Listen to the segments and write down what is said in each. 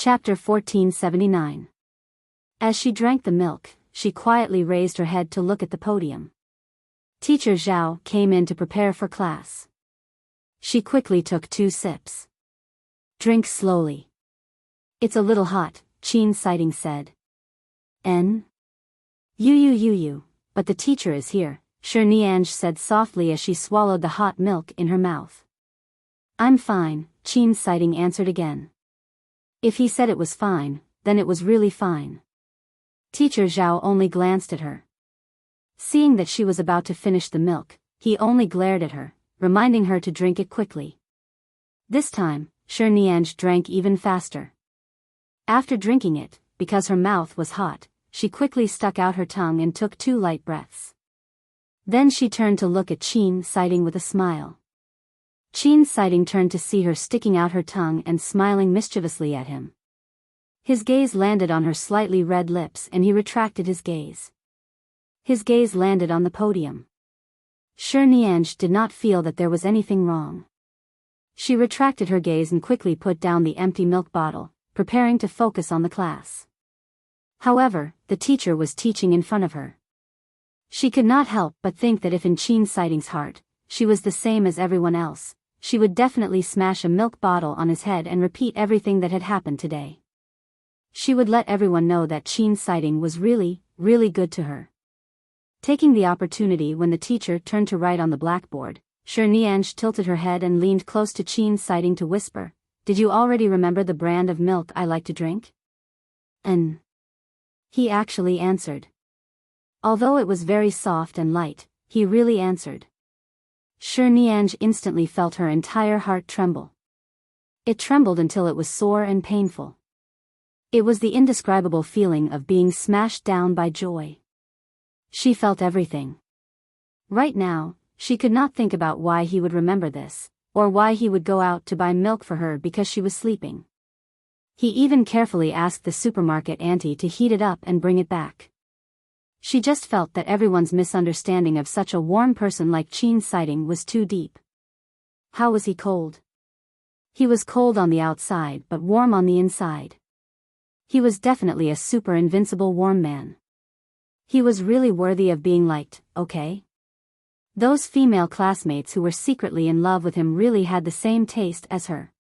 Chapter 1479. As she drank the milk, she quietly raised her head to look at the podium. Teacher Zhao came in to prepare for class. She quickly took 2 sips. Drink slowly. It's a little hot, Qin Sighting said. You, but the teacher is here, Shi Nianj said softly as she swallowed the hot milk in her mouth. I'm fine, Qin Sighting answered again. If he said it was fine, then it was really fine. Teacher Zhao only glanced at her. Seeing that she was about to finish the milk, he only glared at her, reminding her to drink it quickly. This time, Shi Nianj drank even faster. After drinking it, because her mouth was hot, she quickly stuck out her tongue and took 2 light breaths. Then she turned to look at Qin Sighting with a smile. Qin Sighting turned to see her sticking out her tongue and smiling mischievously at him. His gaze landed on her slightly red lips and he retracted his gaze. His gaze landed on the podium. Shi Nianj did not feel that there was anything wrong. She retracted her gaze and quickly put down the empty milk bottle, preparing to focus on the class. However, the teacher was teaching in front of her. She could not help but think that if in Qin Sighting's heart, she was the same as everyone else, she would definitely smash a milk bottle on his head and repeat everything that had happened today. She would let everyone know that Qin Sighting was really, really good to her. Taking the opportunity when the teacher turned to write on the blackboard, Shi Nianj tilted her head and leaned close to Qin Sighting to whisper, "Did you already remember the brand of milk I like to drink?" He actually answered. Although it was very soft and light, he really answered. Shi Nianj instantly felt her entire heart tremble. It trembled until it was sore and painful. It was the indescribable feeling of being smashed down by joy. She felt everything. Right now, she could not think about why he would remember this, or why he would go out to buy milk for her because she was sleeping. He even carefully asked the supermarket auntie to heat it up and bring it back. She just felt that everyone's misunderstanding of such a warm person like Qin Sighting was too deep. How was he cold? He was cold on the outside but warm on the inside. He was definitely a super invincible warm man. He was really worthy of being liked, okay? Those female classmates who were secretly in love with him really had the same taste as her.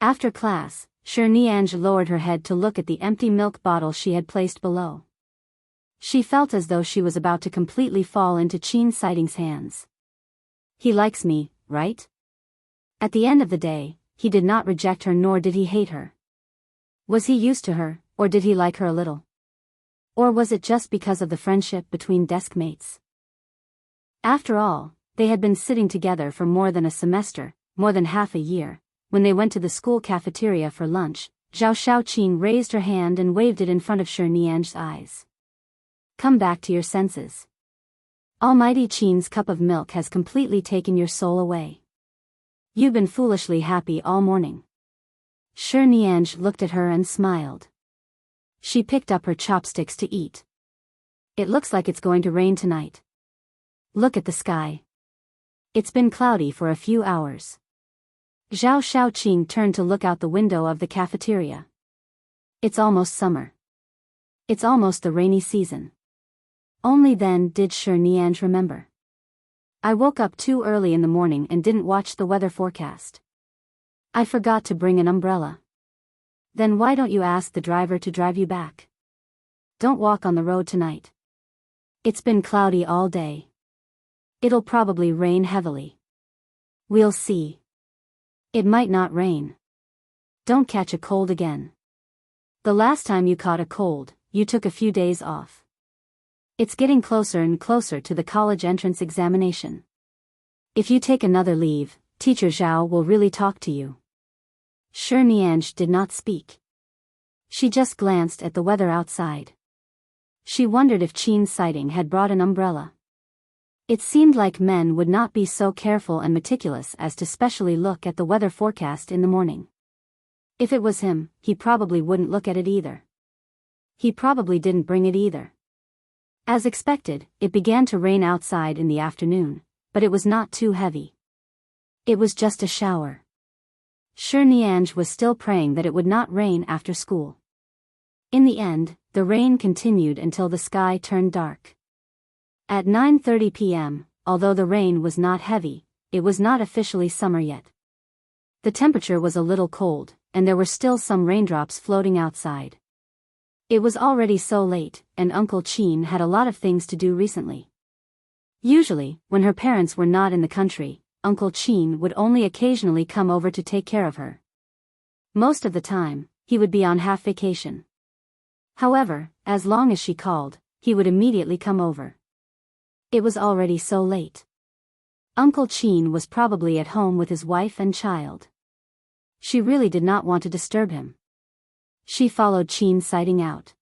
After class, Shi Nianj lowered her head to look at the empty milk bottle she had placed below. She felt as though she was about to completely fall into Qin Sighting's hands. He likes me, right? At the end of the day, he did not reject her nor did he hate her. Was he used to her, or did he like her a little? Or was it just because of the friendship between desk mates? After all, they had been sitting together for more than a semester, more than half a year. When they went to the school cafeteria for lunch, Zhao Shaoqin raised her hand and waved it in front of Shi Nianj's eyes. Come back to your senses. Almighty Qin's cup of milk has completely taken your soul away. You've been foolishly happy all morning. Shi Nianj looked at her and smiled. She picked up her chopsticks to eat. It looks like it's going to rain tonight. Look at the sky. It's been cloudy for a few hours. Zhao Shaoqin turned to look out the window of the cafeteria. It's almost summer. It's almost the rainy season. Only then did Shi Nianj remember. I woke up too early in the morning and didn't watch the weather forecast. I forgot to bring an umbrella. Then why don't you ask the driver to drive you back? Don't walk on the road tonight. It's been cloudy all day. It'll probably rain heavily. We'll see. It might not rain. Don't catch a cold again. The last time you caught a cold, you took a few days off. It's getting closer and closer to the college entrance examination. If you take another leave, Teacher Zhao will really talk to you. Shi Nianj did not speak. She just glanced at the weather outside. She wondered if Qin Sighting had brought an umbrella. It seemed like men would not be so careful and meticulous as to specially look at the weather forecast in the morning. If it was him, he probably wouldn't look at it either. He probably didn't bring it either. As expected, it began to rain outside in the afternoon, but it was not too heavy. It was just a shower. Nianj was still praying that it would not rain after school. In the end, the rain continued until the sky turned dark. At 9:30 p.m., although the rain was not heavy, it was not officially summer yet. The temperature was a little cold, and there were still some raindrops floating outside. It was already so late, and Uncle Chin had a lot of things to do recently. Usually, when her parents were not in the country, Uncle Chin would only occasionally come over to take care of her. Most of the time, he would be on half vacation. However, as long as she called, he would immediately come over. It was already so late. Uncle Chin was probably at home with his wife and child. She really did not want to disturb him. She followed Chin sighting out.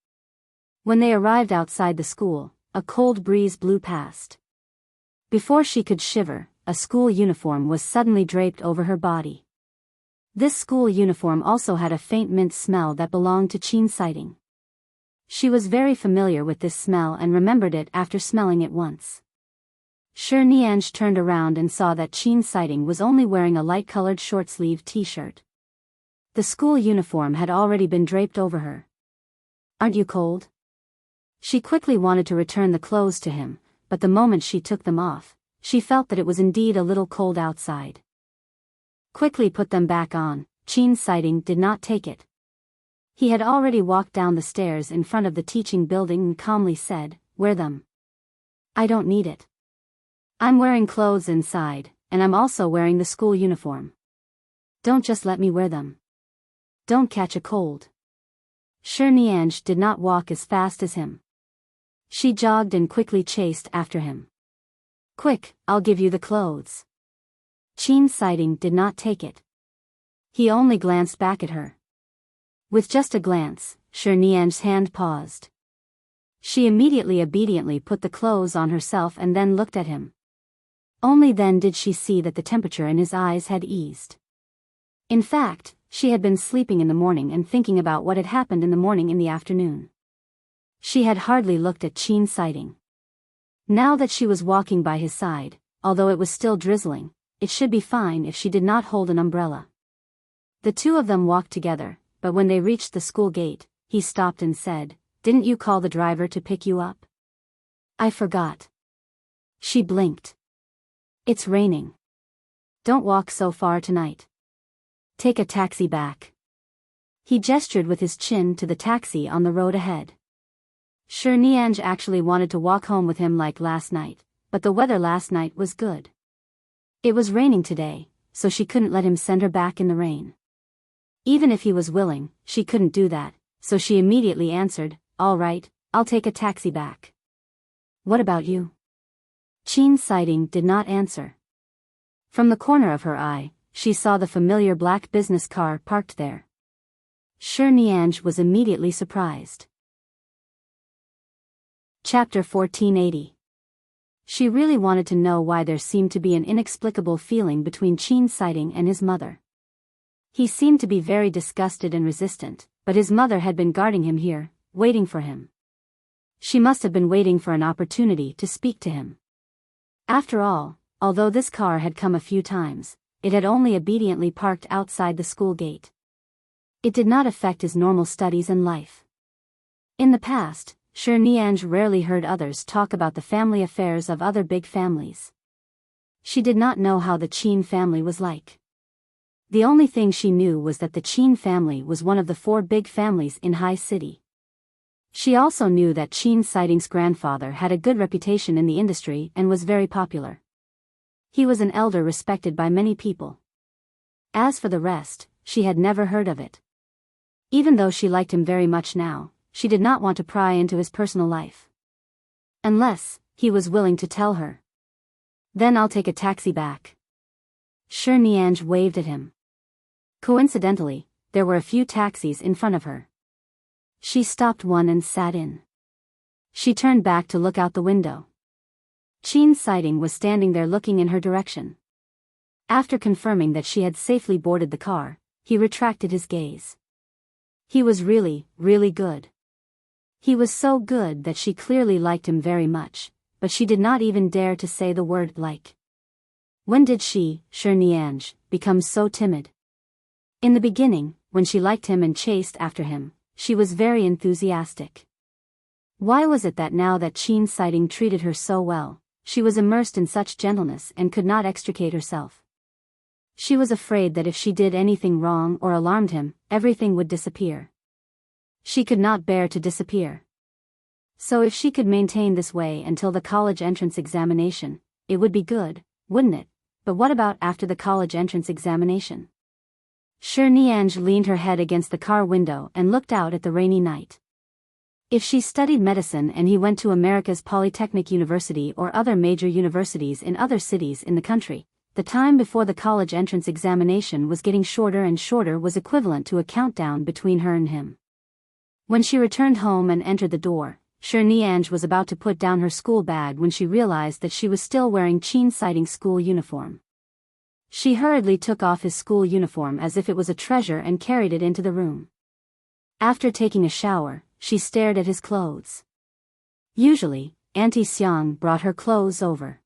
When they arrived outside the school, a cold breeze blew past. Before she could shiver, a school uniform was suddenly draped over her body. This school uniform also had a faint mint smell that belonged to Chin sighting. She was very familiar with this smell and remembered it after smelling it once. Nianj turned around and saw that Chin sighting was only wearing a light-colored short-sleeved t-shirt. The school uniform had already been draped over her. "Aren't you cold?" She quickly wanted to return the clothes to him, but the moment she took them off, she felt that it was indeed a little cold outside. Quickly put them back on. Chin sighting did not take it. He had already walked down the stairs in front of the teaching building and calmly said, "Wear them." "I don't need it. I'm wearing clothes inside, and I'm also wearing the school uniform. Don't just let me wear them. Don't catch a cold." Nianj did not walk as fast as him. She jogged and quickly chased after him. "Quick, I'll give you the clothes." Chin sighting did not take it. He only glanced back at her. With just a glance, Nianj's hand paused. She immediately obediently put the clothes on herself and then looked at him. Only then did she see that the temperature in his eyes had eased. In fact, she had been sleeping in the morning and thinking about what had happened in the morning in the afternoon. She had hardly looked at Chin sighting. Now that she was walking by his side, although it was still drizzling, it should be fine if she did not hold an umbrella. The two of them walked together, but when they reached the school gate, he stopped and said, "Didn't you call the driver to pick you up?" "I forgot." She blinked. "It's raining. Don't walk so far tonight. Take a taxi back." He gestured with his chin to the taxi on the road ahead. Nianj actually wanted to walk home with him like last night, but the weather last night was good. It was raining today, so she couldn't let him send her back in the rain. Even if he was willing, she couldn't do that, so she immediately answered, "All right, I'll take a taxi back." "What about you?" Chin sighting did not answer. From the corner of her eye, she saw the familiar black business car parked there. Nianj was immediately surprised. Chapter 1480. She really wanted to know why there seemed to be an inexplicable feeling between Chin sighting and his mother. He seemed to be very disgusted and resistant, but his mother had been guarding him here, waiting for him. She must have been waiting for an opportunity to speak to him. After all, although this car had come a few times, it had only obediently parked outside the school gate. It did not affect his normal studies and life. In the past, Nianj rarely heard others talk about the family affairs of other big families. She did not know how the Chin family was like. The only thing she knew was that the Chin family was one of the 4 big families in High City. She also knew that Chin sighting's grandfather had a good reputation in the industry and was very popular. He was an elder respected by many people. As for the rest, she had never heard of it. Even though she liked him very much now, she did not want to pry into his personal life. Unless he was willing to tell her. "Then I'll take a taxi back." Nianj waved at him. Coincidentally, there were a few taxis in front of her. She stopped one and sat in. She turned back to look out the window. Chin sighting was standing there looking in her direction. After confirming that she had safely boarded the car, he retracted his gaze. He was really, really good. He was so good that she clearly liked him very much, but she did not even dare to say the word like. When did she, Nianj, become so timid? In the beginning, when she liked him and chased after him, she was very enthusiastic. Why was it that now that Enchanting treated her so well, she was immersed in such gentleness and could not extricate herself? She was afraid that if she did anything wrong or alarmed him, everything would disappear. She could not bear to disappear. So if she could maintain this way until the college entrance examination, it would be good, wouldn't it? But what about after the college entrance examination? Enchanting leaned her head against the car window and looked out at the rainy night. If she studied medicine and he went to America's Polytechnic University or other major universities in other cities in the country, the time before the college entrance examination was getting shorter and shorter was equivalent to a countdown between her and him. When she returned home and entered the door, Enchanting was about to put down her school bag when she realized that she was still wearing Enchanting's school uniform. She hurriedly took off his school uniform as if it was a treasure and carried it into the room. After taking a shower, she stared at his clothes. Usually, Auntie Xiang brought her clothes over.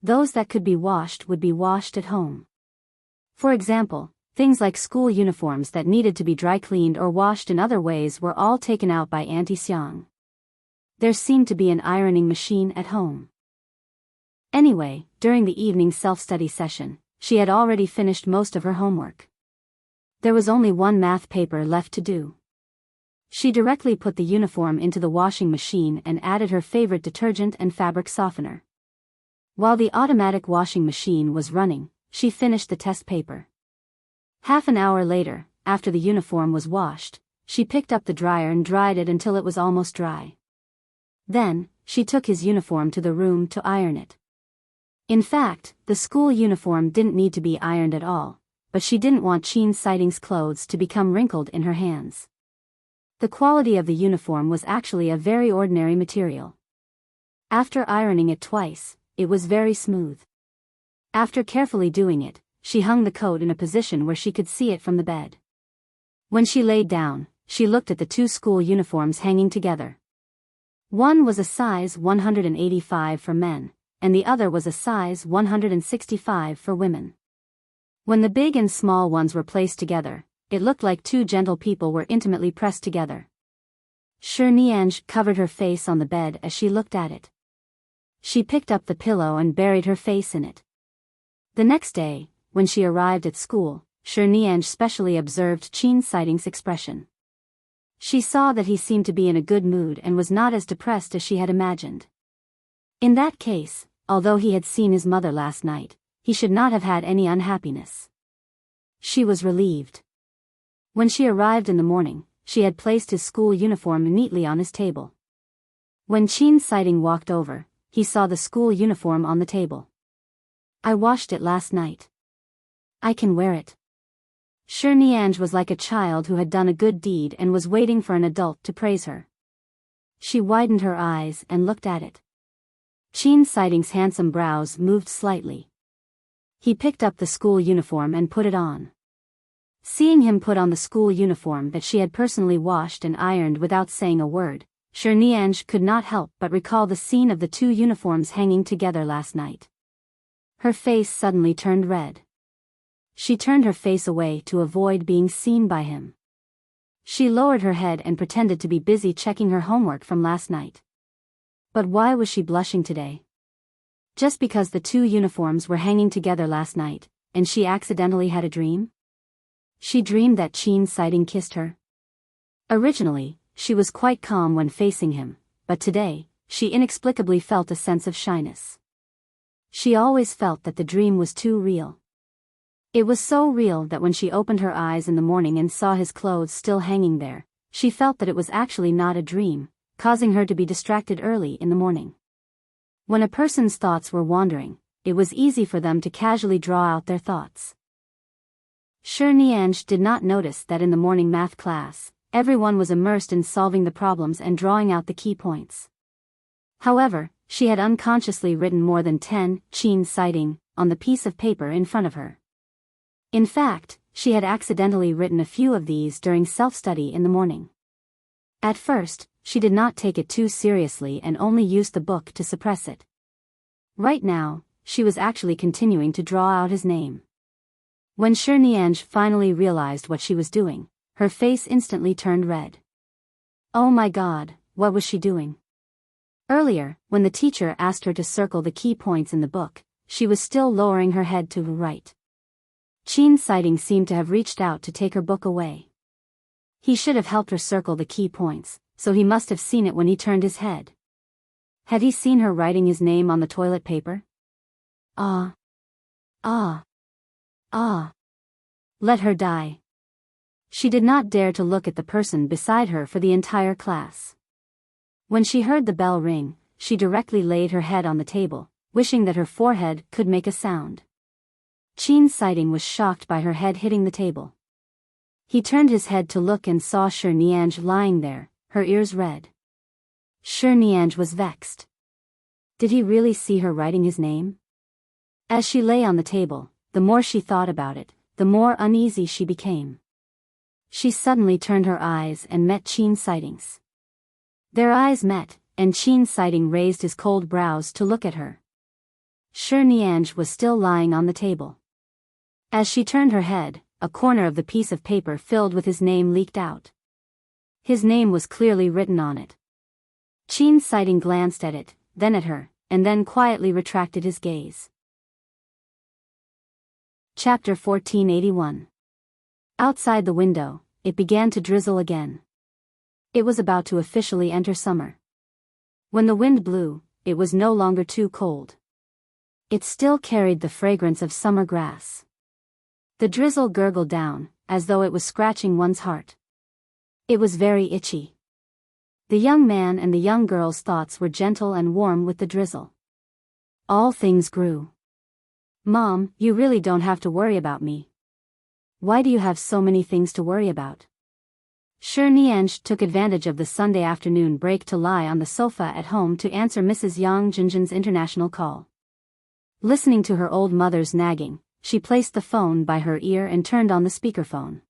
Those that could be washed would be washed at home. For example, things like school uniforms that needed to be dry cleaned or washed in other ways were all taken out by Auntie Xiang. There seemed to be an ironing machine at home. Anyway, during the evening self-study session, she had already finished most of her homework. There was only one math paper left to do. She directly put the uniform into the washing machine and added her favorite detergent and fabric softener. While the automatic washing machine was running, she finished the test paper. Half an hour later, after the uniform was washed, she picked up the dryer and dried it until it was almost dry. Then, she took his uniform to the room to iron it. In fact, the school uniform didn't need to be ironed at all, but she didn't want Enchanting's clothes to become wrinkled in her hands. The quality of the uniform was actually a very ordinary material. After ironing it twice, it was very smooth. After carefully doing it, she hung the coat in a position where she could see it from the bed. When she laid down, she looked at the two school uniforms hanging together. One was a size 185 for men, and the other was a size 165 for women. When the big and small ones were placed together, it looked like two gentle people were intimately pressed together. Enchanting covered her face on the bed as she looked at it. She picked up the pillow and buried her face in it. The next day, when she arrived at school, Enchanting specially observed Enchanting's expression. She saw that he seemed to be in a good mood and was not as depressed as she had imagined. In that case, although he had seen his mother last night, he should not have had any unhappiness. She was relieved. When she arrived in the morning, she had placed his school uniform neatly on his table. When Enchanting walked over, he saw the school uniform on the table. "I washed it last night. I can wear it." Enchanting was like a child who had done a good deed and was waiting for an adult to praise her. She widened her eyes and looked at it. Enchanting's handsome brows moved slightly. He picked up the school uniform and put it on. Seeing him put on the school uniform that she had personally washed and ironed without saying a word, Enchanting could not help but recall the scene of the two uniforms hanging together last night. Her face suddenly turned red. She turned her face away to avoid being seen by him. She lowered her head and pretended to be busy checking her homework from last night. But why was she blushing today? Just because the two uniforms were hanging together last night, and she accidentally had a dream? She dreamed that Enchanting kissed her. Originally, she was quite calm when facing him, but today, she inexplicably felt a sense of shyness. She always felt that the dream was too real. It was so real that when she opened her eyes in the morning and saw his clothes still hanging there, she felt that it was actually not a dream, causing her to be distracted early in the morning. When a person's thoughts were wandering, it was easy for them to casually draw out their thoughts. Enchanting did not notice that in the morning math class, everyone was immersed in solving the problems and drawing out the key points. However, she had unconsciously written more than 10 Enchanting on the piece of paper in front of her. In fact, she had accidentally written a few of these during self-study in the morning. At first, she did not take it too seriously and only used the book to suppress it. Right now, she was actually continuing to draw out his name. When Shirnianj finally realized what she was doing, her face instantly turned red. Oh my god, what was she doing? Earlier, when the teacher asked her to circle the key points in the book, she was still lowering her head to write. Enchanting seemed to have reached out to take her book away. He should have helped her circle the key points, so he must have seen it when he turned his head. Had he seen her writing his name on the toilet paper? Ah. Ah. Ah. Let her die. She did not dare to look at the person beside her for the entire class. When she heard the bell ring, she directly laid her head on the table, wishing that her forehead could make a sound. Enchanting was shocked by her head hitting the table. He turned his head to look and saw Shirnianj lying there, her ears red. Shirnianj was vexed. Did he really see her writing his name? As she lay on the table, the more she thought about it, the more uneasy she became. She suddenly turned her eyes and met Enchanting's. Their eyes met, and Enchanting raised his cold brows to look at her. Shirnianj was still lying on the table. As she turned her head, a corner of the piece of paper filled with his name leaked out. His name was clearly written on it. Enchanting glanced at it, then at her, and then quietly retracted his gaze. Chapter 1481. Outside the window, it began to drizzle again. It was about to officially enter summer. When the wind blew, it was no longer too cold. It still carried the fragrance of summer grass. The drizzle gurgled down, as though it was scratching one's heart. It was very itchy. The young man and the young girl's thoughts were gentle and warm with the drizzle. All things grew. Mom, you really don't have to worry about me. Why do you have so many things to worry about? Shirnianj took advantage of the Sunday afternoon break to lie on the sofa at home to answer Mrs. Yang Jinjin's international call. Listening to her old mother's nagging, she placed the phone by her ear and turned on the speakerphone.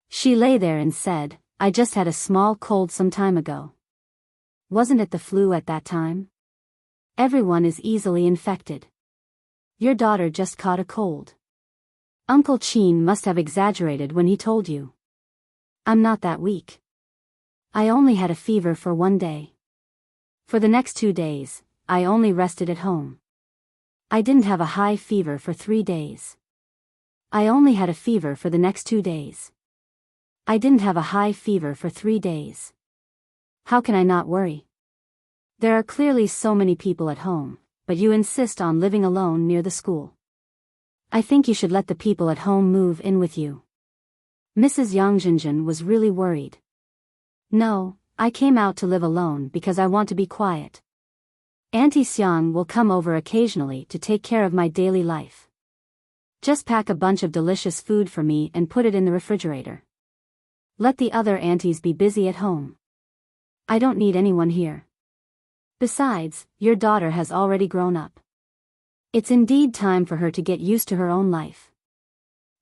She lay there and said, I just had a small cold some time ago. Wasn't it the flu at that time? Everyone is easily infected. Your daughter just caught a cold. Uncle Chin must have exaggerated when he told you. I'm not that weak. I only had a fever for 1 day. For the next 2 days, I only rested at home. I didn't have a high fever for 3 days. I only had a fever for the next 2 days. I didn't have a high fever for 3 days. How can I not worry? There are clearly so many people at home, but you insist on living alone near the school. I think you should let the people at home move in with you. Mrs. Yang Jinjin was really worried. No, I came out to live alone because I want to be quiet. Auntie Xiang will come over occasionally to take care of my daily life. Just pack a bunch of delicious food for me and put it in the refrigerator. Let the other aunties be busy at home. I don't need anyone here. Besides, your daughter has already grown up. It's indeed time for her to get used to her own life.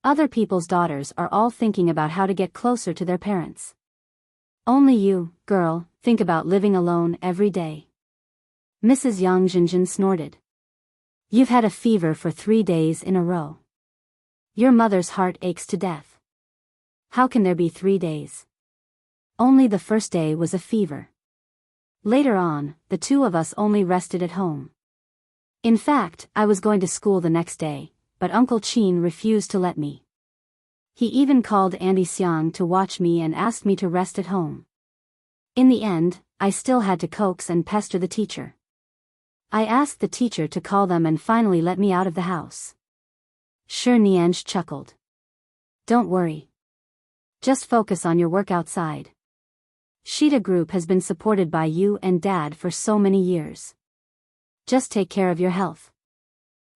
Other people's daughters are all thinking about how to get closer to their parents. Only you, girl, think about living alone every day. Mrs. Yang Jinjin snorted. You've had a fever for 3 days in a row. Your mother's heart aches to death. How can there be 3 days? Only the first day was a fever. Later on, the two of us only rested at home. In fact, I was going to school the next day, but Uncle Chin refused to let me. He even called Auntie Xiang to watch me and asked me to rest at home. In the end, I still had to coax and pester the teacher. I asked the teacher to call them and finally let me out of the house. Shirnianj chuckled. Don't worry. Just focus on your work outside. Shida Group has been supported by you and Dad for so many years. Just take care of your health.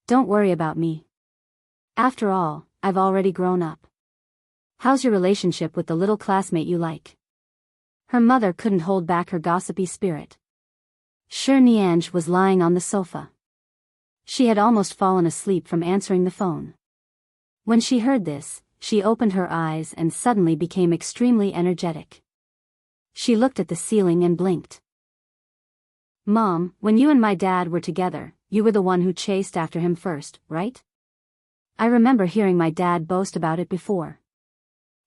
Don't worry about me. After all, I've already grown up. How's your relationship with the little classmate you like? Her mother couldn't hold back her gossipy spirit. Shirnianj was lying on the sofa. She had almost fallen asleep from answering the phone. When she heard this, she opened her eyes and suddenly became extremely energetic. She looked at the ceiling and blinked. Mom, when you and my dad were together, you were the one who chased after him first, right? I remember hearing my dad boast about it before.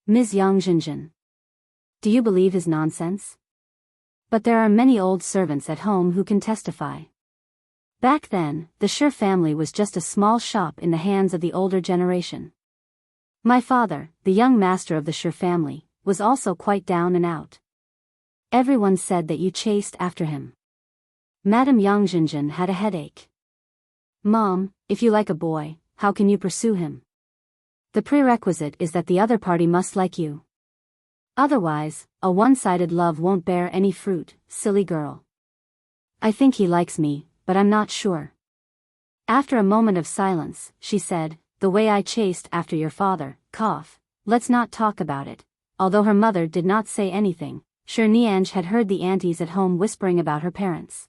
Ms. Yang Jinjin. Do you believe his nonsense? But there are many old servants at home who can testify. Back then, the Shi family was just a small shop in the hands of the older generation. My father, the young master of the Shi family, was also quite down and out. Everyone said that you chased after him. Madame Yang Jinjin had a headache. Mom, if you like a boy, how can you pursue him? The prerequisite is that the other party must like you. Otherwise, a one-sided love won't bear any fruit, silly girl. I think he likes me, but I'm not sure. After a moment of silence, she said, the way I chased after your father, cough, let's not talk about it. Although her mother did not say anything, Shi Nianj had heard the aunties at home whispering about her parents.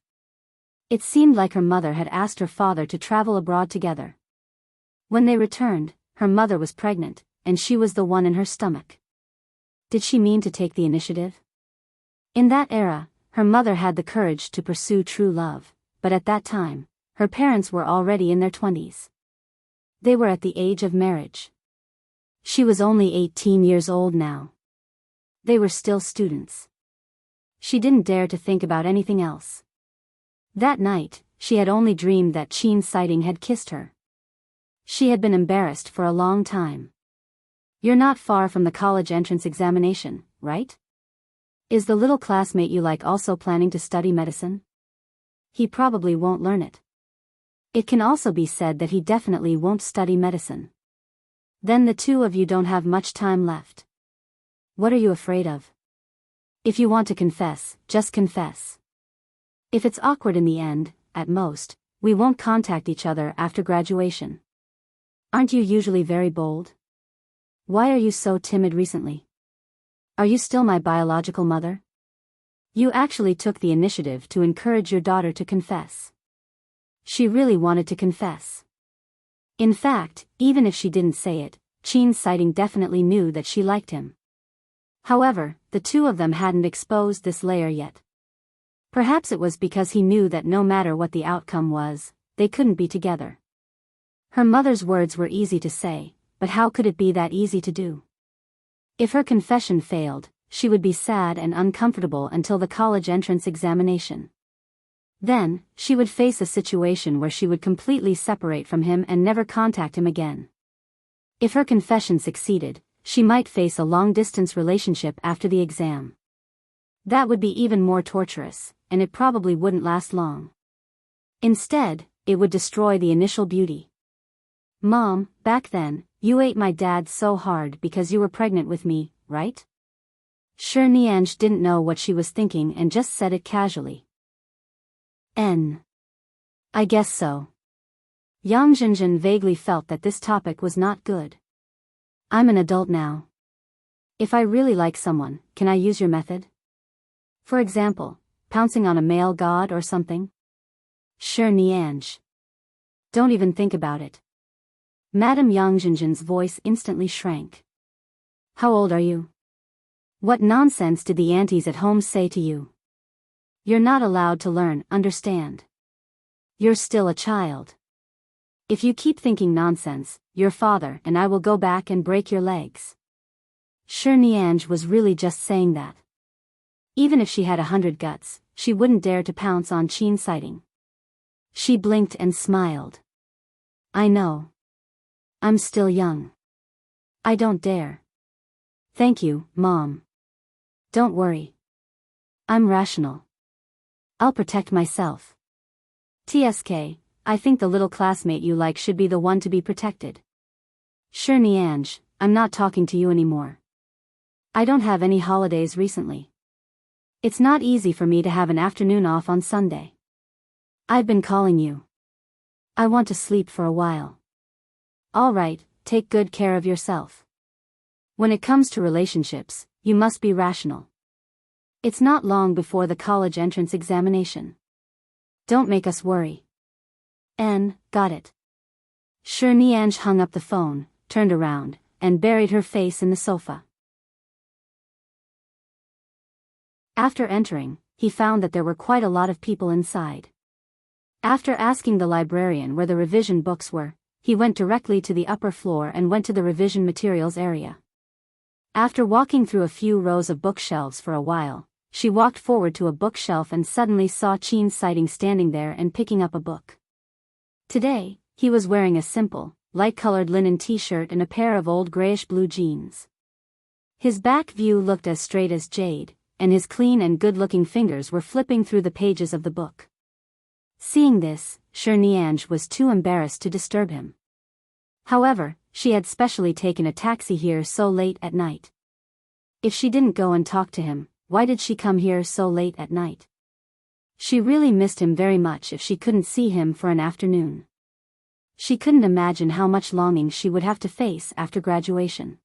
It seemed like her mother had asked her father to travel abroad together. When they returned, her mother was pregnant, and she was the one in her stomach. Did she mean to take the initiative? In that era, her mother had the courage to pursue true love, but at that time, her parents were already in their 20s. They were at the age of marriage. She was only 18 years old now. They were still students. She didn't dare to think about anything else. That night, she had only dreamed that Qin Sighting had kissed her. She had been embarrassed for a long time. You're not far from the college entrance examination, right? Is the little classmate you like also planning to study medicine? He probably won't learn it. It can also be said that he definitely won't study medicine. Then the two of you don't have much time left. What are you afraid of? If you want to confess, just confess. If it's awkward in the end, at most, we won't contact each other after graduation. Aren't you usually very bold? Why are you so timid recently? Are you still my biological mother? You actually took the initiative to encourage your daughter to confess. She really wanted to confess. In fact, even if she didn't say it, Qin Sighting definitely knew that she liked him. However, the two of them hadn't exposed this layer yet. Perhaps it was because he knew that no matter what the outcome was, they couldn't be together. Her mother's words were easy to say, but how could it be that easy to do? If her confession failed, she would be sad and uncomfortable until the college entrance examination. Then, she would face a situation where she would completely separate from him and never contact him again. If her confession succeeded, she might face a long-distance relationship after the exam. That would be even more torturous, and it probably wouldn't last long. Instead, it would destroy the initial beauty. Mom, back then, you ate my dad so hard because you were pregnant with me, right? Shi Nianj didn't know what she was thinking and just said it casually. I guess so. Yang Jinjin vaguely felt that this topic was not good. I'm an adult now. If I really like someone, can I use your method? For example, pouncing on a male god or something? Shi Nianj. Don't even think about it. Madame Yang Jinjin's voice instantly shrank. How old are you? What nonsense did the aunties at home say to you? You're not allowed to learn, understand? You're still a child. If you keep thinking nonsense, your father and I will go back and break your legs. Shi Nianj was really just saying that. Even if she had 100 guts, she wouldn't dare to pounce on Qin Sighting. She blinked and smiled. I know. I'm still young. I don't dare. Thank you, Mom. Don't worry. I'm rational. I'll protect myself. TSK, I think the little classmate you like should be the one to be protected. Shi Nianj, I'm not talking to you anymore. I don't have any holidays recently. It's not easy for me to have an afternoon off on Sunday. I've been calling you. I want to sleep for a while. All right, take good care of yourself. When it comes to relationships, you must be rational. It's not long before the college entrance examination. Don't make us worry. Got it. Shi Nianj hung up the phone, turned around, and buried her face in the sofa. After entering, he found that there were quite a lot of people inside. After asking the librarian where the revision books were, he went directly to the upper floor and went to the revision materials area. After walking through a few rows of bookshelves for a while, she walked forward to a bookshelf and suddenly saw Enchanting standing there and picking up a book. Today, he was wearing a simple, light-colored linen t-shirt and a pair of old grayish-blue jeans. His back view looked as straight as jade, and his clean and good-looking fingers were flipping through the pages of the book. Seeing this, Enchanting was too embarrassed to disturb him. However, she had specially taken a taxi here so late at night. If she didn't go and talk to him, why did she come here so late at night? She really missed him very much if she couldn't see him for an afternoon. She couldn't imagine how much longing she would have to face after graduation.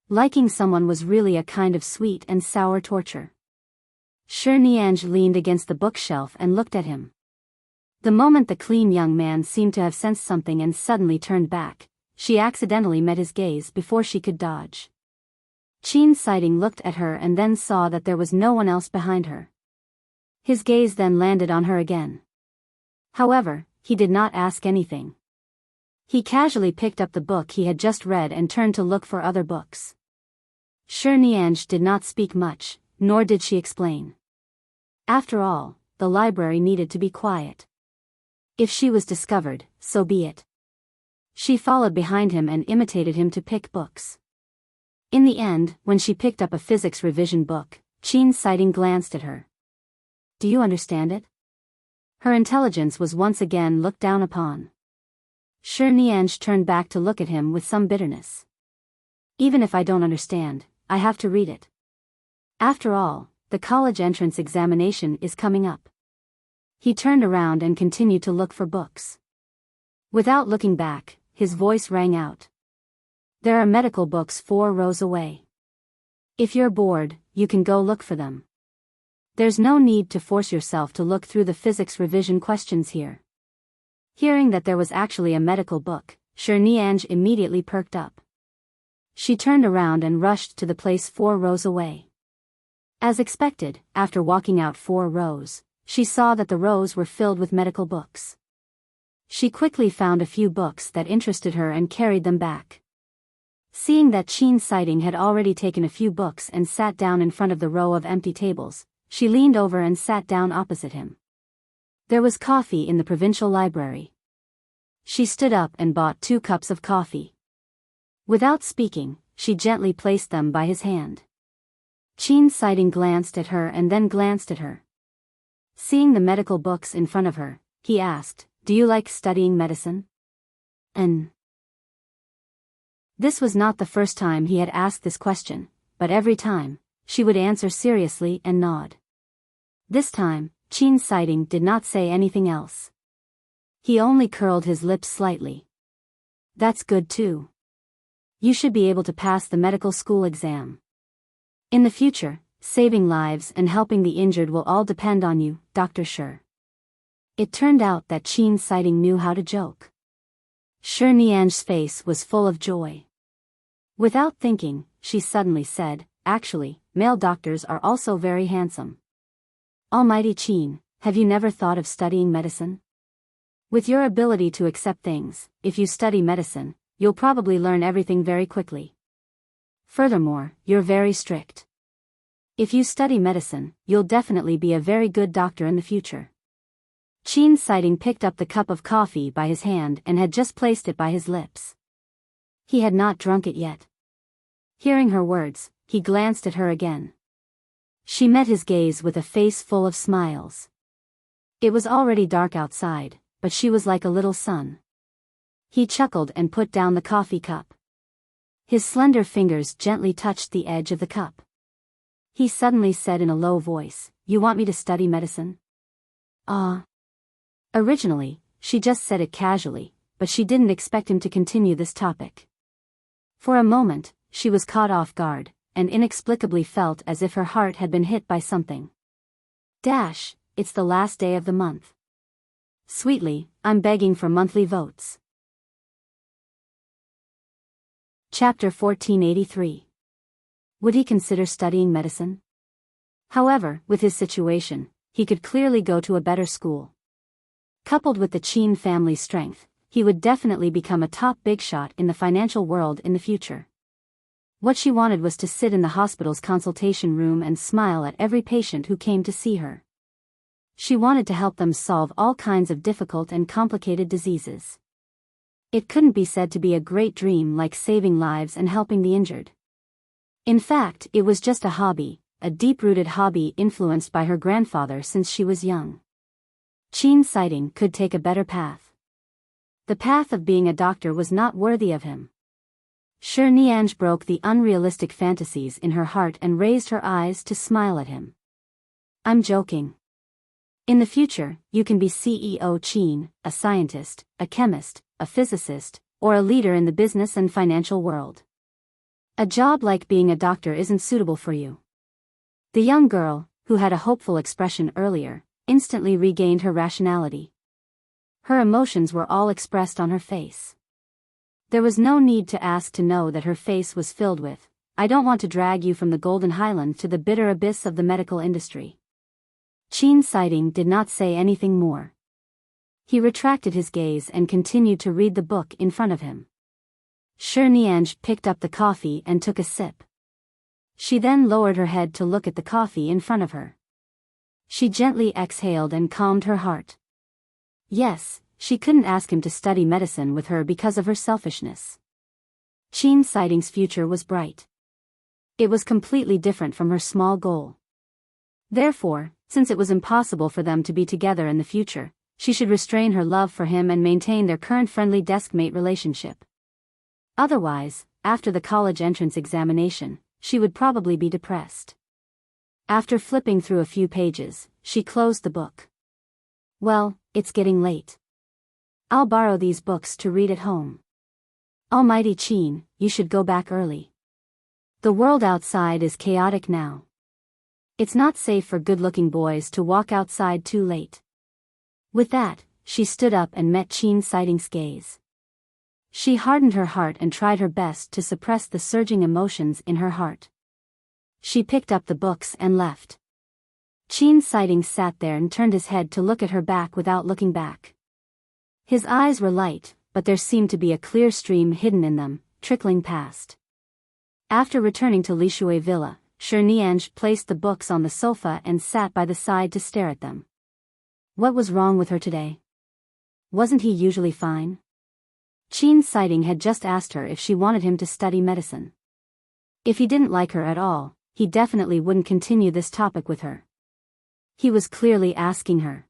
Liking someone was really a kind of sweet and sour torture. Enchanting leaned against the bookshelf and looked at him. The moment the clean young man seemed to have sensed something and suddenly turned back, she accidentally met his gaze before she could dodge. Enchanting looked at her and then saw that there was no one else behind her. His gaze then landed on her again. However, he did not ask anything. He casually picked up the book he had just read and turned to look for other books. Enchanting did not speak much, nor did she explain. After all, the library needed to be quiet. If she was discovered, so be it. She followed behind him and imitated him to pick books. In the end, when she picked up a physics revision book, Enchanting glanced at her. Do you understand it? Her intelligence was once again looked down upon. Enchanting turned back to look at him with some bitterness. Even if I don't understand, I have to read it. After all, the college entrance examination is coming up. He turned around and continued to look for books. Without looking back, his voice rang out. There are medical books 4 rows away. If you're bored, you can go look for them. There's no need to force yourself to look through the physics revision questions here. Hearing that there was actually a medical book, Enchanting immediately perked up. She turned around and rushed to the place 4 rows away. As expected, after walking out 4 rows, she saw that the rows were filled with medical books. She quickly found a few books that interested her and carried them back. Seeing that Enchanting had already taken a few books and sat down in front of the row of empty tables, she leaned over and sat down opposite him. There was coffee in the provincial library. She stood up and bought 2 cups of coffee. Without speaking, she gently placed them by his hand. Enchanting glanced at her and then glanced at her. Seeing the medical books in front of her, he asked, "Do you like studying medicine?" And this was not the first time he had asked this question, but every time, she would answer seriously and nod. This time, Enchanting did not say anything else. He only curled his lips slightly. That's good too. You should be able to pass the medical school exam. In the future, saving lives and helping the injured will all depend on you, Dr. Sher. It turned out that Enchanting knew how to joke. Enchanting's face was full of joy. Without thinking, she suddenly said, "Actually, male doctors are also very handsome. Almighty Chen, have you never thought of studying medicine? With your ability to accept things, if you study medicine, you'll probably learn everything very quickly. Furthermore, you're very strict. If you study medicine, you'll definitely be a very good doctor in the future." Enchanting picked up the cup of coffee by his hand and had just placed it by his lips. He had not drunk it yet. Hearing her words, he glanced at her again. She met his gaze with a face full of smiles. It was already dark outside, but she was like a little sun. He chuckled and put down the coffee cup. His slender fingers gently touched the edge of the cup. He suddenly said in a low voice, "You want me to study medicine?" Ah. Originally, she just said it casually, but she didn't expect him to continue this topic. For a moment, she was caught off guard, and inexplicably felt as if her heart had been hit by something. Dash, it's the last day of the month. Sweetly, I'm begging for monthly votes. Chapter 1483. Would he consider studying medicine? However, with his situation, he could clearly go to a better school. Coupled with the Chen family's strength, he would definitely become a top big shot in the financial world in the future. What she wanted was to sit in the hospital's consultation room and smile at every patient who came to see her. She wanted to help them solve all kinds of difficult and complicated diseases. It couldn't be said to be a great dream like saving lives and helping the injured. In fact, it was just a hobby, a deep-rooted hobby influenced by her grandfather since she was young. Enchanting could take a better path. The path of being a doctor was not worthy of him. Enchanting broke the unrealistic fantasies in her heart and raised her eyes to smile at him. I'm joking. In the future, you can be CEO Chen, a scientist, a chemist, a physicist, or a leader in the business and financial world. A job like being a doctor isn't suitable for you. The young girl, who had a hopeful expression earlier, instantly regained her rationality. Her emotions were all expressed on her face. There was no need to ask to know that her face was filled with, I don't want to drag you from the golden highland to the bitter abyss of the medical industry. Enchanting did not say anything more. He retracted his gaze and continued to read the book in front of him. Enchanting picked up the coffee and took a sip. She then lowered her head to look at the coffee in front of her. She gently exhaled and calmed her heart. Yes, she couldn't ask him to study medicine with her because of her selfishness. Enchanting's future was bright. It was completely different from her small goal. Therefore, since it was impossible for them to be together in the future, she should restrain her love for him and maintain their current friendly deskmate relationship. Otherwise, after the college entrance examination, she would probably be depressed. After flipping through a few pages, she closed the book. Well, it's getting late. I'll borrow these books to read at home. Almighty Chen, you should go back early. The world outside is chaotic now. It's not safe for good-looking boys to walk outside too late. With that, she stood up and met Enchanting's gaze. She hardened her heart and tried her best to suppress the surging emotions in her heart. She picked up the books and left. Enchanting sat there and turned his head to look at her back without looking back. His eyes were light, but there seemed to be a clear stream hidden in them, trickling past. After returning to Lishui Villa, Enchanting placed the books on the sofa and sat by the side to stare at them. What was wrong with her today? Wasn't he usually fine? Enchanting had just asked her if she wanted him to study medicine. If he didn't like her at all, he definitely wouldn't continue this topic with her. He was clearly asking her.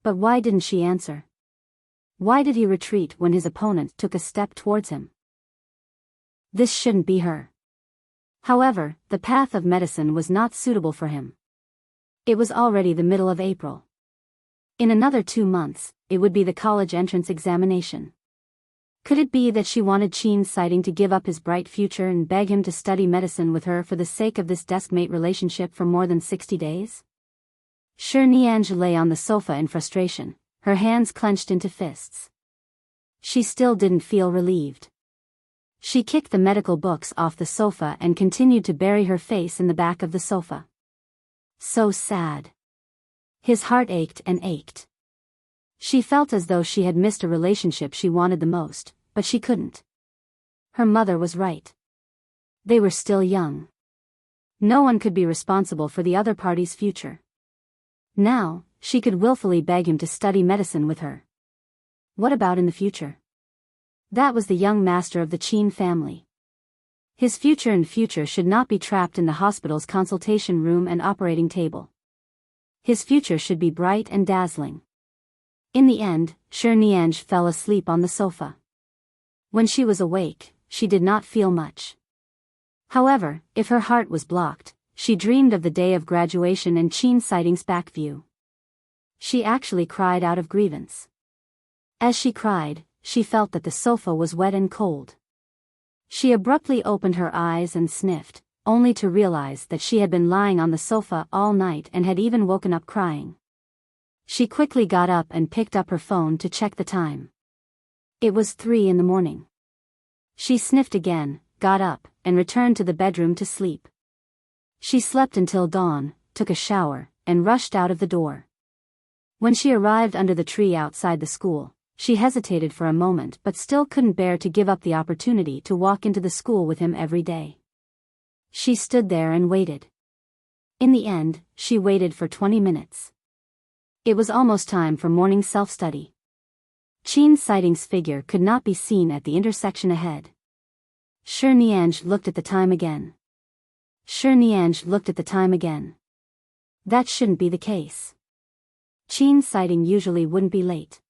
But why didn't she answer? Why did he retreat when his opponent took a step towards him? This shouldn't be her. However, the path of medicine was not suitable for him. It was already the middle of April. In another 2 months, it would be the college entrance examination. Could it be that she wanted Enchanting to give up his bright future and beg him to study medicine with her for the sake of this deskmate relationship for more than 60 days? Enchanting lay on the sofa in frustration, her hands clenched into fists. She still didn't feel relieved. She kicked the medical books off the sofa and continued to bury her face in the back of the sofa. So sad. His heart ached and ached. She felt as though she had missed a relationship she wanted the most, but she couldn't. Her mother was right. They were still young. No one could be responsible for the other party's future. Now, she could willfully beg him to study medicine with her. What about in the future? That was the young master of the Chen family. His future should not be trapped in the hospital's consultation room and operating table. His future should be bright and dazzling. In the end, Enchanting fell asleep on the sofa. When she was awake, she did not feel much. However, if her heart was blocked, she dreamed of the day of graduation and Enchanting's back view. She actually cried out of grievance. As she cried, she felt that the sofa was wet and cold. She abruptly opened her eyes and sniffed, only to realize that she had been lying on the sofa all night and had even woken up crying. She quickly got up and picked up her phone to check the time. It was 3 in the morning. She sniffed again, got up, and returned to the bedroom to sleep. She slept until dawn, took a shower, and rushed out of the door. When she arrived under the tree outside the school, She hesitated for a moment but still couldn't bear to give up the opportunity to walk into the school with him every day. She stood there and waited. In the end, she waited for 20 minutes. It was almost time for morning self-study. Qin Sighting's figure could not be seen at the intersection ahead. Shi Nianj looked at the time again. That shouldn't be the case. Qin Sighting usually wouldn't be late.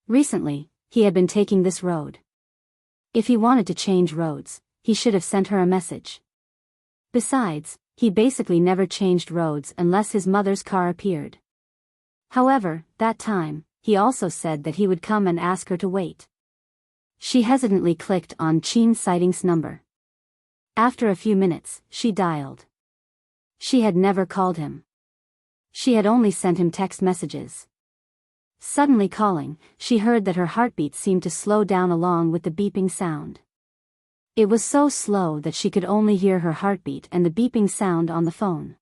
Recently, he had been taking this road. If he wanted to change roads, he should have sent her a message. Besides, he basically never changed roads unless his mother's car appeared. However, that time, he also said that he would come and ask her to wait. She hesitantly clicked on Qin Sighting's number. After a few minutes, she dialed. She had never called him. She had only sent him text messages. Suddenly calling, she heard that her heartbeat seemed to slow down along with the beeping sound. It was so slow that she could only hear her heartbeat and the beeping sound on the phone.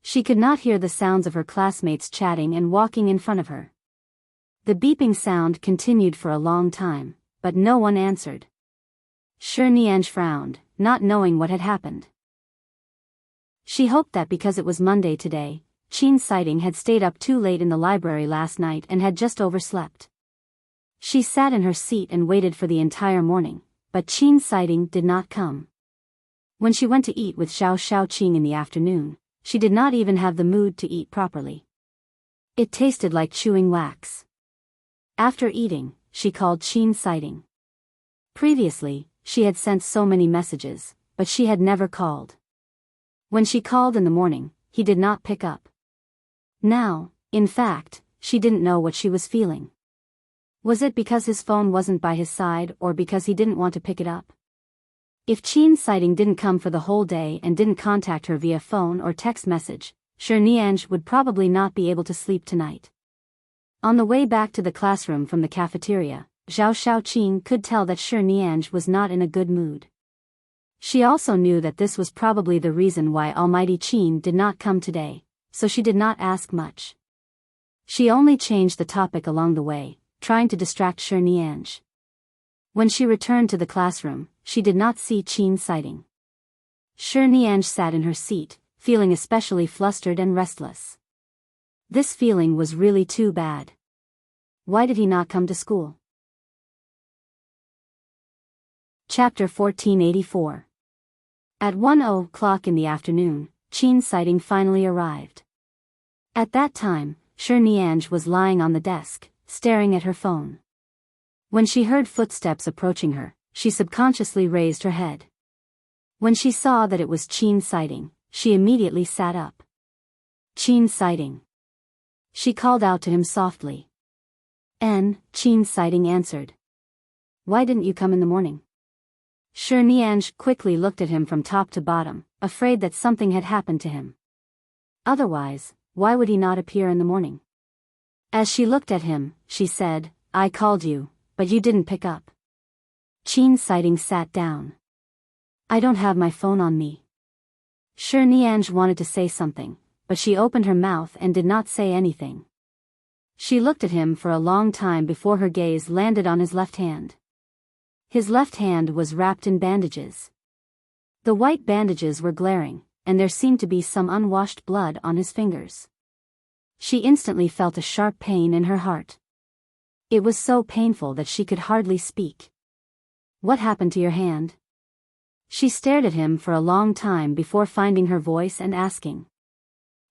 She could not hear the sounds of her classmates chatting and walking in front of her. The beeping sound continued for a long time, but no one answered. Shi Nianj frowned, not knowing what had happened. She hoped that because it was Monday today, Qin Sighting had stayed up too late in the library last night and had just overslept. She sat in her seat and waited for the entire morning, but Qin Sighting did not come. When she went to eat with Xiao Xiaoqing in the afternoon, she did not even have the mood to eat properly. It tasted like chewing wax. After eating, she called Qin Sighting. Previously, she had sent so many messages, but she had never called. When she called in the morning, he did not pick up. Now, in fact, she didn't know what she was feeling. Was it because his phone wasn't by his side or because he didn't want to pick it up? If Qin Sighting didn't come for the whole day and didn't contact her via phone or text message, Shi Nianj would probably not be able to sleep tonight. On the way back to the classroom from the cafeteria, Xiao Xiaoqing could tell that Shi Nianj was not in a good mood. She also knew that this was probably the reason why Almighty Qin did not come today, so she did not ask much. She only changed the topic along the way, trying to distract Shi Nianj. When she returned to the classroom, she did not see Qin Sighting. Shi Nianj sat in her seat, feeling especially flustered and restless. This feeling was really too bad. Why did he not come to school? Chapter 1484. At 1:00 in the afternoon, Qin Sighting finally arrived. At that time, Shi Nianj was lying on the desk, staring at her phone. When she heard footsteps approaching her, she subconsciously raised her head. When she saw that it was Qin Sighting, she immediately sat up. Qin Sighting. She called out to him softly. Qin Sighting answered. Why didn't you come in the morning? Shi Nianj quickly looked at him from top to bottom, afraid that something had happened to him. Otherwise, why would he not appear in the morning? As she looked at him, she said, I called you, but you didn't pick up. Qin Sighting sat down. I don't have my phone on me. Shi Nianj wanted to say something, but she opened her mouth and did not say anything. She looked at him for a long time before her gaze landed on his left hand. His left hand was wrapped in bandages. The white bandages were glaring, and there seemed to be some unwashed blood on his fingers. She instantly felt a sharp pain in her heart. It was so painful that she could hardly speak. What happened to your hand? She stared at him for a long time before finding her voice and asking.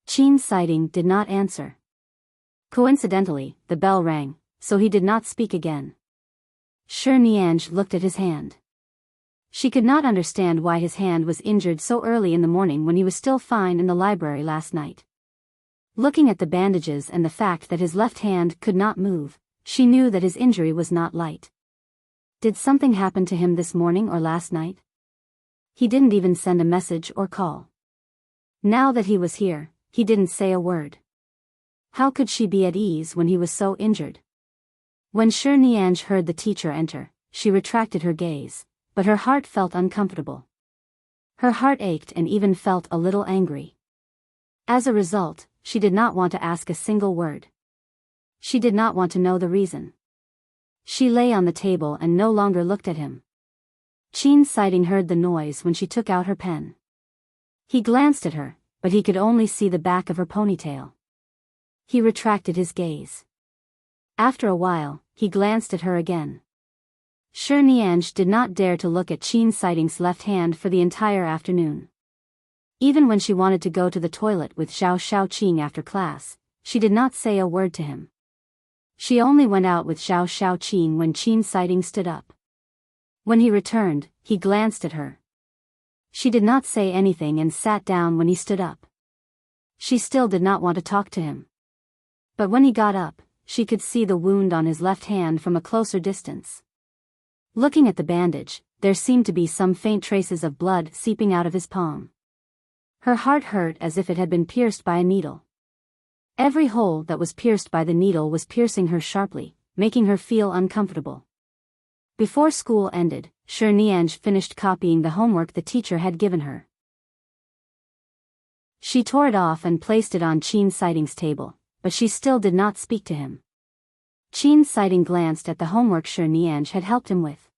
Qin Sighting did not answer. Coincidentally, the bell rang, so he did not speak again. Shi Nianj looked at his hand. She could not understand why his hand was injured so early in the morning when he was still fine in the library last night. Looking at the bandages and the fact that his left hand could not move, she knew that his injury was not light. Did something happen to him this morning or last night? He didn't even send a message or call. Now that he was here, he didn't say a word. How could she be at ease when he was so injured? When Shi Nianj heard the teacher enter, she retracted her gaze, but her heart felt uncomfortable. Her heart ached and even felt a little angry. As a result, she did not want to ask a single word. She did not want to know the reason. She lay on the table and no longer looked at him. Chin Sighting heard the noise when she took out her pen. He glanced at her, but he could only see the back of her ponytail. He retracted his gaze. After a while, he glanced at her again. Shi Nianj did not dare to look at Chin Sighting's left hand for the entire afternoon. Even when she wanted to go to the toilet with Zhao Shaoqing after class, she did not say a word to him. She only went out with Zhao Shaoqing when Chin Sighting stood up. When he returned, he glanced at her. She did not say anything and sat down when he stood up. She still did not want to talk to him. But when he got up, she could see the wound on his left hand from a closer distance. Looking at the bandage, there seemed to be some faint traces of blood seeping out of his palm. Her heart hurt as if it had been pierced by a needle. Every hole that was pierced by the needle was piercing her sharply, making her feel uncomfortable. Before school ended, Shi Nianj finished copying the homework the teacher had given her. She tore it off and placed it on Chin Sighting's table, but she still did not speak to him. Chin Sighting glanced at the homework Shi Nianj had helped him with.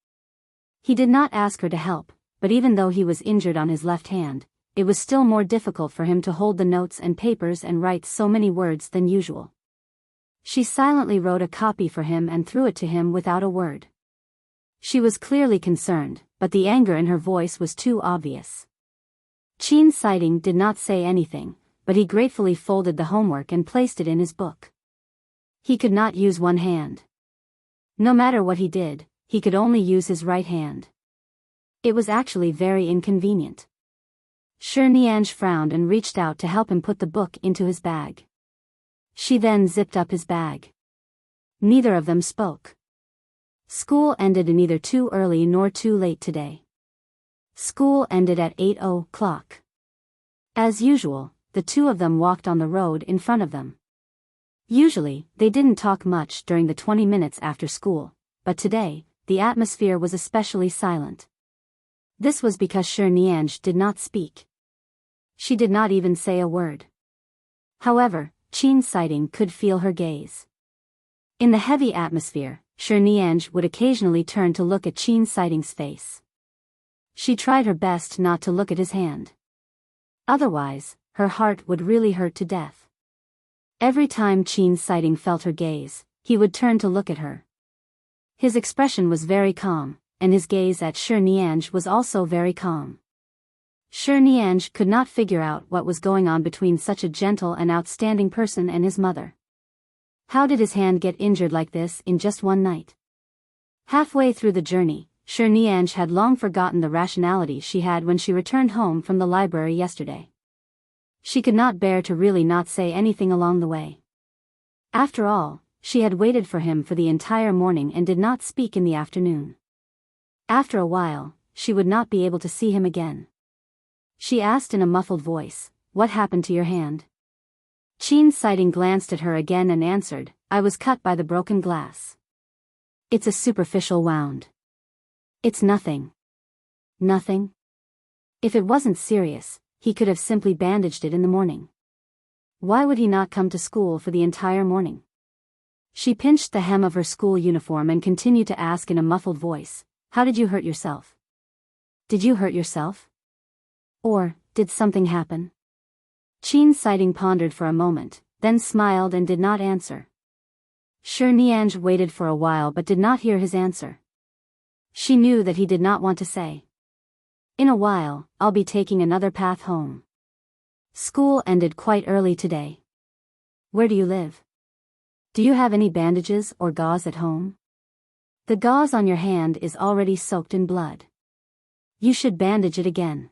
He did not ask her to help, but even though he was injured on his left hand, it was still more difficult for him to hold the notes and papers and write so many words than usual. She silently wrote a copy for him and threw it to him without a word. She was clearly concerned, but the anger in her voice was too obvious. Chin Sighting did not say anything, but he gratefully folded the homework and placed it in his book. He could not use one hand. No matter what he did, he could only use his right hand. It was actually very inconvenient. Shi Nianj frowned and reached out to help him put the book into his bag. She then zipped up his bag. Neither of them spoke. School ended neither too early nor too late today. School ended at 8 o'clock. As usual, the two of them walked on the road in front of them. Usually, they didn't talk much during the 20 minutes after school, but today, the atmosphere was especially silent. This was because Shi Nianj did not speak. She did not even say a word. However, Chin Sighting could feel her gaze. In the heavy atmosphere, Shi Nianj would occasionally turn to look at Chin Sighting's face. She tried her best not to look at his hand. Otherwise, her heart would really hurt to death. Every time Chin Sighting felt her gaze, he would turn to look at her. His expression was very calm, and his gaze at Shi Nianj was also very calm. Shi Nianj could not figure out what was going on between such a gentle and outstanding person and his mother. How did his hand get injured like this in just one night? Halfway through the journey, Shi Nianj had long forgotten the rationality she had when she returned home from the library yesterday. She could not bear to really not say anything along the way. After all, she had waited for him for the entire morning and did not speak in the afternoon. After a while, she would not be able to see him again. She asked in a muffled voice, "What happened to your hand?" Chin Sighting glanced at her again and answered, "I was cut by the broken glass. It's a superficial wound. It's nothing." Nothing? If it wasn't serious, he could have simply bandaged it in the morning. Why would he not come to school for the entire morning? She pinched the hem of her school uniform and continued to ask in a muffled voice, "How did you hurt yourself? Did you hurt yourself? Or, did something happen?" Chin Sighting pondered for a moment, then smiled and did not answer. Shi Nianj waited for a while but did not hear his answer. She knew that he did not want to say. "In a while, I'll be taking another path home. School ended quite early today. Where do you live? Do you have any bandages or gauze at home? The gauze on your hand is already soaked in blood. You should bandage it again.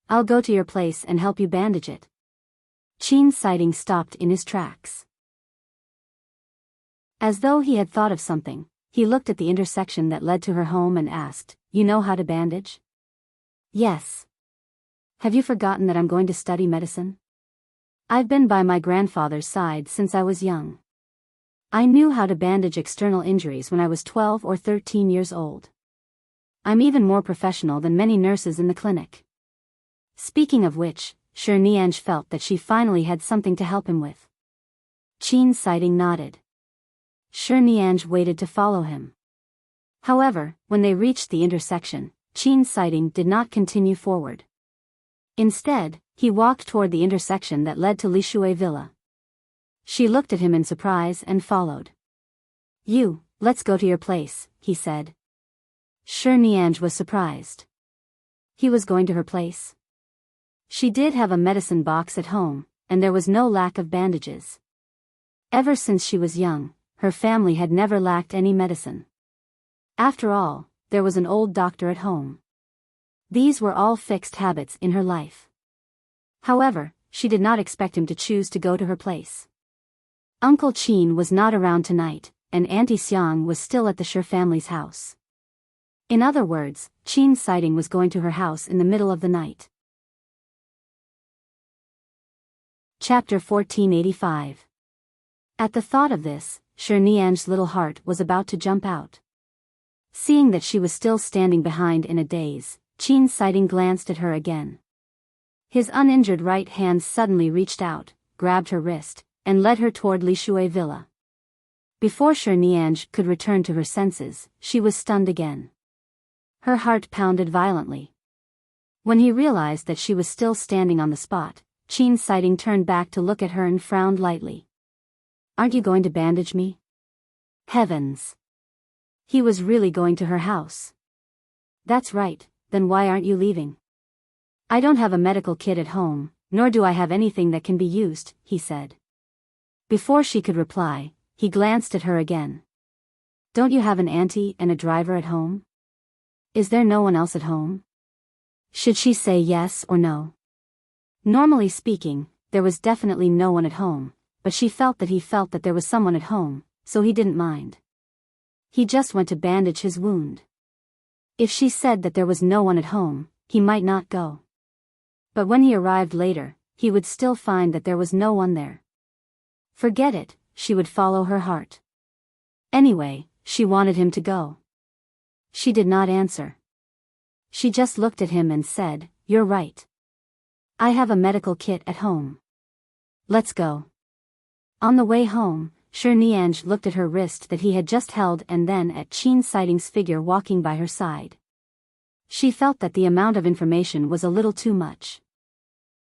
I'll go to your place and help you bandage it." Chin Sighting stopped in his tracks. As though he had thought of something, he looked at the intersection that led to her home and asked, "You know how to bandage?" "Yes. Have you forgotten that I'm going to study medicine? I've been by my grandfather's side since I was young. I knew how to bandage external injuries when I was 12 or 13 years old. I'm even more professional than many nurses in the clinic." Speaking of which, Shi Nianj felt that she finally had something to help him with. Chin Sighting nodded. Shi Nianj waited to follow him. However, when they reached the intersection, Qin Sighting did not continue forward. Instead, he walked toward the intersection that led to Lishui Villa. She looked at him in surprise and followed. Let's go to your place, he said. Shi Nianj was surprised. He was going to her place? She did have a medicine box at home, and there was no lack of bandages. Ever since she was young, her family had never lacked any medicine. After all, there was an old doctor at home. These were all fixed habits in her life. However, she did not expect him to choose to go to her place. Uncle Qin was not around tonight, and Auntie Xiang was still at the Shi family's house. In other words, Qin Sighting was going to her house in the middle of the night. Chapter 1485. At the thought of this, Shi Nianj's little heart was about to jump out. Seeing that she was still standing behind in a daze, Qin Sighting glanced at her again. His uninjured right hand suddenly reached out, grabbed her wrist, and led her toward Lishui Villa. Before Shi Nianj could return to her senses, she was stunned again. Her heart pounded violently. When he realized that she was still standing on the spot, Qin Sighting turned back to look at her and frowned lightly. "Aren't you going to bandage me?" Heavens! He was really going to her house. "That's right, then why aren't you leaving?" "I don't have a medical kit at home, nor do I have anything that can be used," he said. Before she could reply, he glanced at her again. "Don't you have an auntie and a driver at home? Is there no one else at home?" Should she say yes or no? Normally speaking, there was definitely no one at home, but she felt that he felt that there was someone at home, so he didn't mind. He just went to bandage his wound. If she said that there was no one at home, he might not go. But when he arrived later, he would still find that there was no one there. Forget it, she would follow her heart. Anyway, she wanted him to go. She did not answer. She just looked at him and said, "You're right. I have a medical kit at home. Let's go." On the way home, Shi Nianj looked at her wrist that he had just held and then at Qin Sighting's figure walking by her side. She felt that the amount of information was a little too much.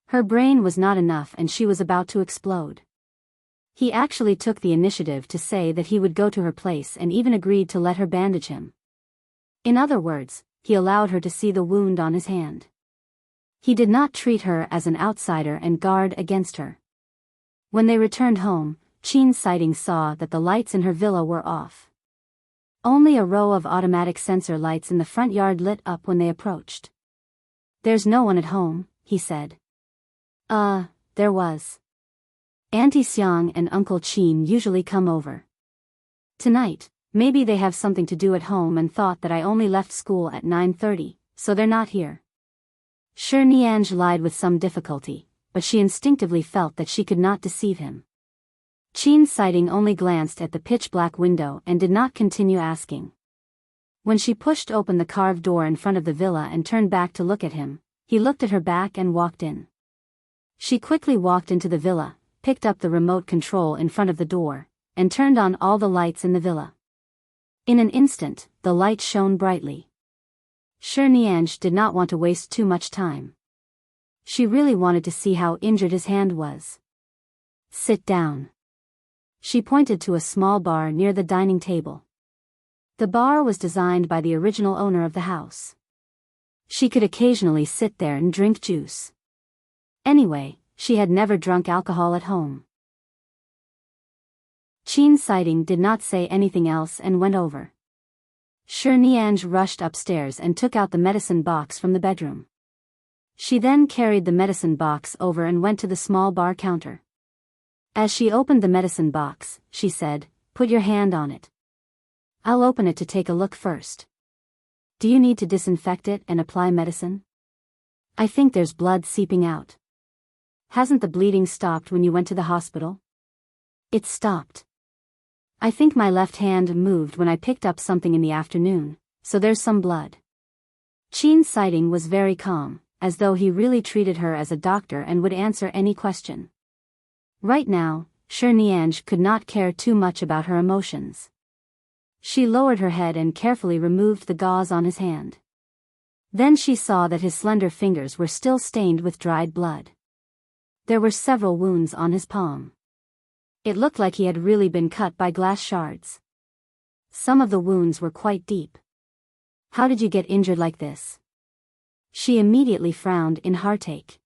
Her brain was not enough and she was about to explode. He actually took the initiative to say that he would go to her place and even agreed to let her bandage him. In other words, he allowed her to see the wound on his hand. He did not treat her as an outsider and guard against her. When they returned home, Qin Sighting saw that the lights in her villa were off. Only a row of automatic sensor lights in the front yard lit up when they approached. "There's no one at home," he said. There was. Auntie Xiang and Uncle Qin usually come over. Tonight, maybe they have something to do at home and thought that I only left school at 9:30, so they're not here." Shi Nianj lied with some difficulty, but she instinctively felt that she could not deceive him. Qin Sighting only glanced at the pitch-black window and did not continue asking. When she pushed open the carved door in front of the villa and turned back to look at him, he looked at her back and walked in. She quickly walked into the villa, picked up the remote control in front of the door, and turned on all the lights in the villa. In an instant, the light shone brightly. Shi Nianj did not want to waste too much time. She really wanted to see how injured his hand was. "Sit down." She pointed to a small bar near the dining table. The bar was designed by the original owner of the house. She could occasionally sit there and drink juice. Anyway, she had never drunk alcohol at home. Qin Sighting did not say anything else and went over. Shi Nianj rushed upstairs and took out the medicine box from the bedroom. She then carried the medicine box over and went to the small bar counter. As she opened the medicine box, she said, "Put your hand on it. I'll open it to take a look first. Do you need to disinfect it and apply medicine? I think there's blood seeping out. Hasn't the bleeding stopped when you went to the hospital?" "It stopped. I think my left hand moved when I picked up something in the afternoon, so there's some blood." Qin Sighting was very calm, as though he really treated her as a doctor and would answer any question. Right now, Nianj could not care too much about her emotions. She lowered her head and carefully removed the gauze on his hand. Then she saw that his slender fingers were still stained with dried blood. There were several wounds on his palm. It looked like he had really been cut by glass shards. Some of the wounds were quite deep. How did you get injured like this? She immediately frowned in heartache.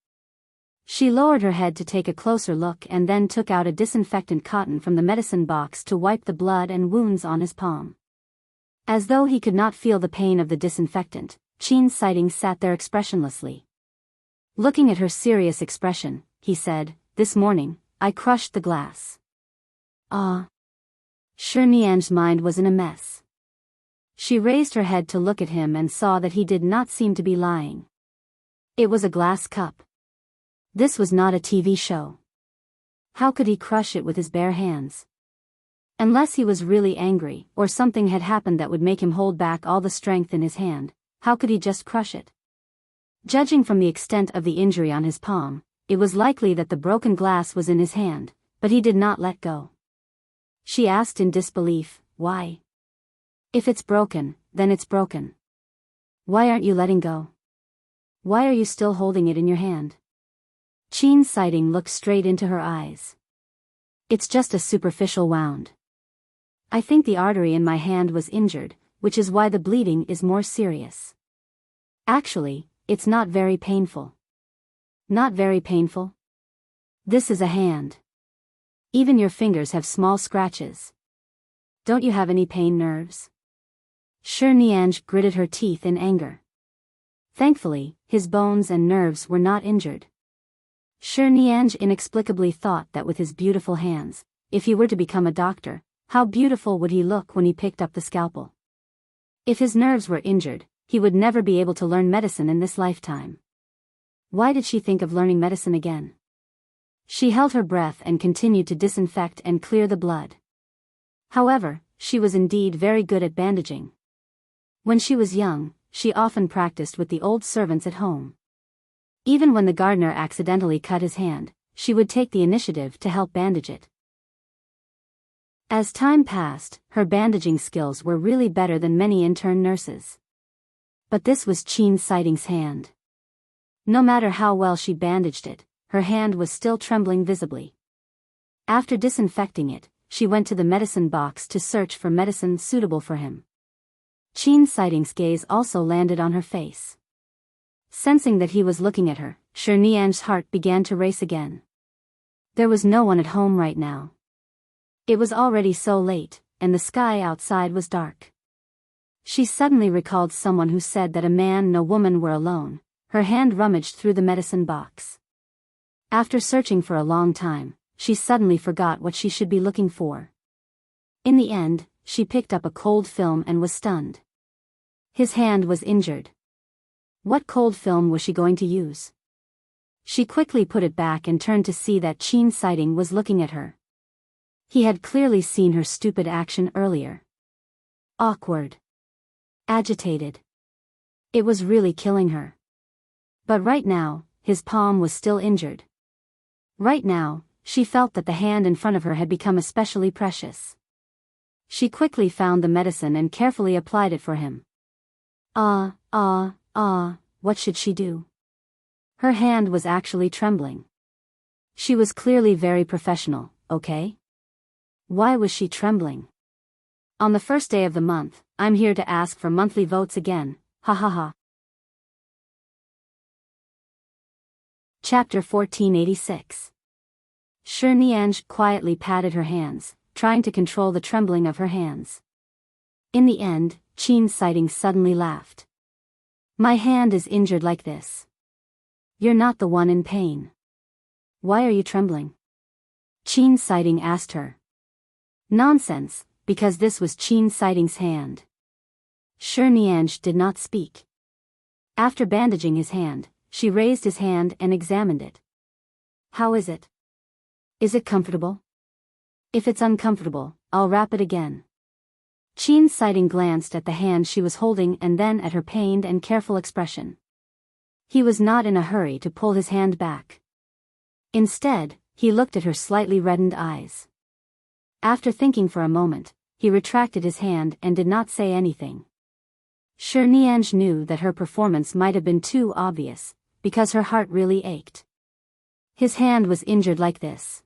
She lowered her head to take a closer look and then took out a disinfectant cotton from the medicine box to wipe the blood and wounds on his palm. As though he could not feel the pain of the disinfectant, Enchanting sat there expressionlessly. Looking at her serious expression, he said, "This morning, I crushed the glass." Ah. Nianj's mind was in a mess. She raised her head to look at him and saw that he did not seem to be lying. It was a glass cup. This was not a TV show. How could he crush it with his bare hands? Unless he was really angry, or something had happened that would make him hold back all the strength in his hand, how could he just crush it? Judging from the extent of the injury on his palm, it was likely that the broken glass was in his hand, but he did not let go. She asked in disbelief, "Why? If it's broken, then it's broken. Why aren't you letting go? Why are you still holding it in your hand?" Enchanting looked straight into her eyes. "It's just a superficial wound. I think the artery in my hand was injured, which is why the bleeding is more serious. Actually, it's not very painful." "Not very painful? This is a hand. Even your fingers have small scratches. Don't you have any pain nerves?" Nianj gritted her teeth in anger. Thankfully, his bones and nerves were not injured. Nianj inexplicably thought that with his beautiful hands, if he were to become a doctor, how beautiful would he look when he picked up the scalpel. If his nerves were injured, he would never be able to learn medicine in this lifetime. Why did she think of learning medicine again? She held her breath and continued to disinfect and clear the blood. However, she was indeed very good at bandaging. When she was young, she often practiced with the old servants at home. Even when the gardener accidentally cut his hand, she would take the initiative to help bandage it. As time passed, her bandaging skills were really better than many intern nurses. But this was Enchanting's hand. No matter how well she bandaged it, her hand was still trembling visibly. After disinfecting it, she went to the medicine box to search for medicine suitable for him. Enchanting's gaze also landed on her face. Sensing that he was looking at her, Nianj's heart began to race again. There was no one at home right now. It was already so late, and the sky outside was dark. She suddenly recalled someone who said that a man and a woman were alone. Her hand rummaged through the medicine box. After searching for a long time, she suddenly forgot what she should be looking for. In the end, she picked up a cold film and was stunned. His hand was injured. What cold film was she going to use? She quickly put it back and turned to see that Enchanting was looking at her. He had clearly seen her stupid action earlier. Awkward. Agitated. It was really killing her. But right now, his palm was still injured. Right now, she felt that the hand in front of her had become especially precious. She quickly found the medicine and carefully applied it for him. What should she do? Her hand was actually trembling. She was clearly very professional, okay? Why was she trembling? On the first day of the month, I'm here to ask for monthly votes again, ha ha ha. Chapter 1486. Nianj quietly patted her hands, trying to control the trembling of her hands. In the end, Enchanting suddenly laughed. "My hand is injured like this. You're not the one in pain. Why are you trembling?" Enchanting asked her. Nonsense, because this was Enchanting's hand. Nianj did not speak. After bandaging his hand, she raised his hand and examined it. "How is it? Is it comfortable? If it's uncomfortable, I'll wrap it again." Enchanting glanced at the hand she was holding and then at her pained and careful expression. He was not in a hurry to pull his hand back. Instead, he looked at her slightly reddened eyes. After thinking for a moment, he retracted his hand and did not say anything. Nianj knew that her performance might have been too obvious, because her heart really ached. His hand was injured like this.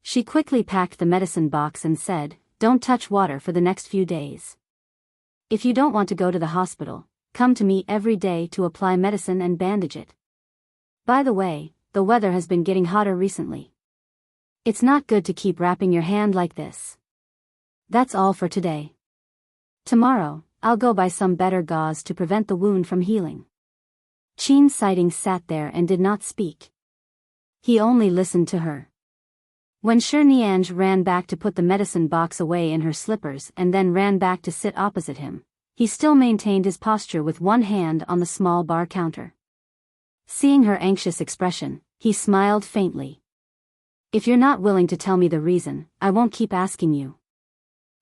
She quickly packed the medicine box and said, "Don't touch water for the next few days. If you don't want to go to the hospital, come to me every day to apply medicine and bandage it. By the way, the weather has been getting hotter recently. It's not good to keep wrapping your hand like this. That's all for today. Tomorrow, I'll go buy some better gauze to prevent the wound from healing." Enchanting sat there and did not speak. He only listened to her. When Nianj ran back to put the medicine box away in her slippers and then ran back to sit opposite him, he still maintained his posture with one hand on the small bar counter. Seeing her anxious expression, he smiled faintly. "If you're not willing to tell me the reason, I won't keep asking you."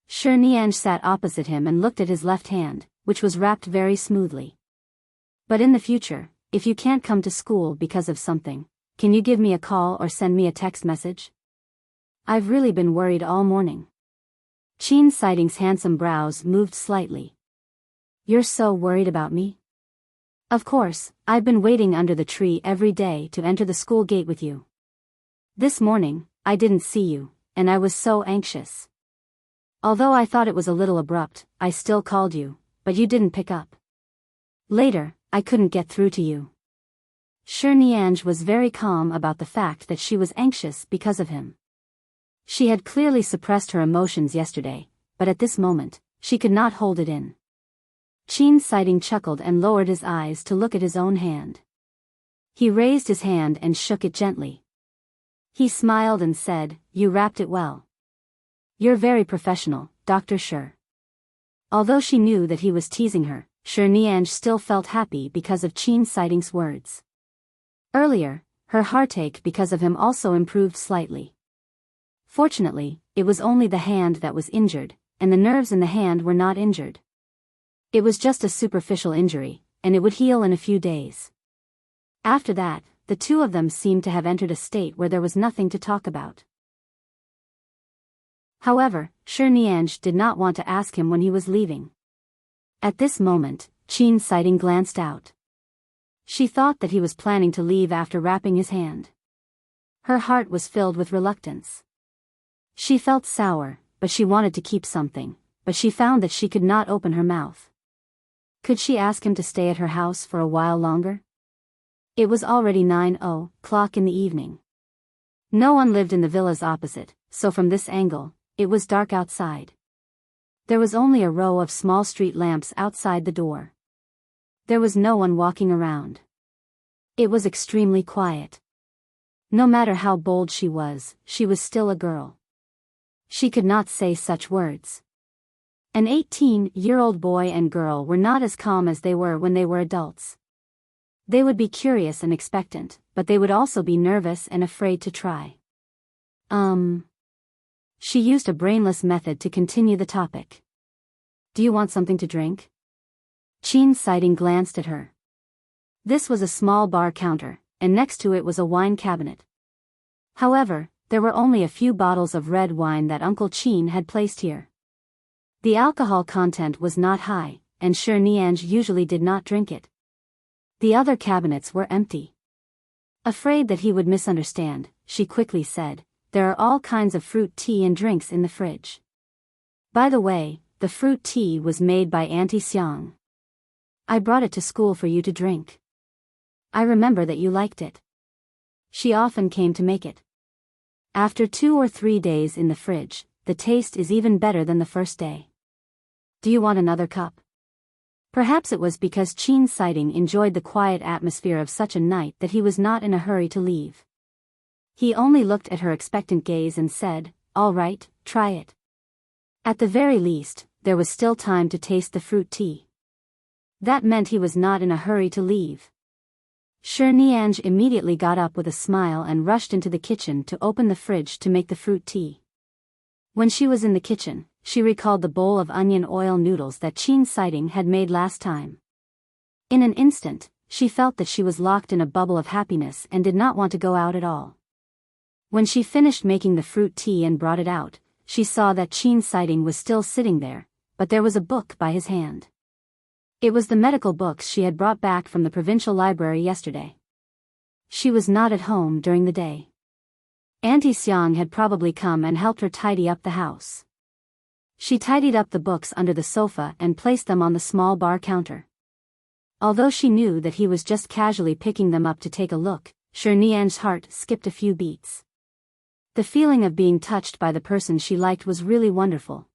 Nianj sat opposite him and looked at his left hand, which was wrapped very smoothly. "But in the future, if you can't come to school because of something, can you give me a call or send me a text message? I've really been worried all morning." Enchanting's handsome brows moved slightly. "You're so worried about me?" "Of course, I've been waiting under the tree every day to enter the school gate with you. This morning, I didn't see you, and I was so anxious. Although I thought it was a little abrupt, I still called you, but you didn't pick up. Later, I couldn't get through to you." Nianj was very calm about the fact that she was anxious because of him. She had clearly suppressed her emotions yesterday, but at this moment, she could not hold it in. Enchanting chuckled and lowered his eyes to look at his own hand. He raised his hand and shook it gently. He smiled and said, "You wrapped it well. You're very professional, Dr. Shi." Although she knew that he was teasing her, Nianj still felt happy because of Enchanting's words. Earlier, her heartache because of him also improved slightly. Fortunately, it was only the hand that was injured, and the nerves in the hand were not injured. It was just a superficial injury, and it would heal in a few days. After that, the two of them seemed to have entered a state where there was nothing to talk about. However, Nianj did not want to ask him when he was leaving. At this moment, Enchanting glanced out. She thought that he was planning to leave after wrapping his hand. Her heart was filled with reluctance. She felt sour, but she wanted to keep something, but she found that she could not open her mouth. Could she ask him to stay at her house for a while longer? It was already 9:00 in the evening. No one lived in the villas opposite, so from this angle, it was dark outside. There was only a row of small street lamps outside the door. There was no one walking around. It was extremely quiet. No matter how bold she was still a girl. She could not say such words. An 18-year-old boy and girl were not as calm as they were when they were adults. They would be curious and expectant, but they would also be nervous and afraid to try. She used a brainless method to continue the topic. "Do you want something to drink?" Enchanting glanced at her. This was a small bar counter, and next to it was a wine cabinet. However, there were only a few bottles of red wine that Uncle Chin had placed here. The alcohol content was not high, and Nianj usually did not drink it. The other cabinets were empty. Afraid that he would misunderstand, she quickly said, "There are all kinds of fruit tea and drinks in the fridge. By the way, the fruit tea was made by Auntie Xiang. I brought it to school for you to drink. I remember that you liked it. She often came to make it. After 2 or 3 days in the fridge, the taste is even better than the first day. Do you want another cup?" Perhaps it was because Enchanting enjoyed the quiet atmosphere of such a night that he was not in a hurry to leave. He only looked at her expectant gaze and said, "All right, try it." At the very least, there was still time to taste the fruit tea. That meant he was not in a hurry to leave. Nianj immediately got up with a smile and rushed into the kitchen to open the fridge to make the fruit tea. When she was in the kitchen, she recalled the bowl of onion oil noodles that Enchanting had made last time. In an instant, she felt that she was locked in a bubble of happiness and did not want to go out at all. When she finished making the fruit tea and brought it out, she saw that Enchanting was still sitting there, but there was a book by his hand. It was the medical books she had brought back from the provincial library yesterday. She was not at home during the day. Auntie Xiang had probably come and helped her tidy up the house. She tidied up the books under the sofa and placed them on the small bar counter. Although she knew that he was just casually picking them up to take a look, Nian's heart skipped a few beats. The feeling of being touched by the person she liked was really wonderful.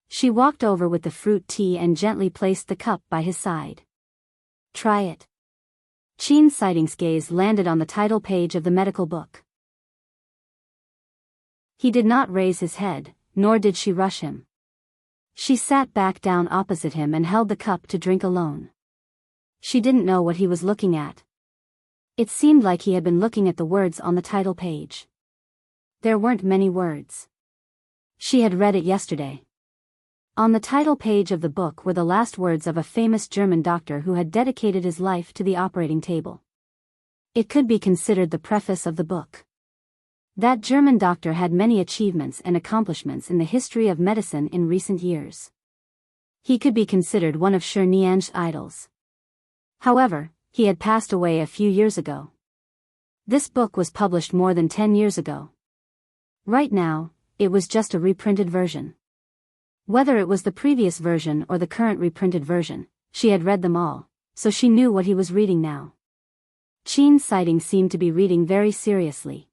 She walked over with the fruit tea and gently placed the cup by his side. "Try it." Enchanting's gaze landed on the title page of the medical book. He did not raise his head, nor did she rush him. She sat back down opposite him and held the cup to drink alone. She didn't know what he was looking at. It seemed like he had been looking at the words on the title page. There weren't many words. She had read it yesterday. On the title page of the book were the last words of a famous German doctor who had dedicated his life to the operating table. It could be considered the preface of the book. That German doctor had many achievements and accomplishments in the history of medicine in recent years. He could be considered one of Nian's idols. However, he had passed away a few years ago. This book was published more than 10 years ago. Right now, it was just a reprinted version. Whether it was the previous version or the current reprinted version, she had read them all, so she knew what he was reading now. Enchanting seemed to be reading very seriously.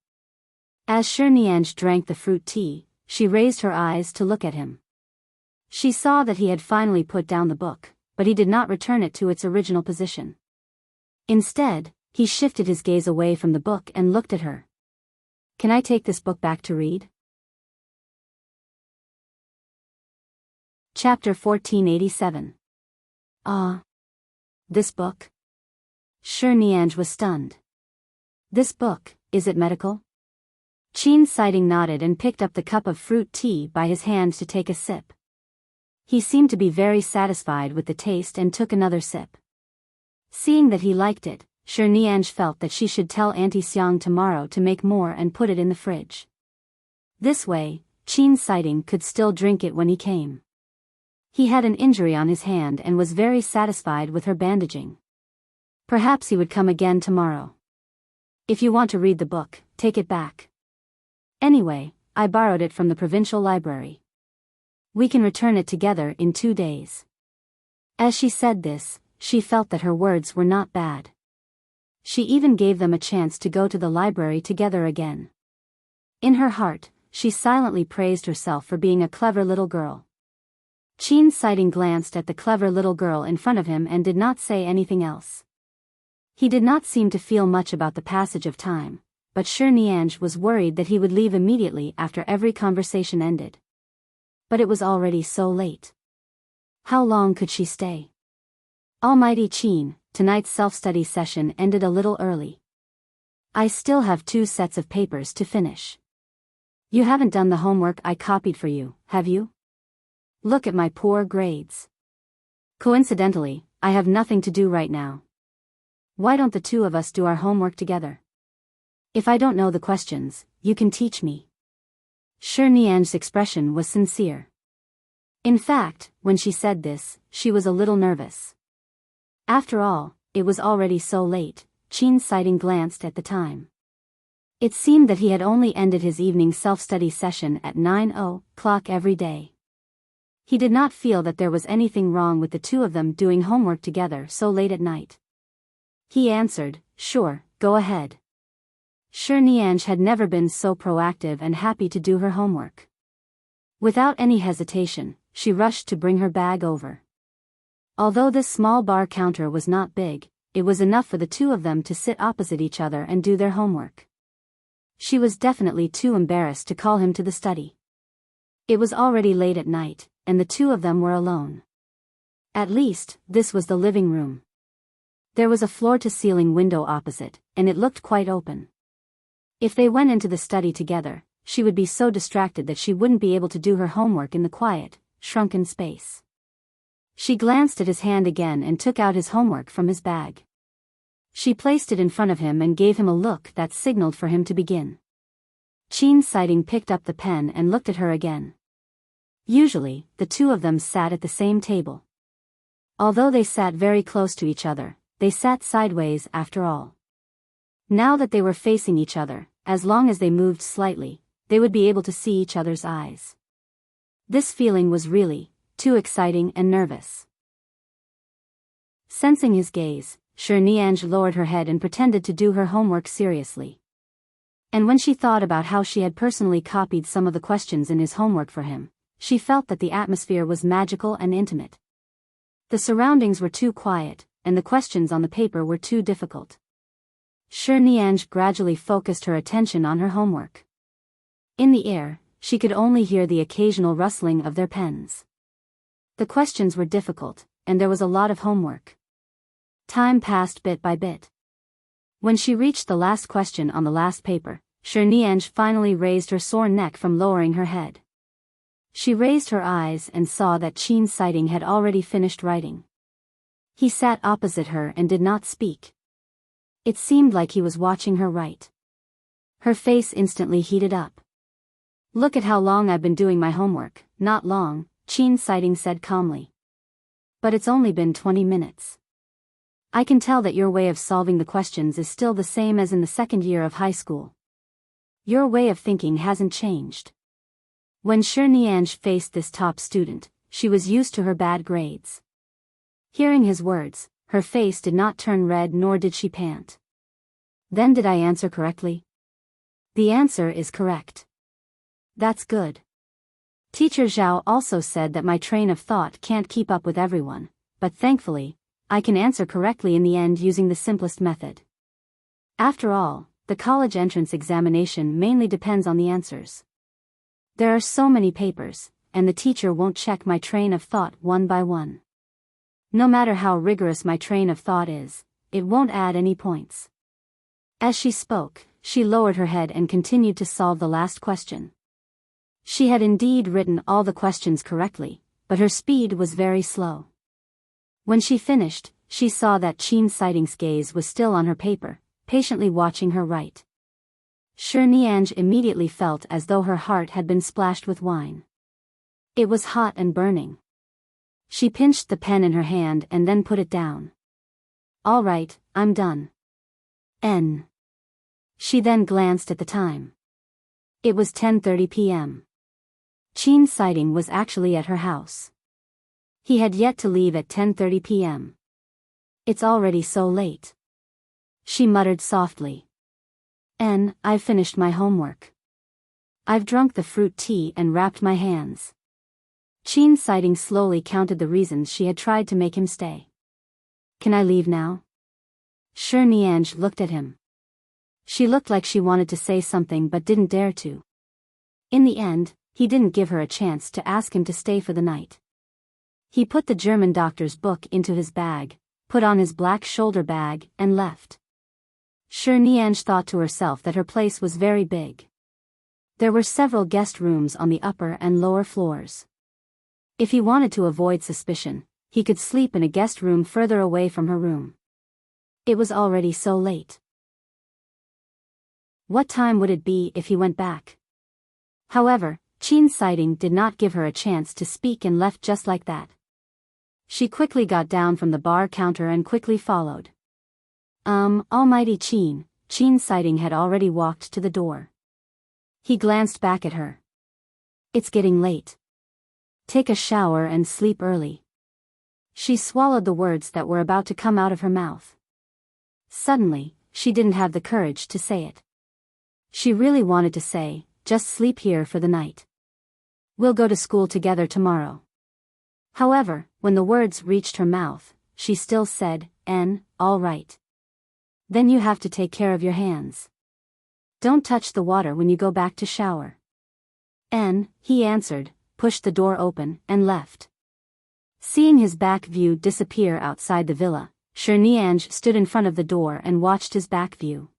As Nian drank the fruit tea, she raised her eyes to look at him. She saw that he had finally put down the book, but he did not return it to its original position. Instead, he shifted his gaze away from the book and looked at her. "Can I take this book back to read?" Chapter 1487. Ah. This book? Nian was stunned. "This book, is it medical?" Enchanting nodded and picked up the cup of fruit tea by his hand to take a sip. He seemed to be very satisfied with the taste and took another sip. Seeing that he liked it, Nian felt that she should tell Auntie Xiang tomorrow to make more and put it in the fridge. This way, Enchanting could still drink it when he came. He had an injury on his hand and was very satisfied with her bandaging. Perhaps he would come again tomorrow. "If you want to read the book, take it back. Anyway, I borrowed it from the provincial library. We can return it together in 2 days." As she said this, she felt that her words were not bad. She even gave them a chance to go to the library together again. In her heart, she silently praised herself for being a clever little girl. Enchanting glanced at the clever little girl in front of him and did not say anything else. He did not seem to feel much about the passage of time, but Nian was worried that he would leave immediately after every conversation ended. But it was already so late. How long could she stay? Almighty Qin, tonight's self-study session ended a little early. I still have 2 sets of papers to finish. You haven't done the homework I copied for you, have you? Look at my poor grades. Coincidentally, I have nothing to do right now. Why don't the 2 of us do our homework together? If I don't know the questions, you can teach me. Nian's expression was sincere. In fact, when she said this, she was a little nervous. After all, it was already so late. Enchanting glanced at the time. It seemed that he had only ended his evening self-study session at 9:00 every day. He did not feel that there was anything wrong with the 2 of them doing homework together so late at night. He answered, "Sure, go ahead." Nian had never been so proactive and happy to do her homework. Without any hesitation, she rushed to bring her bag over. Although this small bar counter was not big, it was enough for the 2 of them to sit opposite each other and do their homework. She was definitely too embarrassed to call him to the study. It was already late at night, and the 2 of them were alone. At least, this was the living room. There was a floor-to-ceiling window opposite, and it looked quite open. If they went into the study together, she would be so distracted that she wouldn't be able to do her homework in the quiet, shrunken space. She glanced at his hand again and took out his homework from his bag. She placed it in front of him and gave him a look that signaled for him to begin. Qin Siding picked up the pen and looked at her again. Usually, the two of them sat at the same table. Although they sat very close to each other, they sat sideways after all. Now that they were facing each other, as long as they moved slightly, they would be able to see each other's eyes. This feeling was really too exciting and nervous. Sensing his gaze, Nianj lowered her head and pretended to do her homework seriously. And when she thought about how she had personally copied some of the questions in his homework for him, she felt that the atmosphere was magical and intimate. The surroundings were too quiet, and the questions on the paper were too difficult. Nianj gradually focused her attention on her homework. In the air, she could only hear the occasional rustling of their pens. The questions were difficult, and there was a lot of homework. Time passed bit by bit. When she reached the last question on the last paper, Nianj finally raised her sore neck from lowering her head. She raised her eyes and saw that Qin Siding had already finished writing. He sat opposite her and did not speak. It seemed like he was watching her write. Her face instantly heated up. "Look at how long I've been doing my homework." "Not long," Qin Siding said calmly. "But it's only been 20 minutes. I can tell that your way of solving the questions is still the same as in the second year of high school. Your way of thinking hasn't changed." When Nianj faced this top student, she was used to her bad grades. Hearing his words, her face did not turn red nor did she pant. "Then did I answer correctly?" "The answer is correct." "That's good. Teacher Zhao also said that my train of thought can't keep up with everyone, but thankfully, I can answer correctly in the end using the simplest method. After all, the college entrance examination mainly depends on the answers. There are so many papers, and the teacher won't check my train of thought one by one. No matter how rigorous my train of thought is, it won't add any points." As she spoke, she lowered her head and continued to solve the last question. She had indeed written all the questions correctly, but her speed was very slow. When she finished, she saw that Qin Siding's gaze was still on her paper, patiently watching her write. Nianj immediately felt as though her heart had been splashed with wine. It was hot and burning. She pinched the pen in her hand and then put it down. "All right, I'm done." She then glanced at the time. It was 10:30 p.m. Qin Siding was actually at her house. He had yet to leave at 10:30 p.m. "It's already so late," she muttered softly. "I've finished my homework. I've drunk the fruit tea and wrapped my hands." Qin Siding slowly counted the reasons she had tried to make him stay. "Can I leave now?" Nianj looked at him. She looked like she wanted to say something but didn't dare to. In the end, he didn't give her a chance to ask him to stay for the night. He put the German doctor's book into his bag, put on his black shoulder bag, and left. Nianj thought to herself that her place was very big. There were several guest rooms on the upper and lower floors. If he wanted to avoid suspicion, he could sleep in a guest room further away from her room. It was already so late. What time would it be if he went back? However, Qin Siding did not give her a chance to speak and left just like that. She quickly got down from the bar counter and quickly followed. Almighty Qin Siding had already walked to the door. He glanced back at her. "It's getting late. Take a shower and sleep early." She swallowed the words that were about to come out of her mouth. Suddenly, she didn't have the courage to say it. She really wanted to say, "Just sleep here for the night. We'll go to school together tomorrow." However, when the words reached her mouth, she still said, "All right. Then you have to take care of your hands. Don't touch the water when you go back to shower." He answered, pushed the door open, and left. Seeing his back view disappear outside the villa, Nianj stood in front of the door and watched his back view.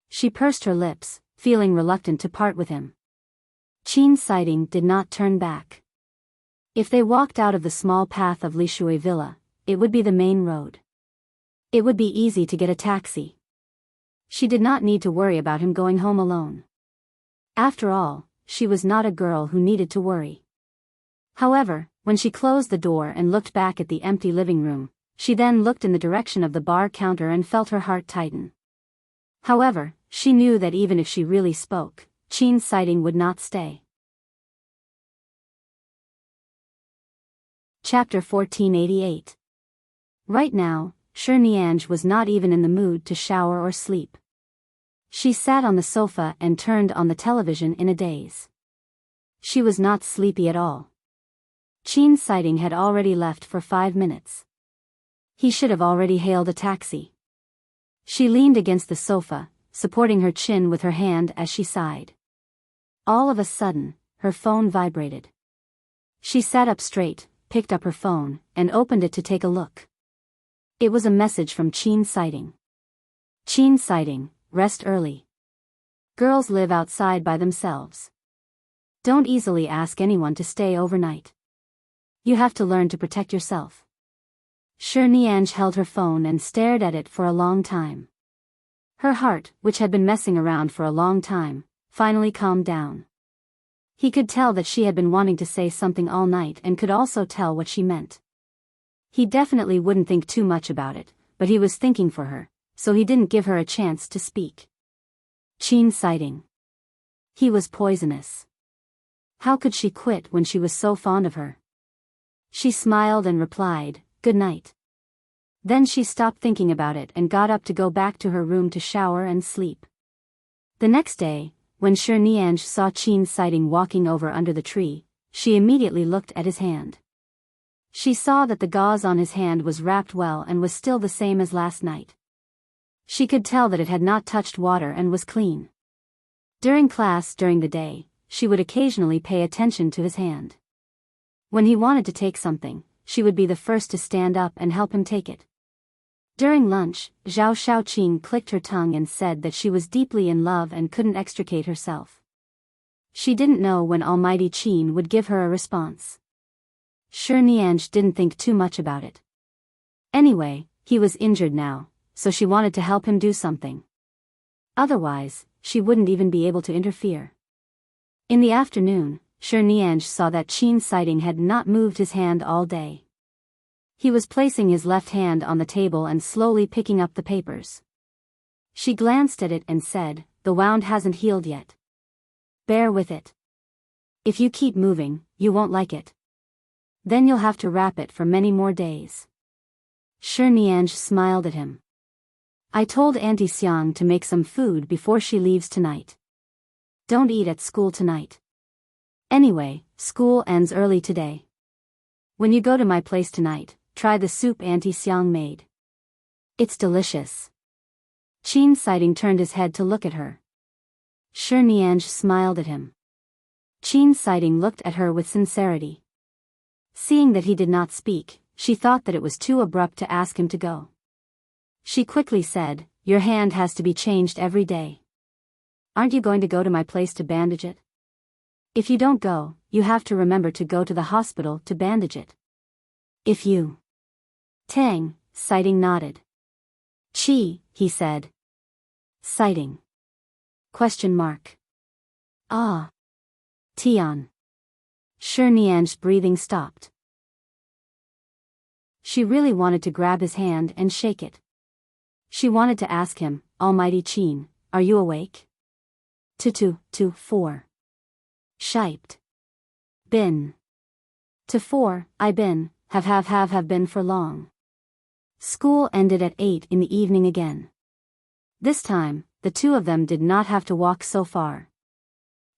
She pursed her lips, feeling reluctant to part with him. Qin Siding did not turn back. If they walked out of the small path of Lishui Villa, it would be the main road. It would be easy to get a taxi. She did not need to worry about him going home alone. After all, she was not a girl who needed to worry. However, when she closed the door and looked back at the empty living room, she then looked in the direction of the bar counter and felt her heart tighten. However, she knew that even if she really spoke, Qin's sighting would not stay. Chapter 1488. Right now, Nianj was not even in the mood to shower or sleep. She sat on the sofa and turned on the television in a daze. She was not sleepy at all. Qin's sighting had already left for 5 minutes. He should have already hailed a taxi. She leaned against the sofa, supporting her chin with her hand as she sighed. All of a sudden, her phone vibrated. She sat up straight, picked up her phone, and opened it to take a look. It was a message from Qin's sighting. Qin's sighting, rest early. Girls live outside by themselves. Don't easily ask anyone to stay overnight. You have to learn to protect yourself. Nianj held her phone and stared at it for a long time. Her heart, which had been messing around for a long time, finally calmed down. He could tell that she had been wanting to say something all night and could also tell what she meant. He definitely wouldn't think too much about it, but he was thinking for her, so he didn't give her a chance to speak. Qin's sighting. He was poisonous. How could she quit when she was so fond of her? She smiled and replied, "Good night." Then she stopped thinking about it and got up to go back to her room to shower and sleep. The next day, when Nianj saw Qin's sighting walking over under the tree, she immediately looked at his hand. She saw that the gauze on his hand was wrapped well and was still the same as last night. She could tell that it had not touched water and was clean. During class during the day, she would occasionally pay attention to his hand. When he wanted to take something, she would be the first to stand up and help him take it. During lunch, Zhao Shaoqing clicked her tongue and said that she was deeply in love and couldn't extricate herself. She didn't know when Almighty Qin would give her a response. Nianj didn't think too much about it. Anyway, he was injured now, so she wanted to help him do something. Otherwise, she wouldn't even be able to interfere. In the afternoon, Nianj saw that Qin's sighting had not moved his hand all day. He was placing his left hand on the table and slowly picking up the papers. She glanced at it and said, "The wound hasn't healed yet. Bear with it. If you keep moving, you won't like it. Then you'll have to wrap it for many more days." Nianj smiled at him. "I told Auntie Xiang to make some food before she leaves tonight. Don't eat at school tonight. Anyway, school ends early today. When you go to my place tonight, try the soup Auntie Xiang made. It's delicious." Qin's sighting turned his head to look at her. Nianj smiled at him. Qin's sighting looked at her with sincerity. Seeing that he did not speak, she thought that it was too abrupt to ask him to go. She quickly said, "Your hand has to be changed every day. Aren't you going to go to my place to bandage it? If you don't go, you have to remember to go to the hospital to bandage it. If you..." Tang, sighting nodded. "Qi," he said. "Sighting? Question mark. Ah. Tian." Nianj's breathing stopped. She really wanted to grab his hand and shake it. She wanted to ask him, "Almighty Qin, are you awake?" 4. Shiped. Been. 4, I been, have been for long. School ended at 8 in the evening again. This time, the two of them did not have to walk so far.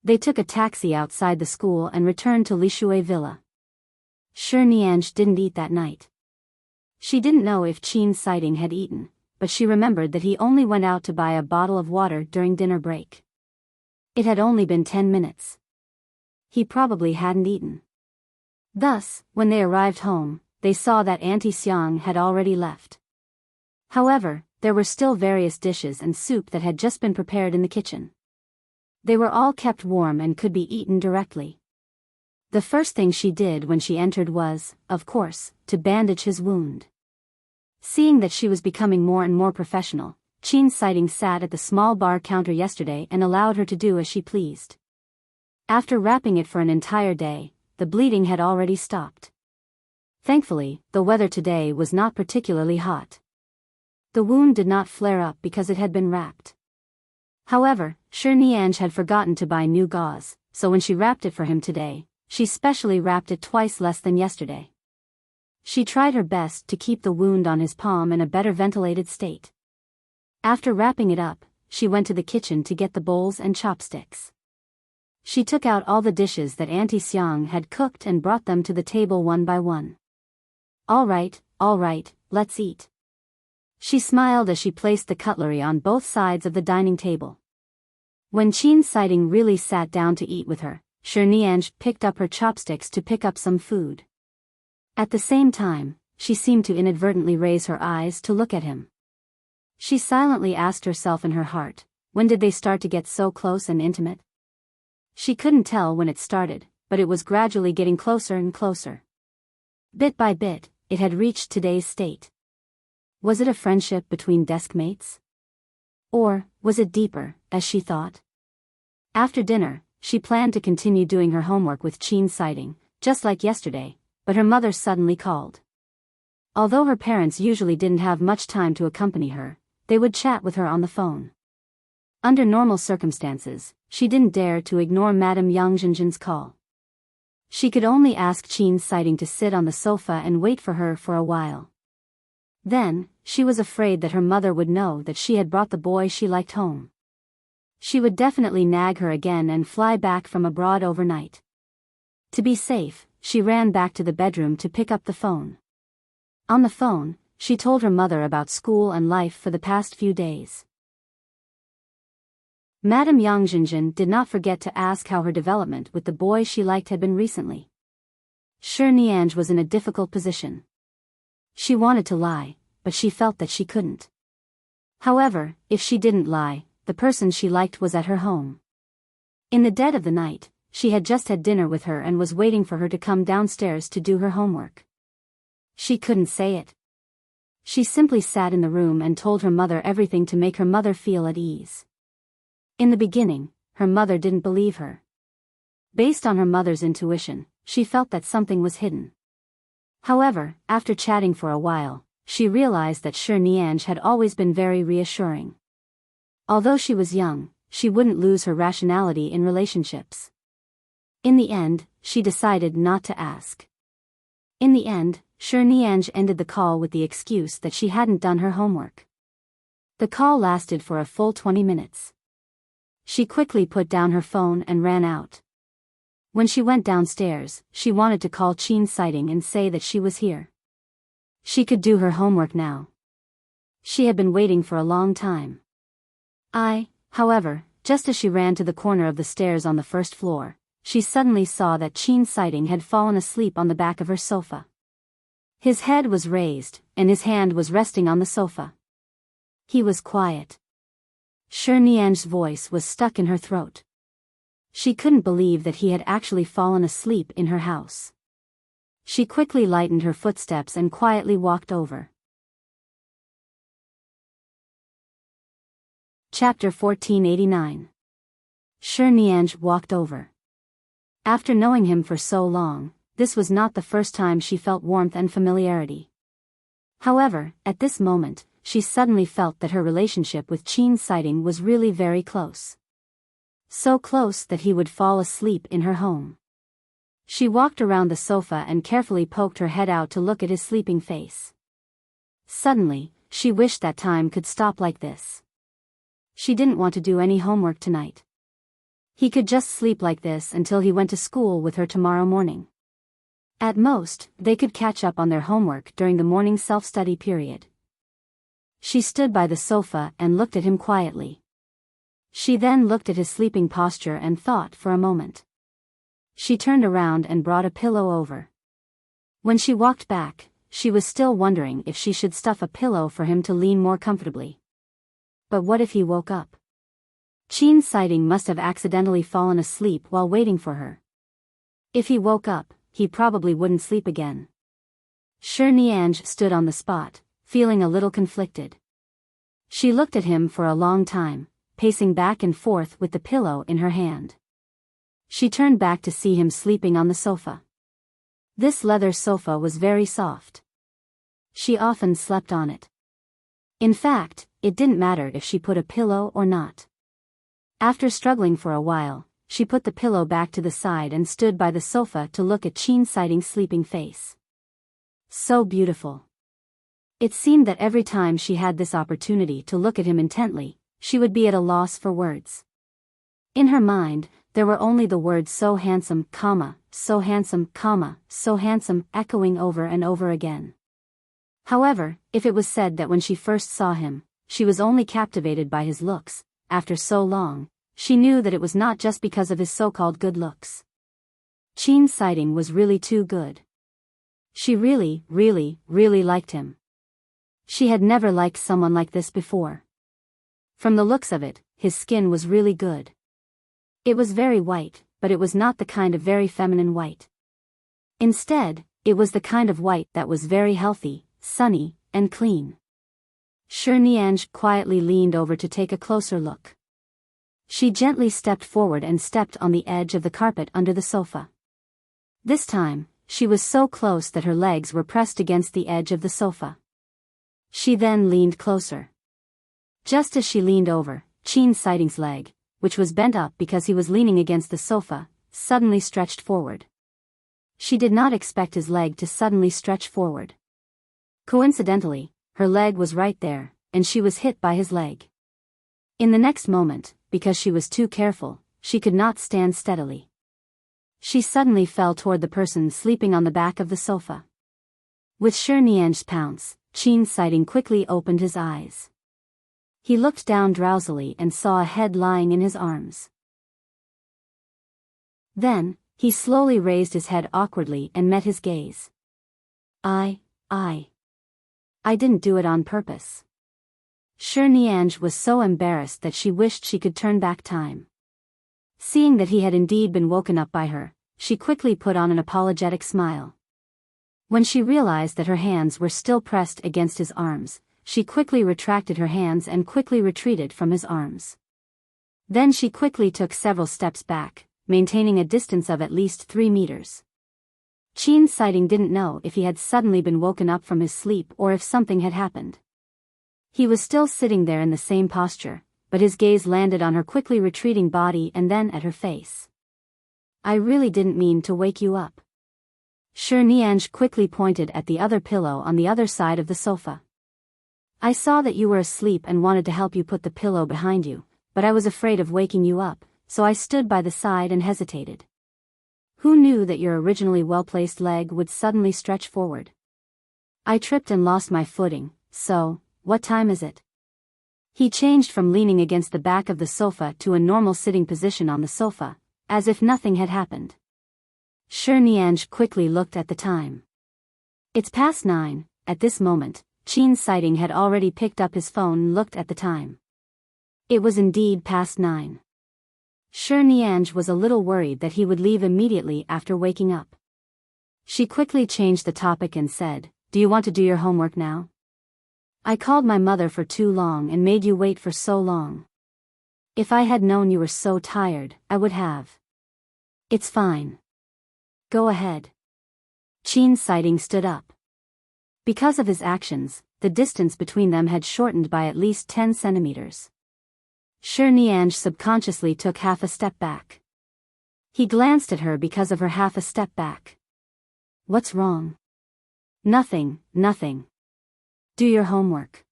They took a taxi outside the school and returned to Lishui Villa. Nianj didn't eat that night. She didn't know if Qin's sighting had eaten, but she remembered that he only went out to buy a bottle of water during dinner break. It had only been 10 minutes. He probably hadn't eaten. Thus, when they arrived home, they saw that Auntie Xiang had already left. However, there were still various dishes and soup that had just been prepared in the kitchen. They were all kept warm and could be eaten directly. The first thing she did when she entered was, of course, to bandage his wound. Seeing that she was becoming more and more professional, Qin's sighting sat at the small bar counter yesterday and allowed her to do as she pleased. After wrapping it for an entire day, the bleeding had already stopped. Thankfully, the weather today was not particularly hot. The wound did not flare up because it had been wrapped. However, Nianj had forgotten to buy new gauze, so when she wrapped it for him today, she specially wrapped it twice less than yesterday. She tried her best to keep the wound on his palm in a better ventilated state. After wrapping it up, she went to the kitchen to get the bowls and chopsticks. She took out all the dishes that Auntie Xiang had cooked and brought them to the table one by one. All right, let's eat. She smiled as she placed the cutlery on both sides of the dining table. When Qin Sighting really sat down to eat with her, Nianj picked up her chopsticks to pick up some food. At the same time, she seemed to inadvertently raise her eyes to look at him. She silently asked herself in her heart, when did they start to get so close and intimate? She couldn't tell when it started, but it was gradually getting closer and closer. Bit by bit, it had reached today's state. Was it a friendship between deskmates? Or was it deeper, as she thought? After dinner, she planned to continue doing her homework with Qin Sighting, just like yesterday, but her mother suddenly called. Although her parents usually didn't have much time to accompany her, they would chat with her on the phone. Under normal circumstances, she didn't dare to ignore Madame Yang Jinjin's call. She could only ask Qin Sighting to sit on the sofa and wait for her for a while. Then, she was afraid that her mother would know that she had brought the boy she liked home. She would definitely nag her again and fly back from abroad overnight. To be safe, she ran back to the bedroom to pick up the phone. On the phone, she told her mother about school and life for the past few days. Madame Yang Jinjin did not forget to ask how her development with the boy she liked had been recently. Nianj was in a difficult position. She wanted to lie, but she felt that she couldn't. However, if she didn't lie, the person she liked was at her home. In the dead of the night, she had just had dinner with her and was waiting for her to come downstairs to do her homework. She couldn't say it. She simply sat in the room and told her mother everything to make her mother feel at ease. In the beginning, her mother didn't believe her. Based on her mother's intuition, she felt that something was hidden. However, after chatting for a while, she realized that Nianj had always been very reassuring. Although she was young, she wouldn't lose her rationality in relationships. In the end, she decided not to ask. In the end, Nianj ended the call with the excuse that she hadn't done her homework. The call lasted for a full 20 minutes. She quickly put down her phone and ran out. When she went downstairs, she wanted to call Qin Sighting and say that she was here. She could do her homework now. She had been waiting for a long time. However, just as she ran to the corner of the stairs on the first floor, she suddenly saw that Qin Sighting had fallen asleep on the back of her sofa. His head was raised, and his hand was resting on the sofa. He was quiet. Nianj's voice was stuck in her throat. She couldn't believe that he had actually fallen asleep in her house. She quickly lightened her footsteps and quietly walked over. Chapter 1489. Nianj walked over. After knowing him for so long, this was not the first time she felt warmth and familiarity. However, at this moment, she suddenly felt that her relationship with Qin Sighting was really very close. So close that he would fall asleep in her home. She walked around the sofa and carefully poked her head out to look at his sleeping face. Suddenly, she wished that time could stop like this. She didn't want to do any homework tonight. He could just sleep like this until he went to school with her tomorrow morning. At most, they could catch up on their homework during the morning self-study period. She stood by the sofa and looked at him quietly. She then looked at his sleeping posture and thought for a moment. She turned around and brought a pillow over. When she walked back, she was still wondering if she should stuff a pillow for him to lean more comfortably. But what if he woke up? Qin Sighting must have accidentally fallen asleep while waiting for her. If he woke up, he probably wouldn't sleep again. Nianj stood on the spot, feeling a little conflicted. She looked at him for a long time, pacing back and forth with the pillow in her hand. She turned back to see him sleeping on the sofa. This leather sofa was very soft. She often slept on it. In fact, it didn't matter if she put a pillow or not. After struggling for a while, she put the pillow back to the side and stood by the sofa to look at Enchanting's sleeping face. So beautiful. It seemed that every time she had this opportunity to look at him intently, she would be at a loss for words. In her mind, there were only the words so handsome, so handsome, so handsome, echoing over and over again. However, if it was said that when she first saw him, she was only captivated by his looks, after so long, she knew that it was not just because of his so-called good looks. Enchanting was really too good. She really, really, really liked him. She had never liked someone like this before. From the looks of it, his skin was really good. It was very white, but it was not the kind of very feminine white. Instead, it was the kind of white that was very healthy, sunny, and clean. Enchanting quietly leaned over to take a closer look. She gently stepped forward and stepped on the edge of the carpet under the sofa. This time, she was so close that her legs were pressed against the edge of the sofa. She then leaned closer. Just as she leaned over, Enchanting's leg, which was bent up because he was leaning against the sofa, suddenly stretched forward. She did not expect his leg to suddenly stretch forward. Coincidentally, her leg was right there, and she was hit by his leg. In the next moment, because she was too careful, she could not stand steadily. She suddenly fell toward the person sleeping on the back of the sofa. With Enchanting's pounce, Enchanting quickly opened his eyes. He looked down drowsily and saw a head lying in his arms. Then, he slowly raised his head awkwardly and met his gaze. I didn't do it on purpose. Enchanting was so embarrassed that she wished she could turn back time. Seeing that he had indeed been woken up by her, she quickly put on an apologetic smile. When she realized that her hands were still pressed against his arms, she quickly retracted her hands and quickly retreated from his arms. Then she quickly took several steps back, maintaining a distance of at least 3 meters. Enchanting didn't know if he had suddenly been woken up from his sleep or if something had happened. He was still sitting there in the same posture, but his gaze landed on her quickly retreating body and then at her face. I really didn't mean to wake you up. Enchanting quickly pointed at the other pillow on the other side of the sofa. I saw that you were asleep and wanted to help you put the pillow behind you, but I was afraid of waking you up, so I stood by the side and hesitated. Who knew that your originally well-placed leg would suddenly stretch forward? I tripped and lost my footing, so, what time is it? He changed from leaning against the back of the sofa to a normal sitting position on the sofa, as if nothing had happened. Enchanting quickly looked at the time. It's past 9, at this moment. Enchanting had already picked up his phone and looked at the time. It was indeed past 9. Enchanting was a little worried that he would leave immediately after waking up. She quickly changed the topic and said, "Do you want to do your homework now? I called my mother for too long and made you wait for so long. If I had known you were so tired, I would have." "It's fine. Go ahead." Enchanting stood up. Because of his actions, the distance between them had shortened by at least 10 centimeters. Enchanting subconsciously took half a step back. He glanced at her because of her half a step back. "What's wrong?" Nothing. Do your homework."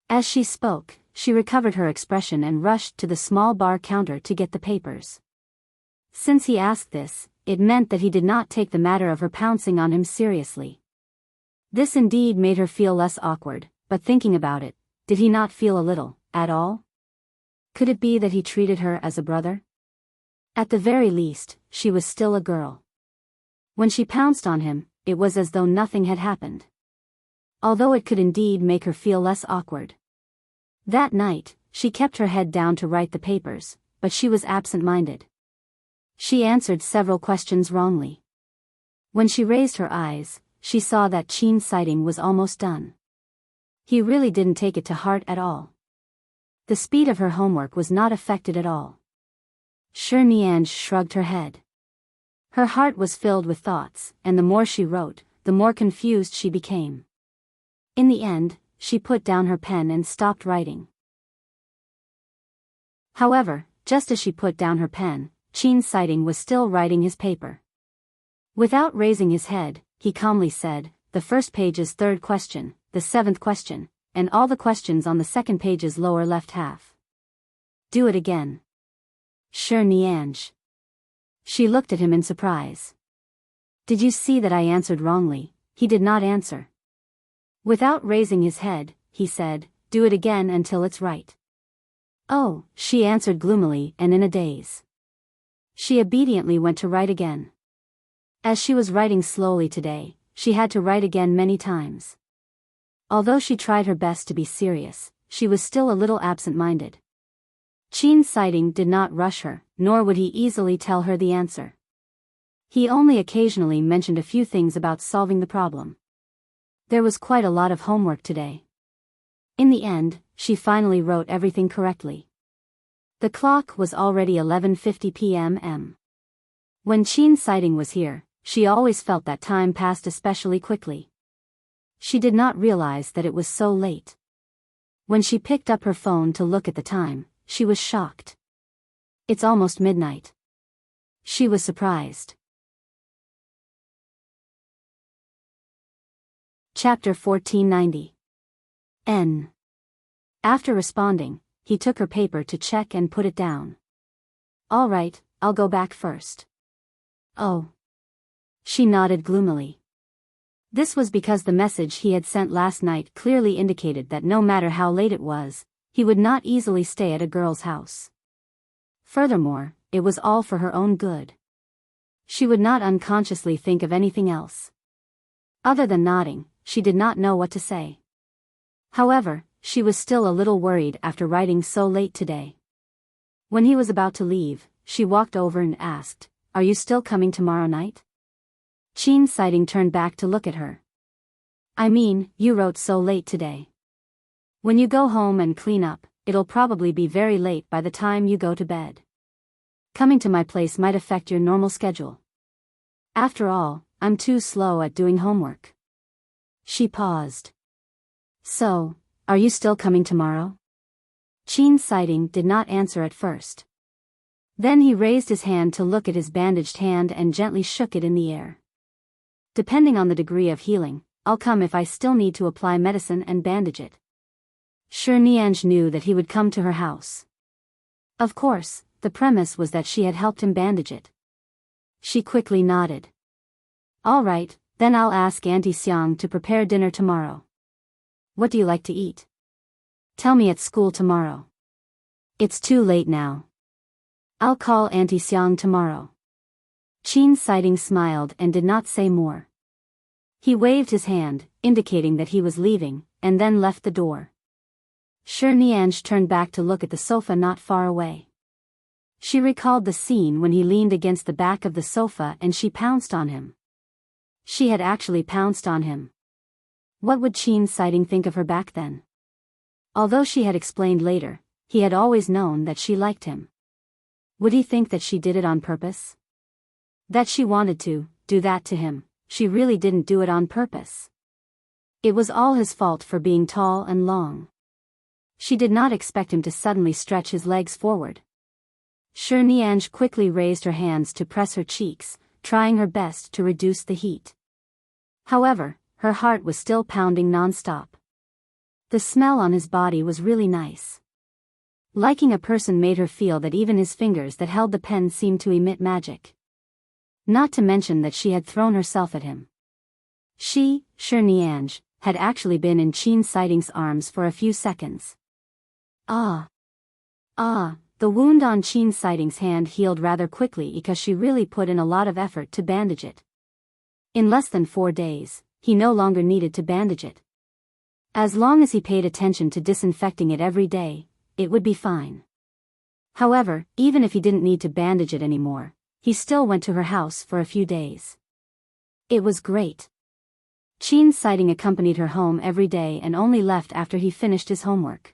As she spoke, she recovered her expression and rushed to the small bar counter to get the papers. Since he asked this, it meant that he did not take the matter of her pouncing on him seriously. This indeed made her feel less awkward, but thinking about it, did he not feel a little, at all? Could it be that he treated her as a brother? At the very least, she was still a girl. When she pounced on him, it was as though nothing had happened. Although it could indeed make her feel less awkward. That night, she kept her head down to write the papers, but she was absent-minded. She answered several questions wrongly. When she raised her eyes, she saw that Enchanting was almost done. He really didn't take it to heart at all. The speed of her homework was not affected at all. Nianj shrugged her head. Her heart was filled with thoughts, and the more she wrote, the more confused she became. In the end, she put down her pen and stopped writing. However, just as she put down her pen, Enchanting was still writing his paper. Without raising his head, he calmly said, "The first page's third question, the seventh question, and all the questions on the second page's lower left half. Do it again." Nianj. She looked at him in surprise. "Did you see that I answered wrongly?" He did not answer. Without raising his head, he said, "Do it again until it's right." "Oh," she answered gloomily and in a daze. She obediently went to write again. As she was writing slowly today, she had to write again many times. Although she tried her best to be serious, she was still a little absent-minded. Enchanting did not rush her, nor would he easily tell her the answer. He only occasionally mentioned a few things about solving the problem. There was quite a lot of homework today. In the end, she finally wrote everything correctly. The clock was already 11:50 p.m. When Enchanting was here, she always felt that time passed especially quickly. She did not realize that it was so late. When she picked up her phone to look at the time, she was shocked. It's almost midnight. She was surprised. Chapter 1490. N. After responding, he took her paper to check and put it down. "All right, I'll go back first." "Oh." She nodded gloomily. This was because the message he had sent last night clearly indicated that no matter how late it was, he would not easily stay at a girl's house. Furthermore, it was all for her own good. She would not unconsciously think of anything else. Other than nodding, she did not know what to say. However, she was still a little worried after writing so late today. When he was about to leave, she walked over and asked, "Are you still coming tomorrow night?" Enchanting turned back to look at her. "I mean, you wrote so late today. When you go home and clean up, it'll probably be very late by the time you go to bed. Coming to my place might affect your normal schedule. After all, I'm too slow at doing homework." She paused. "So, are you still coming tomorrow?" Enchanting did not answer at first. Then he raised his hand to look at his bandaged hand and gently shook it in the air. "Depending on the degree of healing, I'll come if I still need to apply medicine and bandage it." Nianj knew that he would come to her house. Of course, the premise was that she had helped him bandage it. She quickly nodded. "All right, then I'll ask Auntie Xiang to prepare dinner tomorrow. What do you like to eat? Tell me at school tomorrow." "It's too late now. I'll call Auntie Xiang tomorrow." Enchanting smiled and did not say more. He waved his hand, indicating that he was leaving, and then left the door. Nianj turned back to look at the sofa not far away. She recalled the scene when he leaned against the back of the sofa and she pounced on him. She had actually pounced on him. What would Enchanting think of her back then? Although she had explained later, he had always known that she liked him. Would he think that she did it on purpose? That she wanted to do that to him, she really didn't do it on purpose. It was all his fault for being tall and long. She did not expect him to suddenly stretch his legs forward. Nianj quickly raised her hands to press her cheeks, trying her best to reduce the heat. However, her heart was still pounding non-stop. The smell on his body was really nice. Liking a person made her feel that even his fingers that held the pen seemed to emit magic. Not to mention that she had thrown herself at him. She, Nianj, had actually been in Enchanting's arms for a few seconds. Ah! The wound on Enchanting's hand healed rather quickly because she really put in a lot of effort to bandage it. In less than 4 days, he no longer needed to bandage it. As long as he paid attention to disinfecting it every day, it would be fine. However, even if he didn't need to bandage it anymore, he still went to her house for a few days. It was great. Enchanting accompanied her home every day and only left after he finished his homework.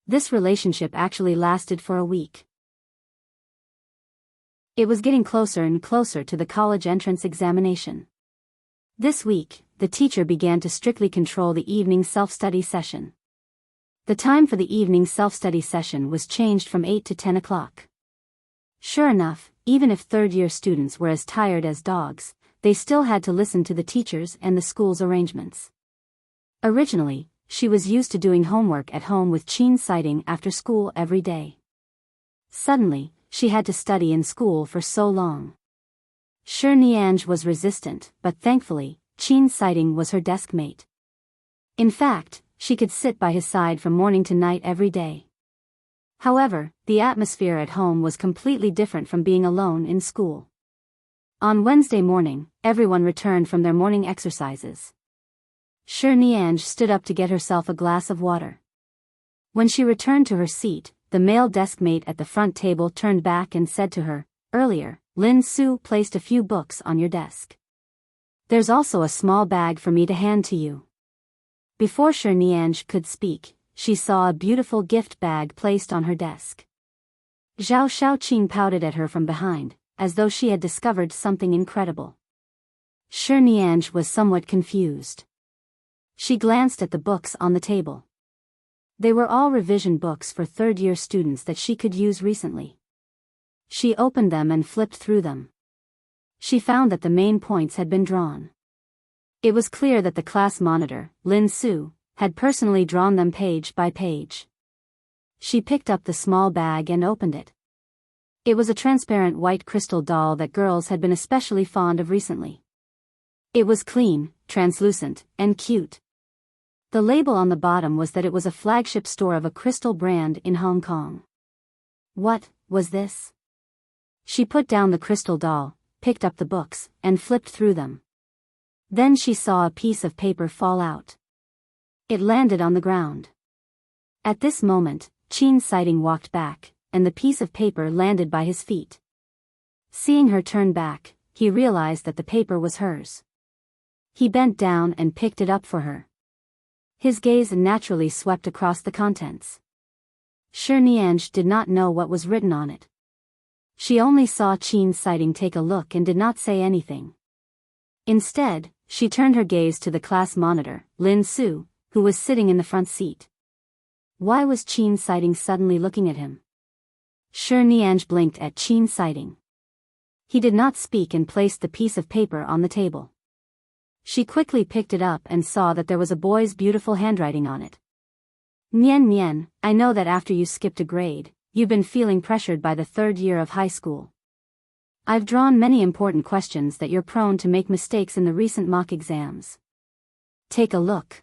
This relationship actually lasted for a week. It was getting closer and closer to the college entrance examination. This week, the teacher began to strictly control the evening self-study session. The time for the evening self-study session was changed from 8 to 10 o'clock. Sure enough, even if third-year students were as tired as dogs, they still had to listen to the teachers and the school's arrangements. Originally, she was used to doing homework at home with Chin sighting after school every day. Suddenly, she had to study in school for so long. Sure, Nianj was resistant, but thankfully, Chin sighting was her desk mate. In fact, she could sit by his side from morning to night every day. However, the atmosphere at home was completely different from being alone in school. On Wednesday morning, everyone returned from their morning exercises. Sure, Nianj stood up to get herself a glass of water. When she returned to her seat, the male desk mate at the front table turned back and said to her, "Earlier, Lin Su placed a few books on your desk. There's also a small bag for me to hand to you." Before Sure Nianj could speak, she saw a beautiful gift bag placed on her desk. Zhao Shaoqing pouted at her from behind, as though she had discovered something incredible. Sure Nianj was somewhat confused. She glanced at the books on the table. They were all revision books for third-year students that she could use recently. She opened them and flipped through them. She found that the main points had been drawn. It was clear that the class monitor, Lin Su, had personally drawn them page by page. She picked up the small bag and opened it. It was a transparent white crystal doll that girls had been especially fond of recently. It was clean, translucent, and cute. The label on the bottom was that it was a flagship store of a crystal brand in Hong Kong. What was this? She put down the crystal doll, picked up the books, and flipped through them. Then she saw a piece of paper fall out. It landed on the ground. At this moment, Chin sighting walked back, and the piece of paper landed by his feet. Seeing her turn back, he realized that the paper was hers. He bent down and picked it up for her. His gaze naturally swept across the contents. Sure Nianj did not know what was written on it. She only saw Chin sighting take a look and did not say anything. Instead, she turned her gaze to the class monitor, Lin Su, who was sitting in the front seat. Why was Chin sighting suddenly looking at him? Sure Nianj blinked at Chin sighting. He did not speak and placed the piece of paper on the table. She quickly picked it up and saw that there was a boy's beautiful handwriting on it. "Nian Nian, I know that after you skipped a grade, you've been feeling pressured by the third year of high school. I've drawn many important questions that you're prone to make mistakes in the recent mock exams. Take a look.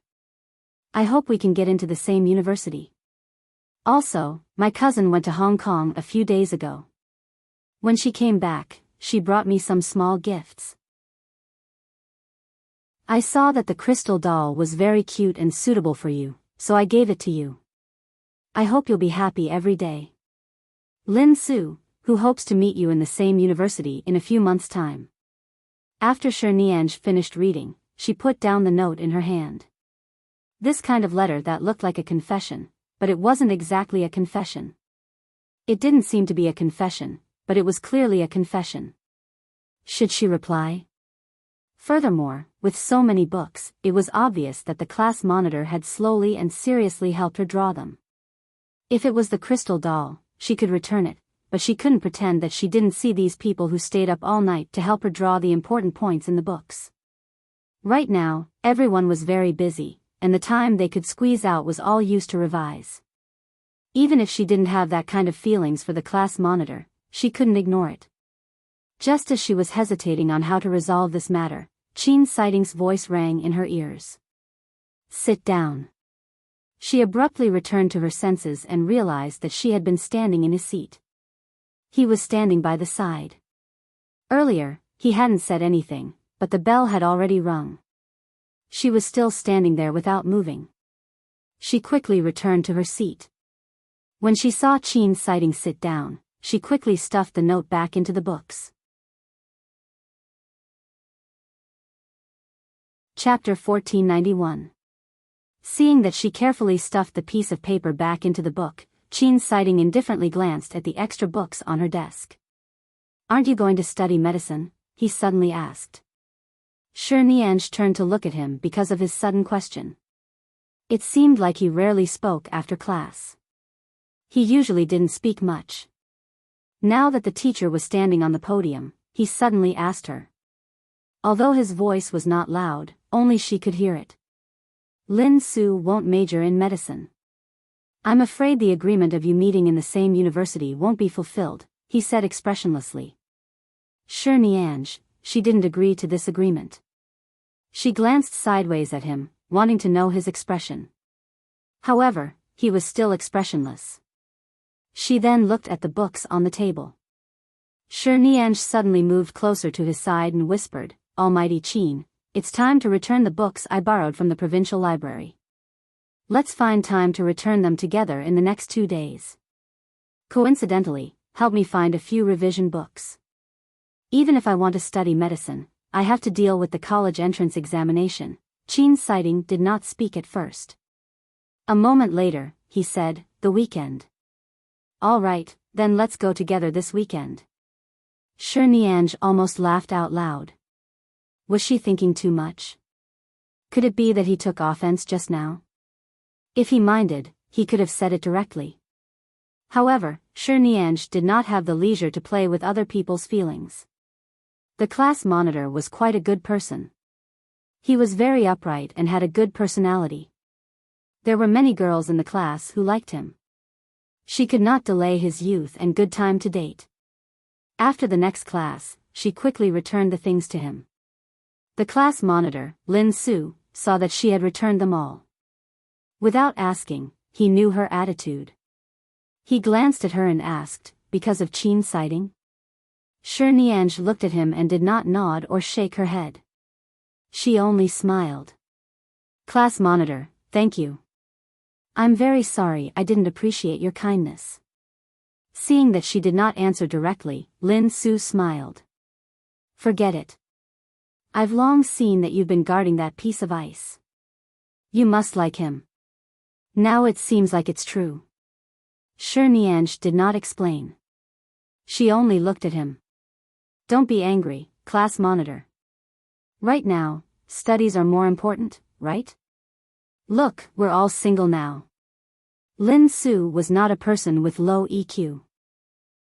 I hope we can get into the same university. Also, my cousin went to Hong Kong a few days ago. When she came back, she brought me some small gifts. I saw that the crystal doll was very cute and suitable for you, so I gave it to you. I hope you'll be happy every day. Lin Su, who hopes to meet you in the same university in a few months' time." After Sure Nianj finished reading, she put down the note in her hand. This kind of letter that looked like a confession, but it wasn't exactly a confession. It didn't seem to be a confession, but it was clearly a confession. Should she reply? Furthermore, with so many books, it was obvious that the class monitor had slowly and seriously helped her draw them. If it was the crystal doll, she could return it, but she couldn't pretend that she didn't see these people who stayed up all night to help her draw the important points in the books. Right now, everyone was very busy, and the time they could squeeze out was all used to revise. Even if she didn't have that kind of feelings for the class monitor, she couldn't ignore it. Just as she was hesitating on how to resolve this matter, Chin sighting's voice rang in her ears. "Sit down." She abruptly returned to her senses and realized that she had been standing in his seat. He was standing by the side. Earlier, he hadn't said anything, but the bell had already rung. She was still standing there without moving. She quickly returned to her seat. When she saw Chin sighting sit down, she quickly stuffed the note back into the books. Chapter 1491. Seeing that she carefully stuffed the piece of paper back into the book, Chin sighting indifferently glanced at the extra books on her desk. Aren't you going to study medicine? He suddenly asked. Shi Nianj turned to look at him because of his sudden question. It seemed like he rarely spoke after class. He usually didn't speak much. Now that the teacher was standing on the podium, he suddenly asked her. Although his voice was not loud, only she could hear it. Lin Su won't major in medicine. I'm afraid the agreement of you meeting in the same university won't be fulfilled, he said expressionlessly. Shi Nianj, she didn't agree to this agreement. She glanced sideways at him, wanting to know his expression. However, he was still expressionless. She then looked at the books on the table. Shi Nianj suddenly moved closer to his side and whispered, Almighty Qin, it's time to return the books I borrowed from the provincial library. Let's find time to return them together in the next 2 days. Coincidentally, help me find a few revision books. Even if I want to study medicine, I have to deal with the college entrance examination. Qin Sighting did not speak at first. A moment later, he said, the weekend. All right, then let's go together this weekend. Shi Nianj almost laughed out loud. Was she thinking too much? Could it be that he took offense just now? If he minded, he could have said it directly. However, Shi Nianj did not have the leisure to play with other people's feelings. The class monitor was quite a good person. He was very upright and had a good personality. There were many girls in the class who liked him. She could not delay his youth and good time to date. After the next class, she quickly returned the things to him. The class monitor, Lin Su, saw that she had returned them all. Without asking, he knew her attitude. He glanced at her and asked, because of Qin Sighting? Shi Nianj looked at him and did not nod or shake her head. She only smiled. Class monitor, thank you. I'm very sorry I didn't appreciate your kindness. Seeing that she did not answer directly, Lin Su smiled. Forget it. I've long seen that you've been guarding that piece of ice. You must like him. Now it seems like it's true. Shi Nianj did not explain. She only looked at him. Don't be angry, class monitor. Right now, studies are more important, right? Look, we're all single now. Lin Su was not a person with low EQ.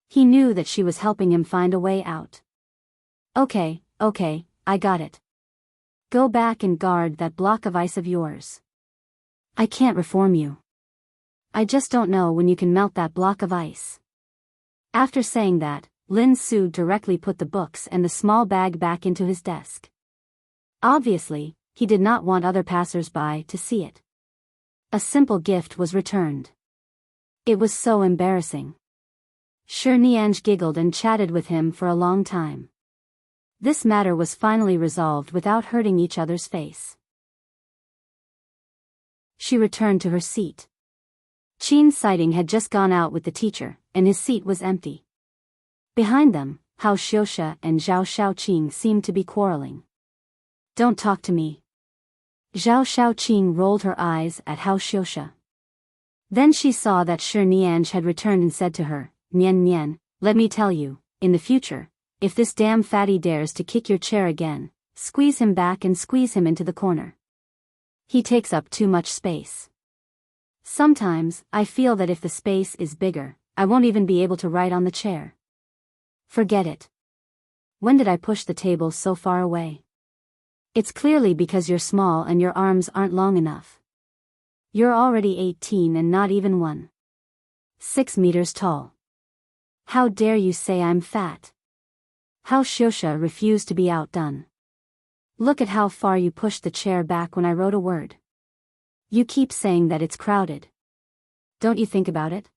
He knew that she was helping him find a way out. Okay, I got it. Go back and guard that block of ice of yours. I can't reform you. I just don't know when you can melt that block of ice. After saying that, Lin Su directly put the books and the small bag back into his desk. Obviously, he did not want other passers-by to see it. A simple gift was returned. It was so embarrassing. Shi Nianj giggled and chatted with him for a long time. This matter was finally resolved without hurting each other's face. She returned to her seat. Qin Sighting had just gone out with the teacher, and his seat was empty. Behind them, Hao Xiuxia and Zhao Shaoqing seemed to be quarreling. Don't talk to me. Zhao Shaoqing rolled her eyes at Hao Xiuxia. Then she saw that Shi Nianj had returned and said to her, Nian Nian, let me tell you, in the future, if this damn fatty dares to kick your chair again, squeeze him back and squeeze him into the corner. He takes up too much space. Sometimes, I feel that if the space is bigger, I won't even be able to write on the chair. Forget it. When did I push the table so far away? It's clearly because you're small and your arms aren't long enough. You're already 18 and not even 1.6 meters tall. How dare you say I'm fat? Hao Xiuxia refused to be outdone. Look at how far you pushed the chair back when I wrote a word. You keep saying that it's crowded. Don't you think about it?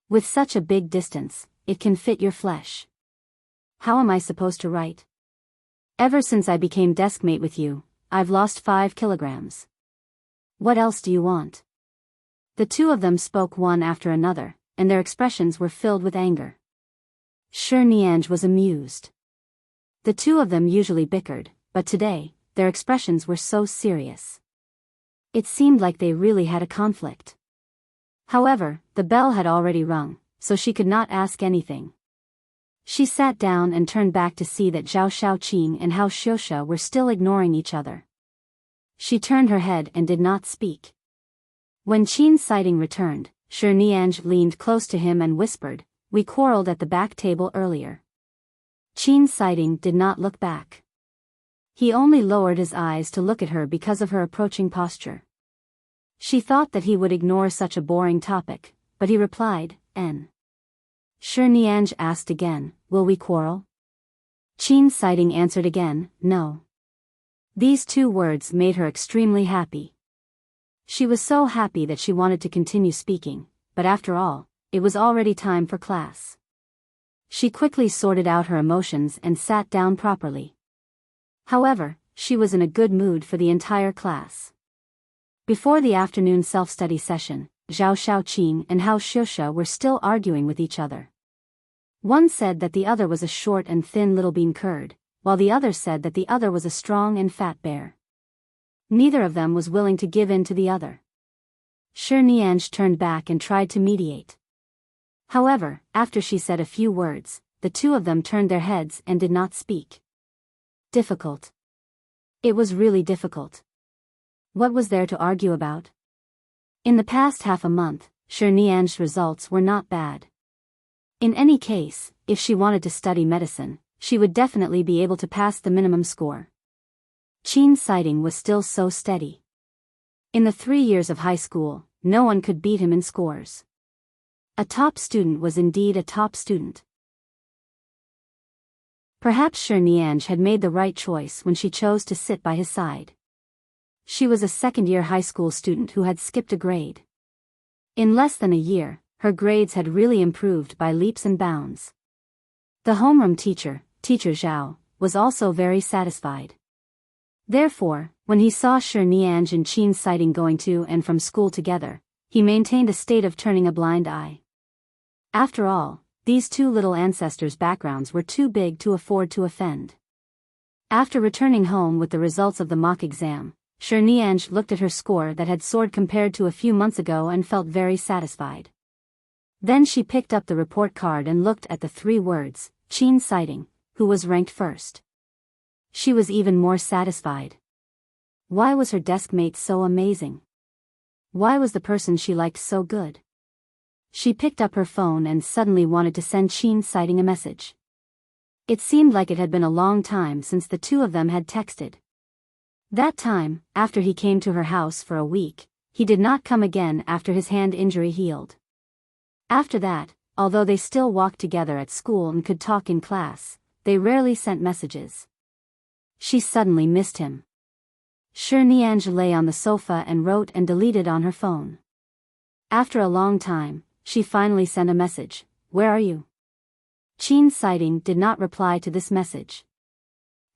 With such a big distance, it can fit your flesh. How am I supposed to write? Ever since I became deskmate with you, I've lost 5 kilograms. What else do you want? The two of them spoke one after another, and their expressions were filled with anger. Shi Nianj was amused. The two of them usually bickered, but today, their expressions were so serious. It seemed like they really had a conflict. However, the bell had already rung, so she could not ask anything. She sat down and turned back to see that Zhao Shaoqing and Hao Xiuxia were still ignoring each other. She turned her head and did not speak. When Qin Sighting returned, Shi Nianj leaned close to him and whispered, "We quarreled at the back table earlier." Qin Sighting did not look back. He only lowered his eyes to look at her because of her approaching posture. She thought that he would ignore such a boring topic, but he replied, "N." Shi Nianj asked again, "Will we quarrel?" Qin Sighting answered again, "No." These two words made her extremely happy. She was so happy that she wanted to continue speaking, but after all, it was already time for class. She quickly sorted out her emotions and sat down properly. However, she was in a good mood for the entire class. Before the afternoon self-study session, Zhao Shaoqing and Hao Xiuxia were still arguing with each other. One said that the other was a short and thin little bean curd, while the other said that the other was a strong and fat bear. Neither of them was willing to give in to the other. Shi Nianj turned back and tried to mediate. However, after she said a few words, the two of them turned their heads and did not speak. Difficult. It was really difficult. What was there to argue about? In the past half a month, Shi Nianj's results were not bad. In any case, if she wanted to study medicine, she would definitely be able to pass the minimum score. Qin Sighting was still so steady. In the 3 years of high school, no one could beat him in scores. A top student was indeed a top student. Perhaps Shi Nianj had made the right choice when she chose to sit by his side. She was a second-year high school student who had skipped a grade. In less than a year, her grades had really improved by leaps and bounds. The homeroom teacher, Teacher Zhao, was also very satisfied. Therefore, when he saw Shi Nianj and Qin Sighting going to and from school together, he maintained a state of turning a blind eye. After all, these two little ancestors' backgrounds were too big to afford to offend. After returning home with the results of the mock exam, Shi Nianj looked at her score that had soared compared to a few months ago and felt very satisfied. Then she picked up the report card and looked at the 3 words, Qin Sighting, who was ranked first. She was even more satisfied. Why was her desk mate so amazing? Why was the person she liked so good? She picked up her phone and suddenly wanted to send Qin Sighting a message. It seemed like it had been a long time since the two of them had texted. That time, after he came to her house for a week, he did not come again after his hand injury healed. After that, although they still walked together at school and could talk in class, they rarely sent messages. She suddenly missed him. Shi Nianj lay on the sofa and wrote and deleted on her phone. After a long time, she finally sent a message, "Where are you?" Qin Sighting did not reply to this message.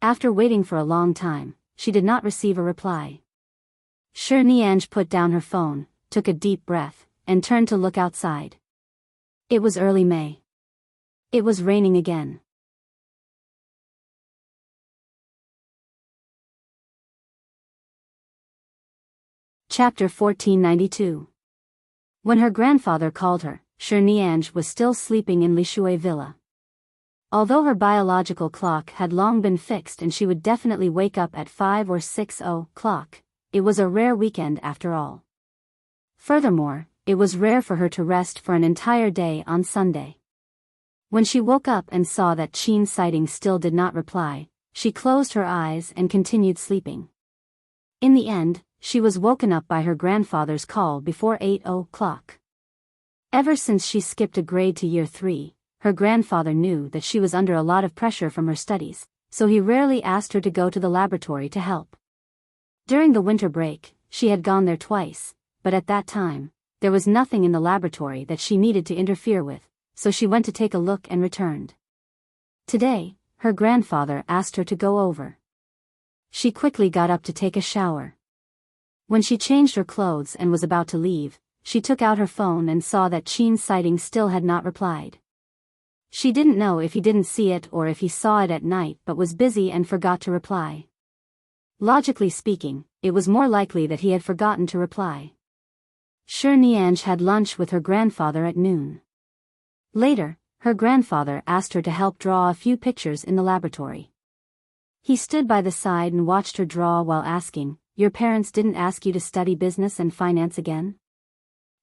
After waiting for a long time, she did not receive a reply. Shi Nianj put down her phone, took a deep breath, and turned to look outside. It was early May. It was raining again. Chapter 1492. When her grandfather called her, Shi Nianj was still sleeping in Lishui Villa. Although her biological clock had long been fixed and she would definitely wake up at 5 or 6 o'clock, it was a rare weekend after all. Furthermore, it was rare for her to rest for an entire day on Sunday. When she woke up and saw that Qin Sighting still did not reply, she closed her eyes and continued sleeping. In the end, she was woken up by her grandfather's call before 8 o'clock. Ever since she skipped a grade to year 3, her grandfather knew that she was under a lot of pressure from her studies, so he rarely asked her to go to the laboratory to help. During the winter break, she had gone there twice, but at that time, there was nothing in the laboratory that she needed to interfere with, so she went to take a look and returned. Today, her grandfather asked her to go over. She quickly got up to take a shower. When she changed her clothes and was about to leave, she took out her phone and saw that Qin Sighting still had not replied. She didn't know if he didn't see it or if he saw it at night but was busy and forgot to reply. Logically speaking, it was more likely that he had forgotten to reply. Shi Nianj had lunch with her grandfather at noon. Later, Her grandfather asked her to help draw a few pictures in the laboratory. He stood by the side and watched her draw while asking, "Your parents didn't ask you to study business and finance again?"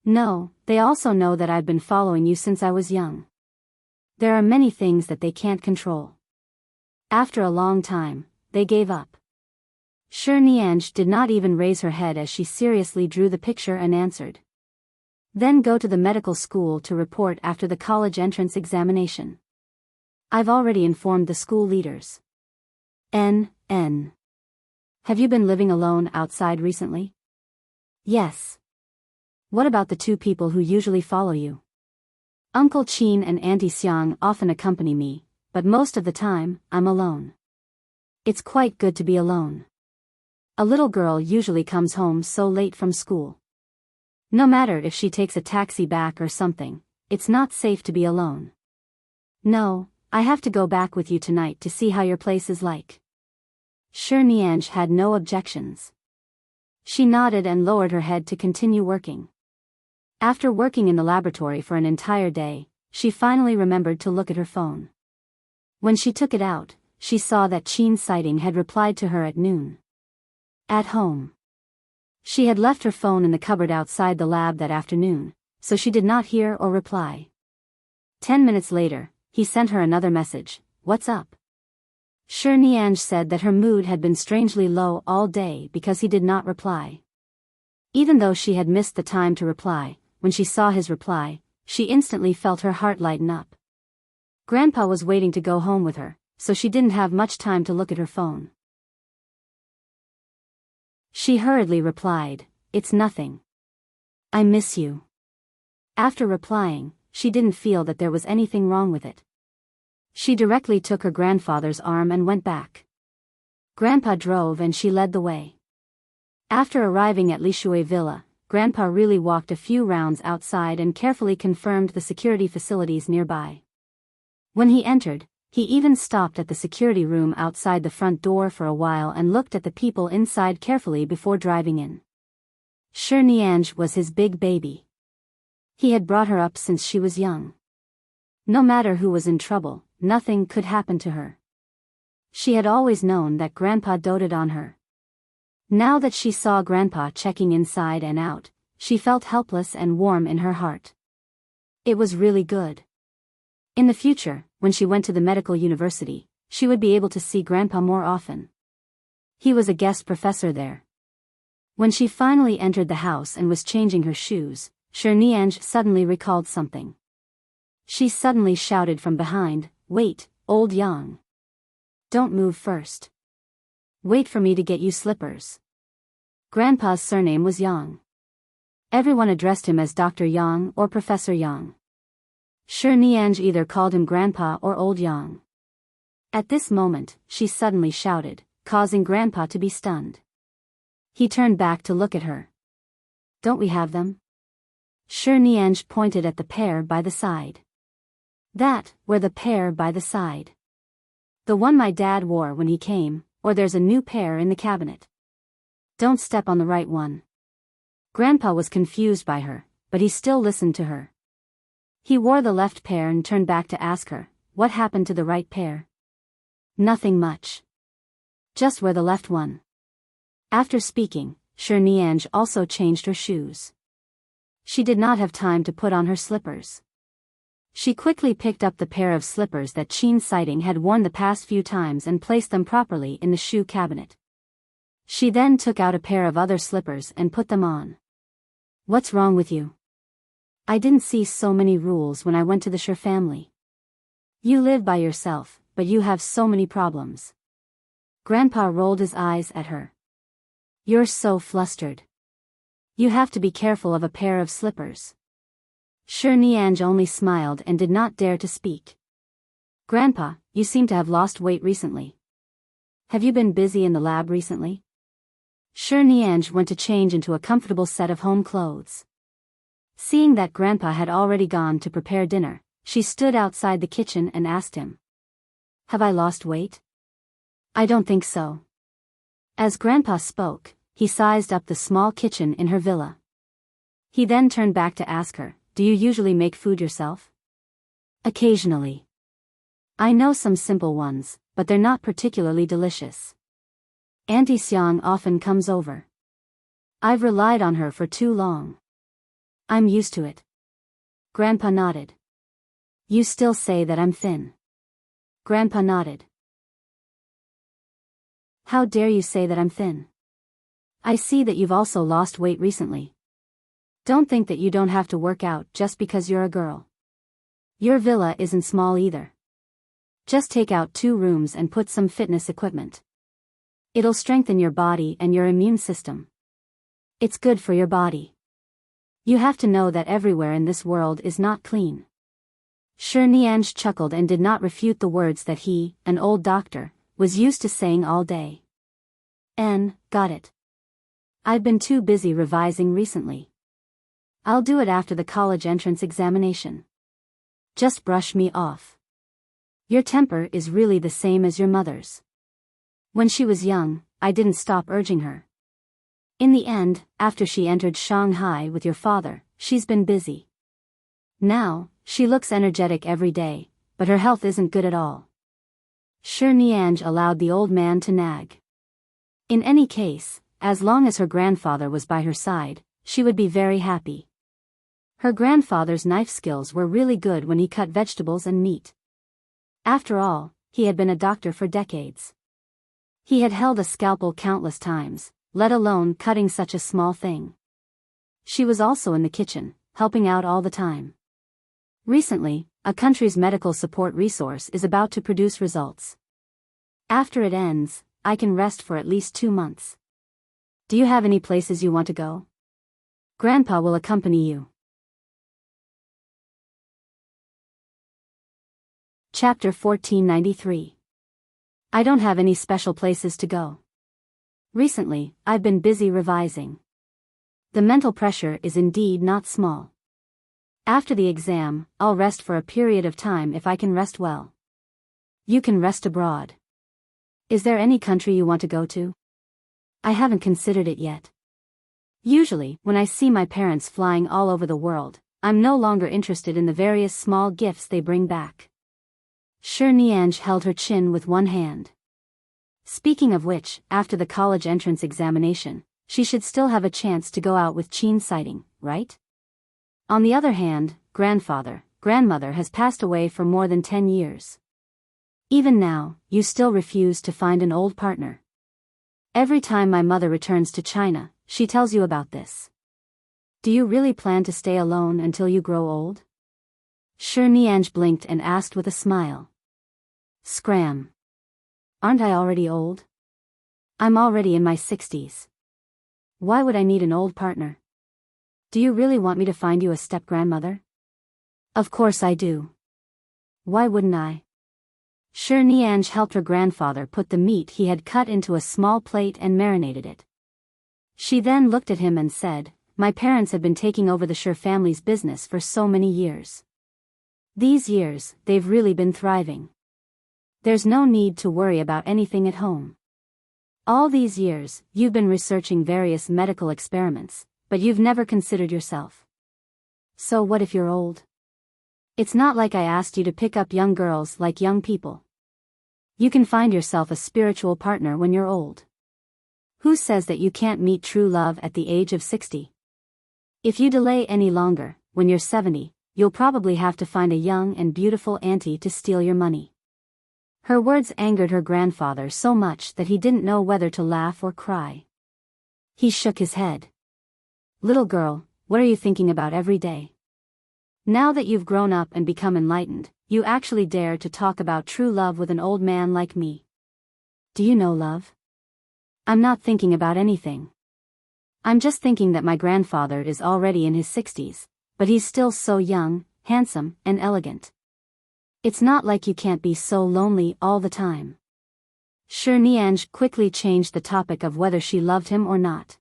"No, they also know that I've been following you since I was young. There are many things that they can't control." After a long time, they gave up. Nianj did not even raise her head as she seriously drew the picture and answered. "Then go to the medical school to report after the college entrance examination. I've already informed the school leaders." N. Have you been living alone outside recently? Yes. What about the two people who usually follow you? Uncle Qin and Auntie Xiang often accompany me, but most of the time, I'm alone. It's quite good to be alone. A little girl usually comes home so late from school. No matter if she takes a taxi back or something, it's not safe to be alone. No, I have to go back with you tonight to see how your place is like. Nianj had no objections. She nodded and lowered her head to continue working. After working in the laboratory for an entire day, she finally remembered to look at her phone. When she took it out, she saw that Qin's sighting had replied to her at noon. At home. She had left her phone in the cupboard outside the lab that afternoon, so she did not hear or reply. 10 minutes later, he sent her another message, "What's up?" Nianj said that her mood had been strangely low all day because he did not reply. Even though she had missed the time to reply, when she saw his reply, she instantly felt her heart lighten up. Grandpa was waiting to go home with her, so she didn't have much time to look at her phone. She hurriedly replied, "It's nothing. I miss you." After replying, she didn't feel that there was anything wrong with it. She directly took her grandfather's arm and went back. Grandpa drove and she led the way. After arriving at Lishui Villa, Grandpa really walked a few rounds outside and carefully confirmed the security facilities nearby. When he entered, he even stopped at the security room outside the front door for a while and looked at the people inside carefully before driving in. Nianj was his big baby. He had brought her up since she was young. No matter who was in trouble, nothing could happen to her. She had always known that Grandpa doted on her. Now that she saw Grandpa checking inside and out, she felt helpless and warm in her heart. It was really good. In the future, when she went to the medical university, she would be able to see Grandpa more often. He was a guest professor there. When she finally entered the house and was changing her shoes, Nianj suddenly recalled something. She suddenly shouted from behind, "Wait, old Yang. Don't move first. Wait for me to get you slippers." Grandpa's surname was Yang. Everyone addressed him as Dr. Yang or Professor Yang. Nianj either called him Grandpa or Old Yang. At this moment, she suddenly shouted, causing Grandpa to be stunned. He turned back to look at her. "Don't we have them?" Nianj pointed at the pair by the side. "That, where the pair by the side. The one my dad wore when he came, or there's a new pair in the cabinet. Don't step on the right one." Grandpa was confused by her, but he still listened to her. He wore the left pair and turned back to ask her, "What happened to the right pair?" "Nothing much. Just wear the left one." After speaking, Nianj also changed her shoes. She did not have time to put on her slippers. She quickly picked up the pair of slippers that Qin Sighting had worn the past few times and placed them properly in the shoe cabinet. She then took out a pair of other slippers and put them on. "What's wrong with you? I didn't see so many rules when I went to the Sher family. You live by yourself, but you have so many problems." Grandpa rolled his eyes at her. "You're so flustered. You have to be careful of a pair of slippers." Nianj only smiled and did not dare to speak. "Grandpa, you seem to have lost weight recently. Have you been busy in the lab recently?" Nianj went to change into a comfortable set of home clothes. Seeing that Grandpa had already gone to prepare dinner, she stood outside the kitchen and asked him, "Have I lost weight?" "I don't think so." As Grandpa spoke, he sized up the small kitchen in her villa. He then turned back to ask her, "Do you usually make food yourself?" Occasionally. I know some simple ones, but they're not particularly delicious. Auntie Xiang often comes over. I've relied on her for too long. I'm used to it. Grandpa nodded. You still say that I'm thin. Grandpa nodded. How dare you say that I'm thin? I see that you've also lost weight recently. Don't think that you don't have to work out just because you're a girl. Your villa isn't small either. Just take out 2 rooms and put some fitness equipment. It'll strengthen your body and your immune system. It's good for your body. You have to know that everywhere in this world is not clean. Shi Nianj chuckled and did not refute the words that he, an old doctor, was used to saying all day. Got it. I've been too busy revising recently. I'll do it after the college entrance examination. Just brush me off. Your temper is really the same as your mother's. When she was young, I didn't stop urging her. In the end, after she entered Shanghai with your father, she's been busy. Now, she looks energetic every day, but her health isn't good at all. Shi Nianj allowed the old man to nag. In any case, as long as her grandfather was by her side, she would be very happy. Her grandfather's knife skills were really good when he cut vegetables and meat. After all, he had been a doctor for decades. He had held a scalpel countless times, let alone cutting such a small thing. She was also in the kitchen, helping out all the time. Recently, a country's medical support resource is about to produce results. After it ends, I can rest for at least 2 months. Do you have any places you want to go? Grandpa will accompany you. Chapter 1493. I don't have any special places to go. Recently, I've been busy revising. The mental pressure is indeed not small. After the exam, I'll rest for a period of time if I can rest well. You can rest abroad. Is there any country you want to go to? I haven't considered it yet. Usually, when I see my parents flying all over the world, I'm no longer interested in the various small gifts they bring back. Shi Nianj held her chin with one hand. Speaking of which, after the college entrance examination, she should still have a chance to go out with Qin sighting, right? On the other hand, grandmother has passed away for more than 10 years. Even now, you still refuse to find an old partner. Every time my mother returns to China, she tells you about this. Do you really plan to stay alone until you grow old? Shi Nianj blinked and asked with a smile. Scram. Aren't I already old? I'm already in my 60s. Why would I need an old partner? Do you really want me to find you a step-grandmother? Of course I do. Why wouldn't I? Shi Nianj helped her grandfather put the meat he had cut into a small plate and marinated it. She then looked at him and said, My parents have been taking over the Shi family's business for so many years. These years, they've really been thriving. There's no need to worry about anything at home. All these years, you've been researching various medical experiments, but you've never considered yourself. So what if you're old? It's not like I asked you to pick up young girls like young people. You can find yourself a spiritual partner when you're old. Who says that you can't meet true love at the age of 60? If you delay any longer, when you're 70, you'll probably have to find a young and beautiful auntie to steal your money. Her words angered her grandfather so much that he didn't know whether to laugh or cry. He shook his head. Little girl, what are you thinking about every day? Now that you've grown up and become enlightened, you actually dare to talk about true love with an old man like me. Do you know love? I'm not thinking about anything. I'm just thinking that my grandfather is already in his 60s, but he's still so young, handsome, and elegant. It's not like you can't be so lonely all the time. Shi Nianj quickly changed the topic of whether she loved him or not.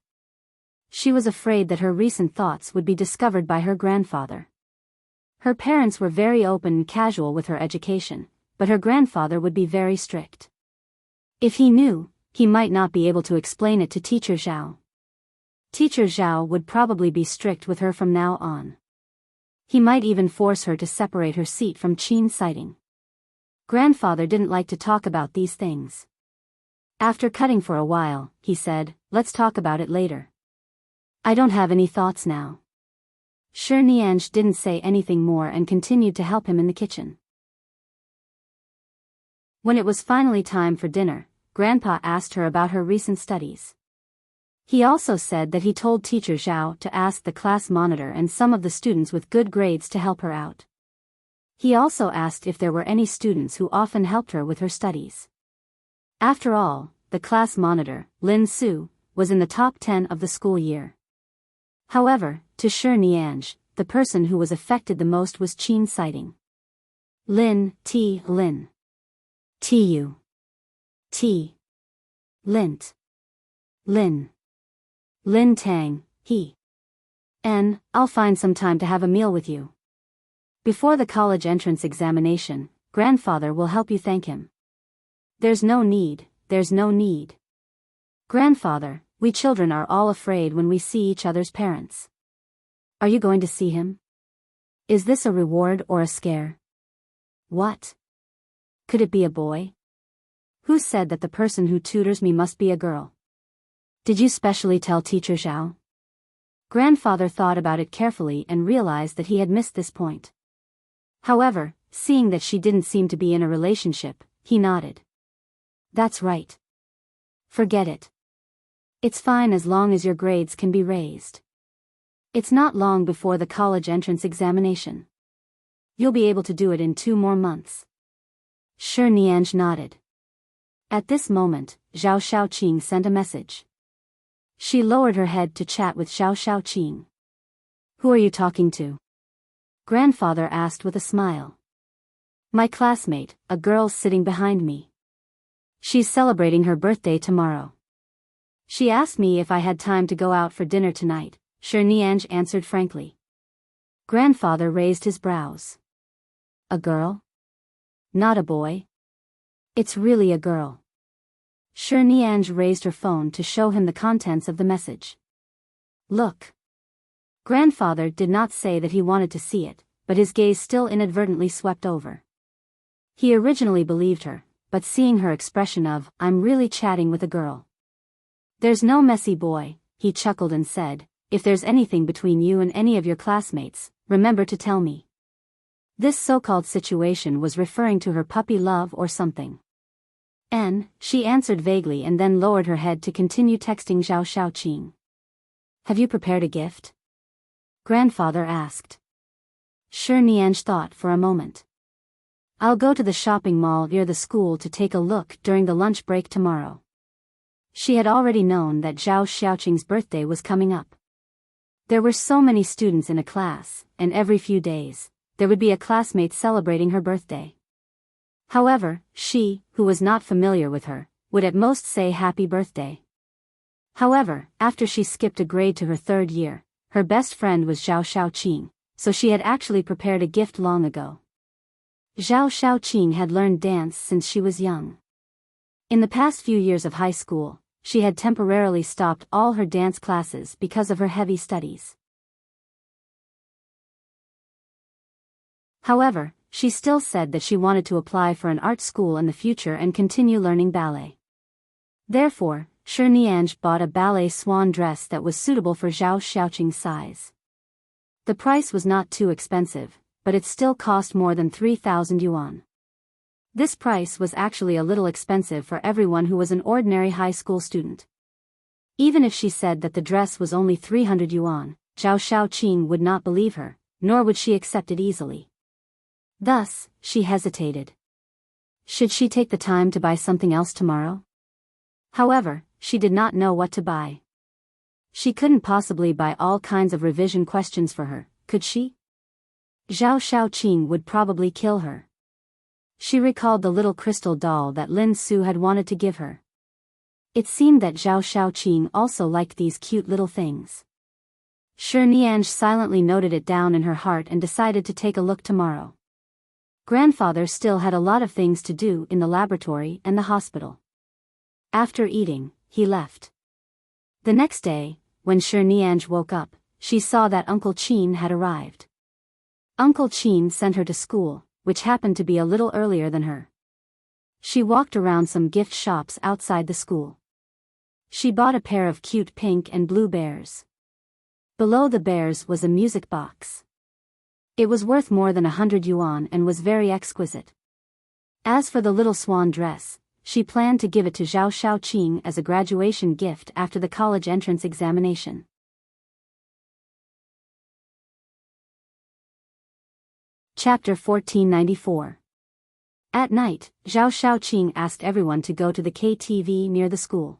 She was afraid that her recent thoughts would be discovered by her grandfather. Her parents were very open and casual with her education, but her grandfather would be very strict. If he knew, he might not be able to explain it to Teacher Zhao. Teacher Zhao would probably be strict with her from now on. He might even force her to separate her seat from Qin's sighting. Grandfather didn't like to talk about these things. After cutting for a while, he said, "Let's talk about it later. I don't have any thoughts now." Shi Nianj didn't say anything more and continued to help him in the kitchen. When it was finally time for dinner, Grandpa asked her about her recent studies. He also said that he told teacher Zhao to ask the class monitor and some of the students with good grades to help her out. He also asked if there were any students who often helped her with her studies. After all, the class monitor, Lin Su, was in the top 10 of the school year. However, to Shi Nianj, the person who was affected the most was Qin's sighting. Lin Tu T Lint Lin Lin Tang, he. I'll find some time to have a meal with you. Before the college entrance examination, grandfather will help you thank him. There's no need. Grandfather, we children are all afraid when we see each other's parents. Are you going to see him? Is this a reward or a scare? What? Could it be a boy? Who said that the person who tutors me must be a girl? Did you specially tell teacher Zhao? Grandfather thought about it carefully and realized that he had missed this point. However, seeing that she didn't seem to be in a relationship, he nodded. That's right. Forget it. It's fine as long as your grades can be raised. It's not long before the college entrance examination. You'll be able to do it in 2 more months. Shi Nianj nodded. At this moment, Zhao Shaoqing sent a message. She lowered her head to chat with Zhao Shaoqing. Who are you talking to? Grandfather asked with a smile. My classmate, a girl sitting behind me. She's celebrating her birthday tomorrow. She asked me if I had time to go out for dinner tonight, Shi Nianj answered frankly. Grandfather raised his brows. A girl? Not a boy? It's really a girl. Shi Nianj raised her phone to show him the contents of the message. Look. Grandfather did not say that he wanted to see it, but his gaze still inadvertently swept over. He originally believed her, but seeing her expression of, "I'm really chatting with a girl. There's no messy boy," he chuckled and said, "If there's anything between you and any of your classmates, remember to tell me." This so-called situation was referring to her puppy love or something. She answered vaguely and then lowered her head to continue texting Zhao Shaoqing. Have you prepared a gift? Grandfather asked. Shi Nianj thought for a moment. I'll go to the shopping mall near the school to take a look during the lunch break tomorrow. She had already known that Zhao Shaoqing's birthday was coming up. There were so many students in a class, and every few days, there would be a classmate celebrating her birthday. However, she, who was not familiar with her, would at most say happy birthday. However, after she skipped a grade to her 3rd year, her best friend was Zhao Shaoqing, so she had actually prepared a gift long ago. Zhao Shaoqing had learned dance since she was young. In the past few years of high school, she had temporarily stopped all her dance classes because of her heavy studies. However, she still said that she wanted to apply for an art school in the future and continue learning ballet. Therefore, Shi Nianj bought a ballet swan dress that was suitable for Zhao Shaoqing's size. The price was not too expensive, but it still cost more than 3,000 yuan. This price was actually a little expensive for everyone who was an ordinary high school student. Even if she said that the dress was only 300 yuan, Zhao Shaoqing would not believe her, nor would she accept it easily. Thus, she hesitated. Should she take the time to buy something else tomorrow? However, she did not know what to buy. She couldn't possibly buy all kinds of revision questions for her, could she? Zhao Shaoqing would probably kill her. She recalled the little crystal doll that Lin Su had wanted to give her. It seemed that Zhao Shaoqing also liked these cute little things. Shi Nianj silently noted it down in her heart and decided to take a look tomorrow. Grandfather still had a lot of things to do in the laboratory and the hospital. After eating, he left. The next day, when Shi Nianj woke up, she saw that Uncle Qin had arrived. Uncle Qin sent her to school, which happened to be a little earlier than her. She walked around some gift shops outside the school. She bought a pair of cute pink and blue bears. Below the bears was a music box. It was worth more than 100 yuan and was very exquisite. As for the little swan dress, she planned to give it to Zhao Shaoqing as a graduation gift after the college entrance examination. Chapter 1494. At night, Zhao Shaoqing asked everyone to go to the KTV near the school.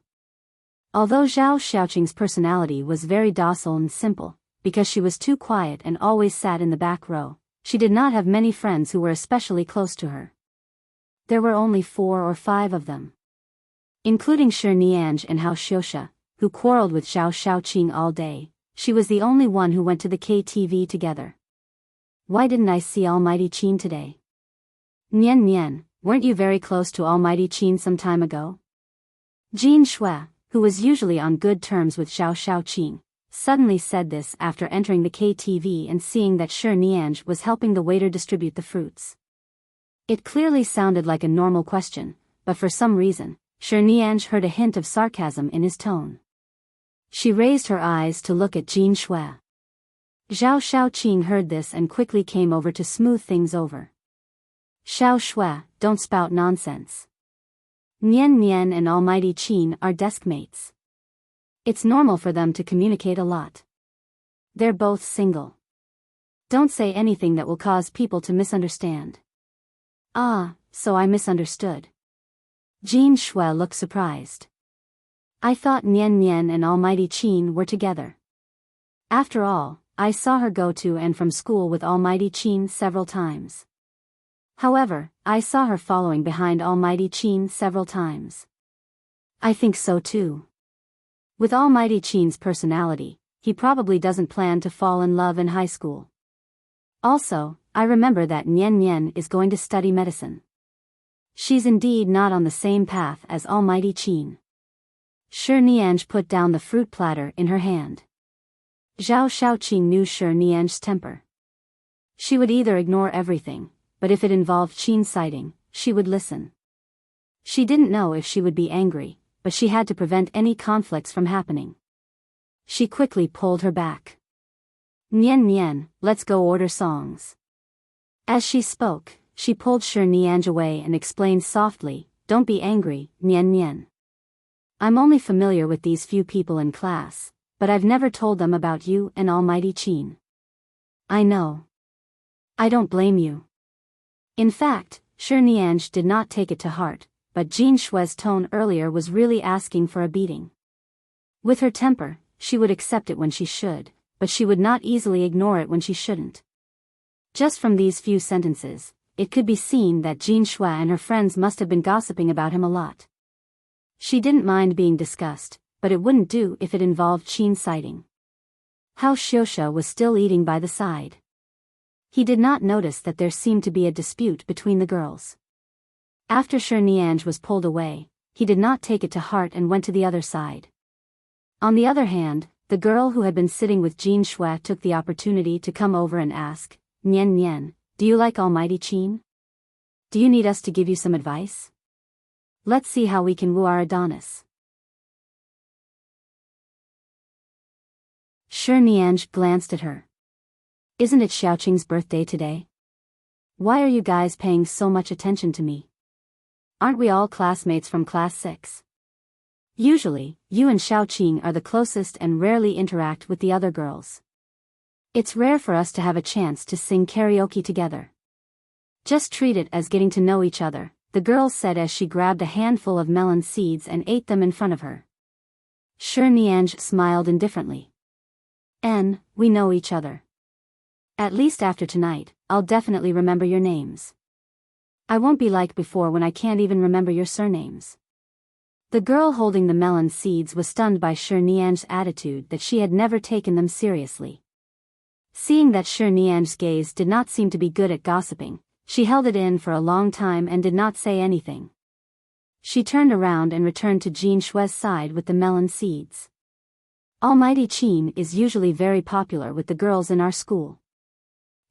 Although Zhao Shaoqing's personality was very docile and simple, because she was too quiet and always sat in the back row, she did not have many friends who were especially close to her. There were only 4 or 5 of them. Including Shi Nianj and Hao Xiuxia, who quarreled with Zhao Shaoqing all day, she was the only one who went to the KTV together. Why didn't I see Almighty Qin today? Nian Nian, weren't you very close to Almighty Qin some time ago? Jin Shui, who was usually on good terms with Zhao Shaoqing, suddenly said this after entering the KTV and seeing that Shi Nianj was helping the waiter distribute the fruits. It clearly sounded like a normal question, but for some reason, Shi Nianj heard a hint of sarcasm in his tone. She raised her eyes to look at Jin Shui. Zhao Shaoqing heard this and quickly came over to smooth things over. Xiao Shui, don't spout nonsense. Nian Nian and Almighty Qin are deskmates. It's normal for them to communicate a lot. They're both single. Don't say anything that will cause people to misunderstand. Ah, so I misunderstood. Jin Shui looked surprised. I thought Nian Nian and Almighty Qin were together. After all, I saw her go to and from school with Almighty Qin several times. However, I saw her following behind Almighty Qin several times. I think so too. With Almighty Qin's personality, he probably doesn't plan to fall in love in high school. Also, I remember that Nian Nian is going to study medicine. She's indeed not on the same path as Almighty Qin. Shi Nianj put down the fruit platter in her hand. Zhao Shaoqing knew Shi Nianj's temper. She would either ignore everything, but if it involved Qin's sighting, she would listen. She didn't know if she would be angry, but she had to prevent any conflicts from happening. She quickly pulled her back. Nian Nian, let's go order songs. As she spoke, she pulled Shi Nianj away and explained softly, don't be angry, Nian Nian. I'm only familiar with these few people in class, but I've never told them about you and Almighty Qin. I know. I don't blame you. In fact, Shi Nianj did not take it to heart, but Jin Shui's tone earlier was really asking for a beating. With her temper, she would accept it when she should, but she would not easily ignore it when she shouldn't. Just from these few sentences, it could be seen that Jin Shui and her friends must have been gossiping about him a lot. She didn't mind being discussed, but it wouldn't do if it involved Qin's sighting. Hao Xiuxia was still eating by the side. He did not notice that there seemed to be a dispute between the girls. After Shi Nianj was pulled away, he did not take it to heart and went to the other side. On the other hand, the girl who had been sitting with Jin Shui took the opportunity to come over and ask, Nian Nian, do you like Almighty Qin? Do you need us to give you some advice? Let's see how we can woo our Adonis. Shi Nianj glanced at her. Isn't it Xiaoqing's birthday today? Why are you guys paying so much attention to me? Aren't we all classmates from class 6? Usually, you and Xiaoqing are the closest and rarely interact with the other girls. It's rare for us to have a chance to sing karaoke together. Just treat it as getting to know each other, the girl said as she grabbed a handful of melon seeds and ate them in front of her. Shi Nianj smiled indifferently. We know each other. At least after tonight, I'll definitely remember your names. I won't be like before when I can't even remember your surnames. The girl holding the melon seeds was stunned by Shi Nianj's attitude that she had never taken them seriously. Seeing that Shi Nianj's gaze did not seem to be good at gossiping, she held it in for a long time and did not say anything. She turned around and returned to Jin Shui's side with the melon seeds. Almighty Qin is usually very popular with the girls in our school.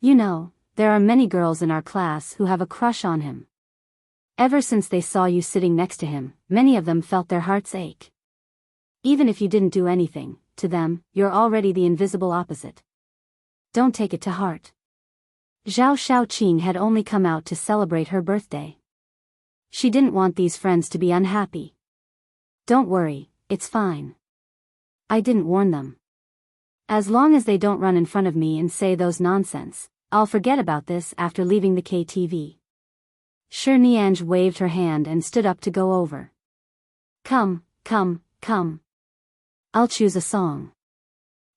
You know, there are many girls in our class who have a crush on him. Ever since they saw you sitting next to him, many of them felt their hearts ache. Even if you didn't do anything, to them, you're already the invisible opposite. Don't take it to heart. Zhao Xiaoqing had only come out to celebrate her birthday. She didn't want these friends to be unhappy. Don't worry, it's fine. I didn't warn them. As long as they don't run in front of me and say those nonsense, I'll forget about this after leaving the KTV. Shi Nianj waved her hand and stood up to go over. Come. I'll choose a song.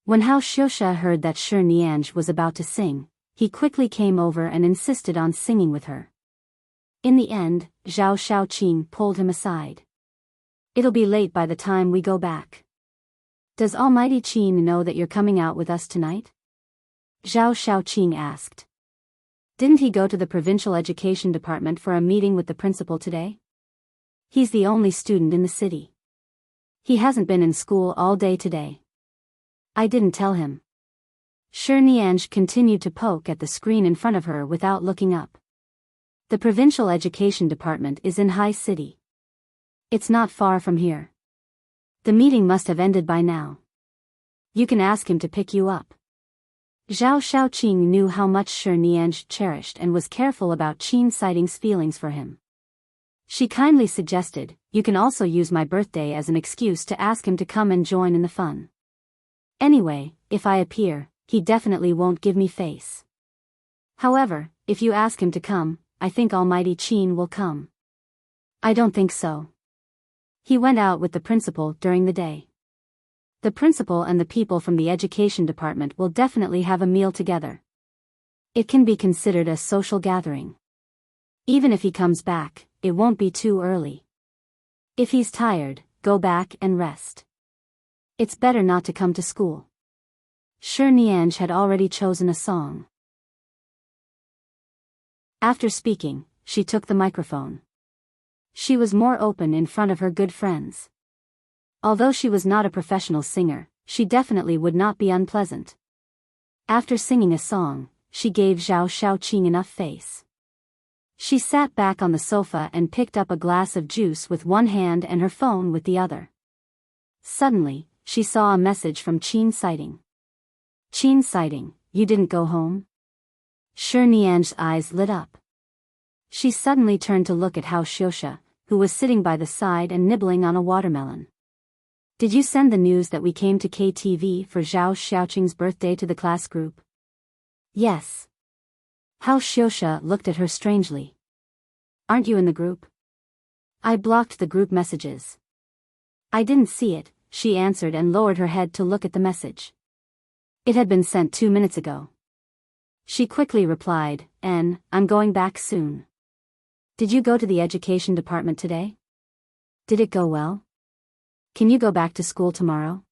When Hao Xiuxia heard that Shi Nianj was about to sing, he quickly came over and insisted on singing with her. In the end, Zhao Xiaoqing pulled him aside. It'll be late by the time we go back. Does Almighty Qin know that you're coming out with us tonight? Zhao Xiaoqing asked. Didn't he go to the provincial education department for a meeting with the principal today? He's the only student in the city. He hasn't been in school all day today. I didn't tell him. Shi Nianj continued to poke at the screen in front of her without looking up. The provincial education department is in High City. It's not far from here. The meeting must have ended by now. You can ask him to pick you up. Zhao Xiaoqing knew how much Shi Nianj cherished and was careful about Qin Sighting's feelings for him. She kindly suggested, you can also use my birthday as an excuse to ask him to come and join in the fun. Anyway, if I appear, he definitely won't give me face. However, if you ask him to come, I think Almighty Qin will come. I don't think so. He went out with the principal during the day. The principal and the people from the education department will definitely have a meal together. It can be considered a social gathering. Even if he comes back, it won't be too early. If he's tired, go back and rest. It's better not to come to school. Shi Nianj had already chosen a song. After speaking, she took the microphone. She was more open in front of her good friends. Although she was not a professional singer, she definitely would not be unpleasant. After singing a song, she gave Zhao Xiaoqing enough face. She sat back on the sofa and picked up a glass of juice with one hand and her phone with the other. Suddenly, she saw a message from Qin Sighting. Qin Sighting, you didn't go home? Shi Nianj's eyes lit up. She suddenly turned to look at Hao Xiuxia, who was sitting by the side and nibbling on a watermelon. Did you send the news that we came to KTV for Zhao Xiaoqing's birthday to the class group? Yes. Hao Xiuxia looked at her strangely. Aren't you in the group? I blocked the group messages. I didn't see it, she answered and lowered her head to look at the message. It had been sent 2 minutes ago. She quickly replied, I'm going back soon. Did you go to the education department today? Did it go well? Can you go back to school tomorrow?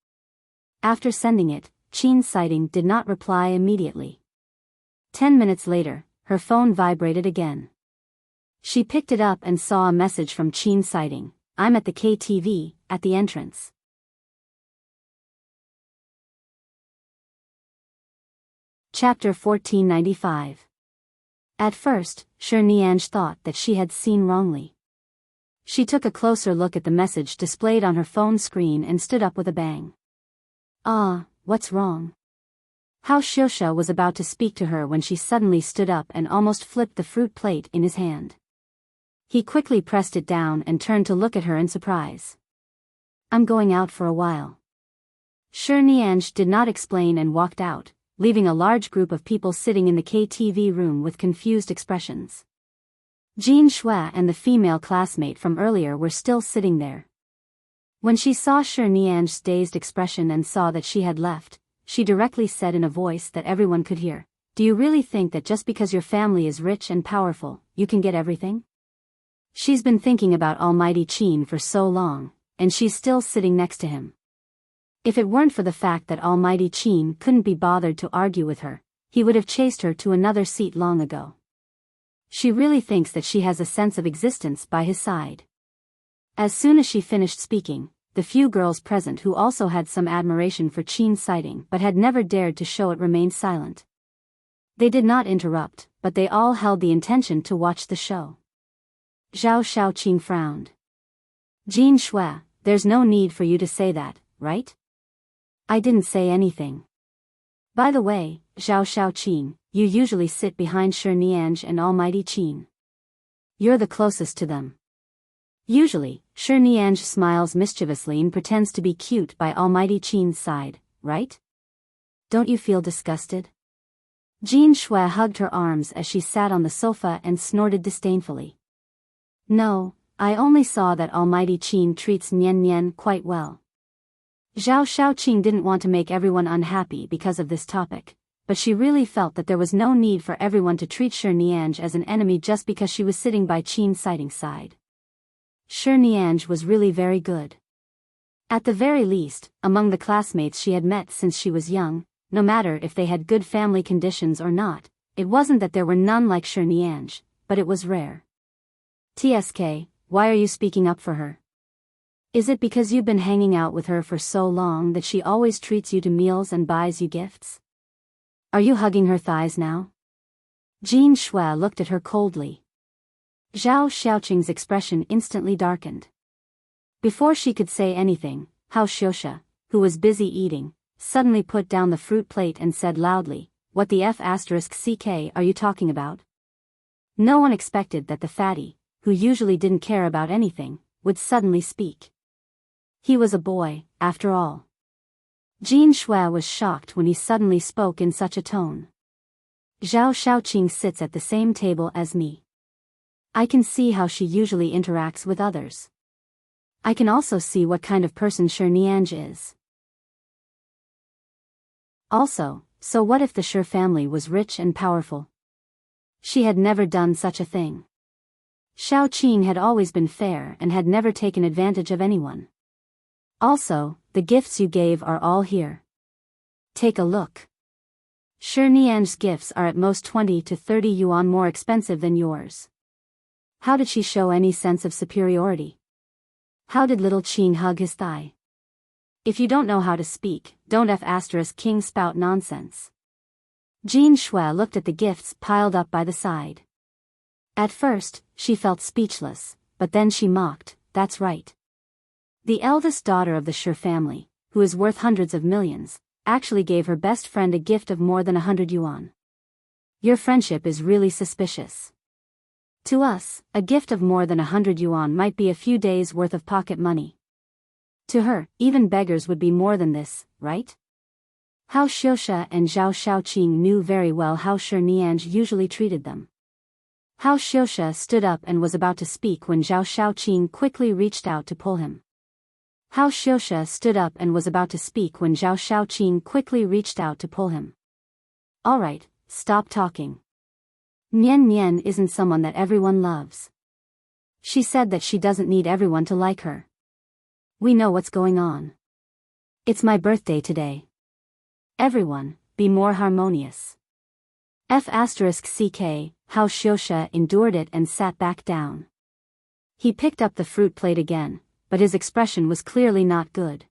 After sending it, Qin Sighting did not reply immediately. 10 minutes later, her phone vibrated again. She picked it up and saw a message from Qin Sighting. I'm at the KTV, at the entrance. Chapter 1495. At first, Shi Nianj thought that she had seen wrongly. She took a closer look at the message displayed on her phone screen and stood up with a bang. What's wrong? Hao Xiuxia was about to speak to her when she suddenly stood up and almost flipped the fruit plate in his hand. He quickly pressed it down and turned to look at her in surprise. I'm going out for a while. Shi Nianj did not explain and walked out, leaving a large group of people sitting in the KTV room with confused expressions. Jin Shui and the female classmate from earlier were still sitting there. When she saw Shi Nianj's dazed expression and saw that she had left, she directly said in a voice that everyone could hear, Do you really think that just because your family is rich and powerful, you can get everything? She's been thinking about Almighty Qin for so long, and she's still sitting next to him. If it weren't for the fact that Almighty Qin couldn't be bothered to argue with her, he would have chased her to another seat long ago. She really thinks that she has a sense of existence by his side. As soon as she finished speaking, the few girls present who also had some admiration for Qin Sighting but had never dared to show it remained silent. They did not interrupt, but they all held the intention to watch the show. Zhao Shaoqing frowned. Jin Shui, there's no need for you to say that, right? I didn't say anything. By the way, Zhao Shaoqing, you usually sit behind Shi Niange and Almighty Qin. You're the closest to them. Usually, Shi Niange smiles mischievously and pretends to be cute by Almighty Qin's side, right? Don't you feel disgusted? Jin Shui hugged her arms as she sat on the sofa and snorted disdainfully. No, I only saw that Almighty Qin treats Nian Nian quite well. Zhao Shaoqing didn't want to make everyone unhappy because of this topic, but she really felt that there was no need for everyone to treat Shi Niange as an enemy just because she was sitting by Qin's sighting side. Shi Niange was really very good. At the very least, among the classmates she had met since she was young, no matter if they had good family conditions or not, it wasn't that there were none like Shi Niange, but it was rare. TSK, why are you speaking up for her? Is it because you've been hanging out with her for so long that she always treats you to meals and buys you gifts? Are you hugging her thighs now? Jin Shui looked at her coldly. Zhao Shaoqing's expression instantly darkened. Before she could say anything, Hao Xiuxia, who was busy eating, suddenly put down the fruit plate and said loudly, "What the F***ck are you talking about?" No one expected that the fatty, who usually didn't care about anything, would suddenly speak. He was a boy, after all. Jin Shui was shocked when he suddenly spoke in such a tone. Zhao Shaoqing sits at the same table as me. I can see how she usually interacts with others. I can also see what kind of person Shi Niange is. Also, so what if the Shi family was rich and powerful? She had never done such a thing. Shaoqing had always been fair and had never taken advantage of anyone. Also, the gifts you gave are all here. Take a look. Shi Niange's gifts are at most 20 to 30 yuan more expensive than yours. How did she show any sense of superiority? How did little Qin hug his thigh? If you don't know how to speak, don't **king spout nonsense. Jin Shui looked at the gifts piled up by the side. At first, she felt speechless, but then she mocked, that's right. The eldest daughter of the Shi family, who is worth hundreds of millions, actually gave her best friend a gift of more than 100 yuan. Your friendship is really suspicious. To us, a gift of more than 100 yuan might be a few days' worth of pocket money. To her, even beggars would be more than this, right? Hao Xiuxia and Zhao Shaoqing knew very well how Shi Niange usually treated them. Hao Xiuxia stood up and was about to speak when Zhao Shaoqing quickly reached out to pull him. Hao Xiuxia stood up and was about to speak when Zhao Shaoqing quickly reached out to pull him. All right, stop talking. Nian Nian isn't someone that everyone loves. She said that she doesn't need everyone to like her. We know what's going on. It's my birthday today. Everyone, be more harmonious. F***ck, Hao Xiuxia endured it and sat back down. He picked up the fruit plate again, but his expression was clearly not good.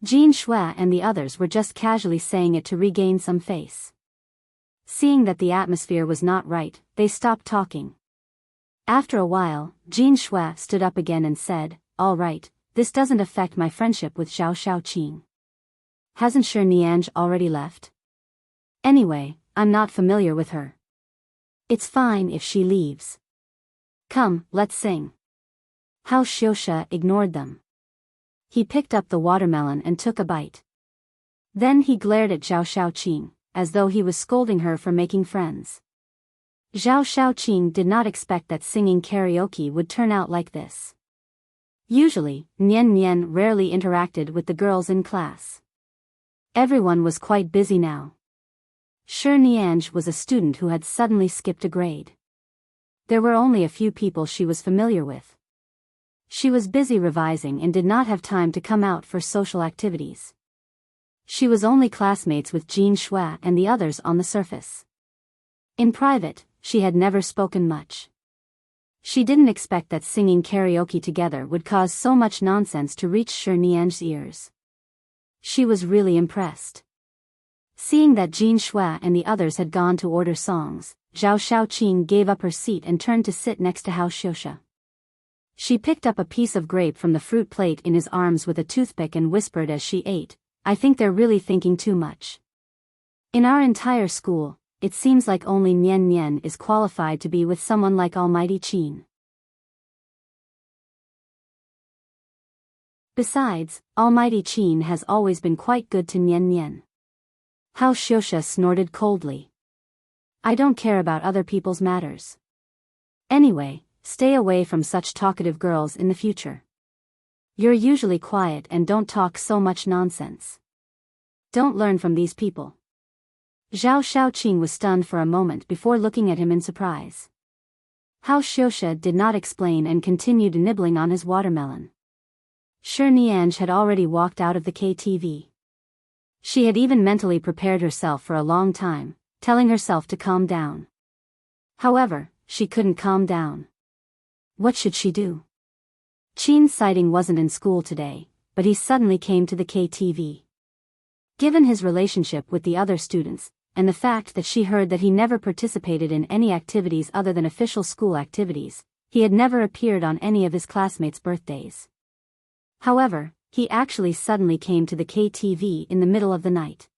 Jin Shui and the others were just casually saying it to regain some face. Seeing that the atmosphere was not right, they stopped talking. After a while, Jin Shui stood up again and said, all right, this doesn't affect my friendship with Zhao Shaoqing. Hasn't Shi Niange already left? Anyway, I'm not familiar with her. It's fine if she leaves. Come, let's sing. Hao Xiuxia ignored them. He picked up the watermelon and took a bite. Then he glared at Zhao Shaoqing, as though he was scolding her for making friends. Zhao Shaoqing did not expect that singing karaoke would turn out like this. Usually, Nian Nian rarely interacted with the girls in class. Everyone was quite busy now. Shi Niange was a student who had suddenly skipped a grade. There were only a few people she was familiar with. She was busy revising and did not have time to come out for social activities. She was only classmates with Jin Shui and the others on the surface. In private, she had never spoken much. She didn't expect that singing karaoke together would cause so much nonsense to reach Shi Niange's ears. She was really impressed. Seeing that Jin Shui and the others had gone to order songs, Zhao Shaoqing gave up her seat and turned to sit next to Hao Xiuxia. She picked up a piece of grape from the fruit plate in his arms with a toothpick and whispered as she ate, "I think they're really thinking too much. In our entire school, it seems like only Nian Nian is qualified to be with someone like Almighty Qin. Besides, Almighty Qin has always been quite good to Nian Nian." Hao Xiuxia snorted coldly. "I don't care about other people's matters. Anyway, stay away from such talkative girls in the future. You're usually quiet and don't talk so much nonsense. Don't learn from these people." Zhao Shaoqing was stunned for a moment before looking at him in surprise. Hao Xiuxia did not explain and continued nibbling on his watermelon. Shi Nianj had already walked out of the KTV. She had even mentally prepared herself for a long time, telling herself to calm down. However, she couldn't calm down. What should she do? Qin's sighting wasn't in school today, but he suddenly came to the KTV. Given his relationship with the other students, and the fact that she heard that he never participated in any activities other than official school activities, he had never appeared on any of his classmates' birthdays. However, he actually suddenly came to the KTV in the middle of the night.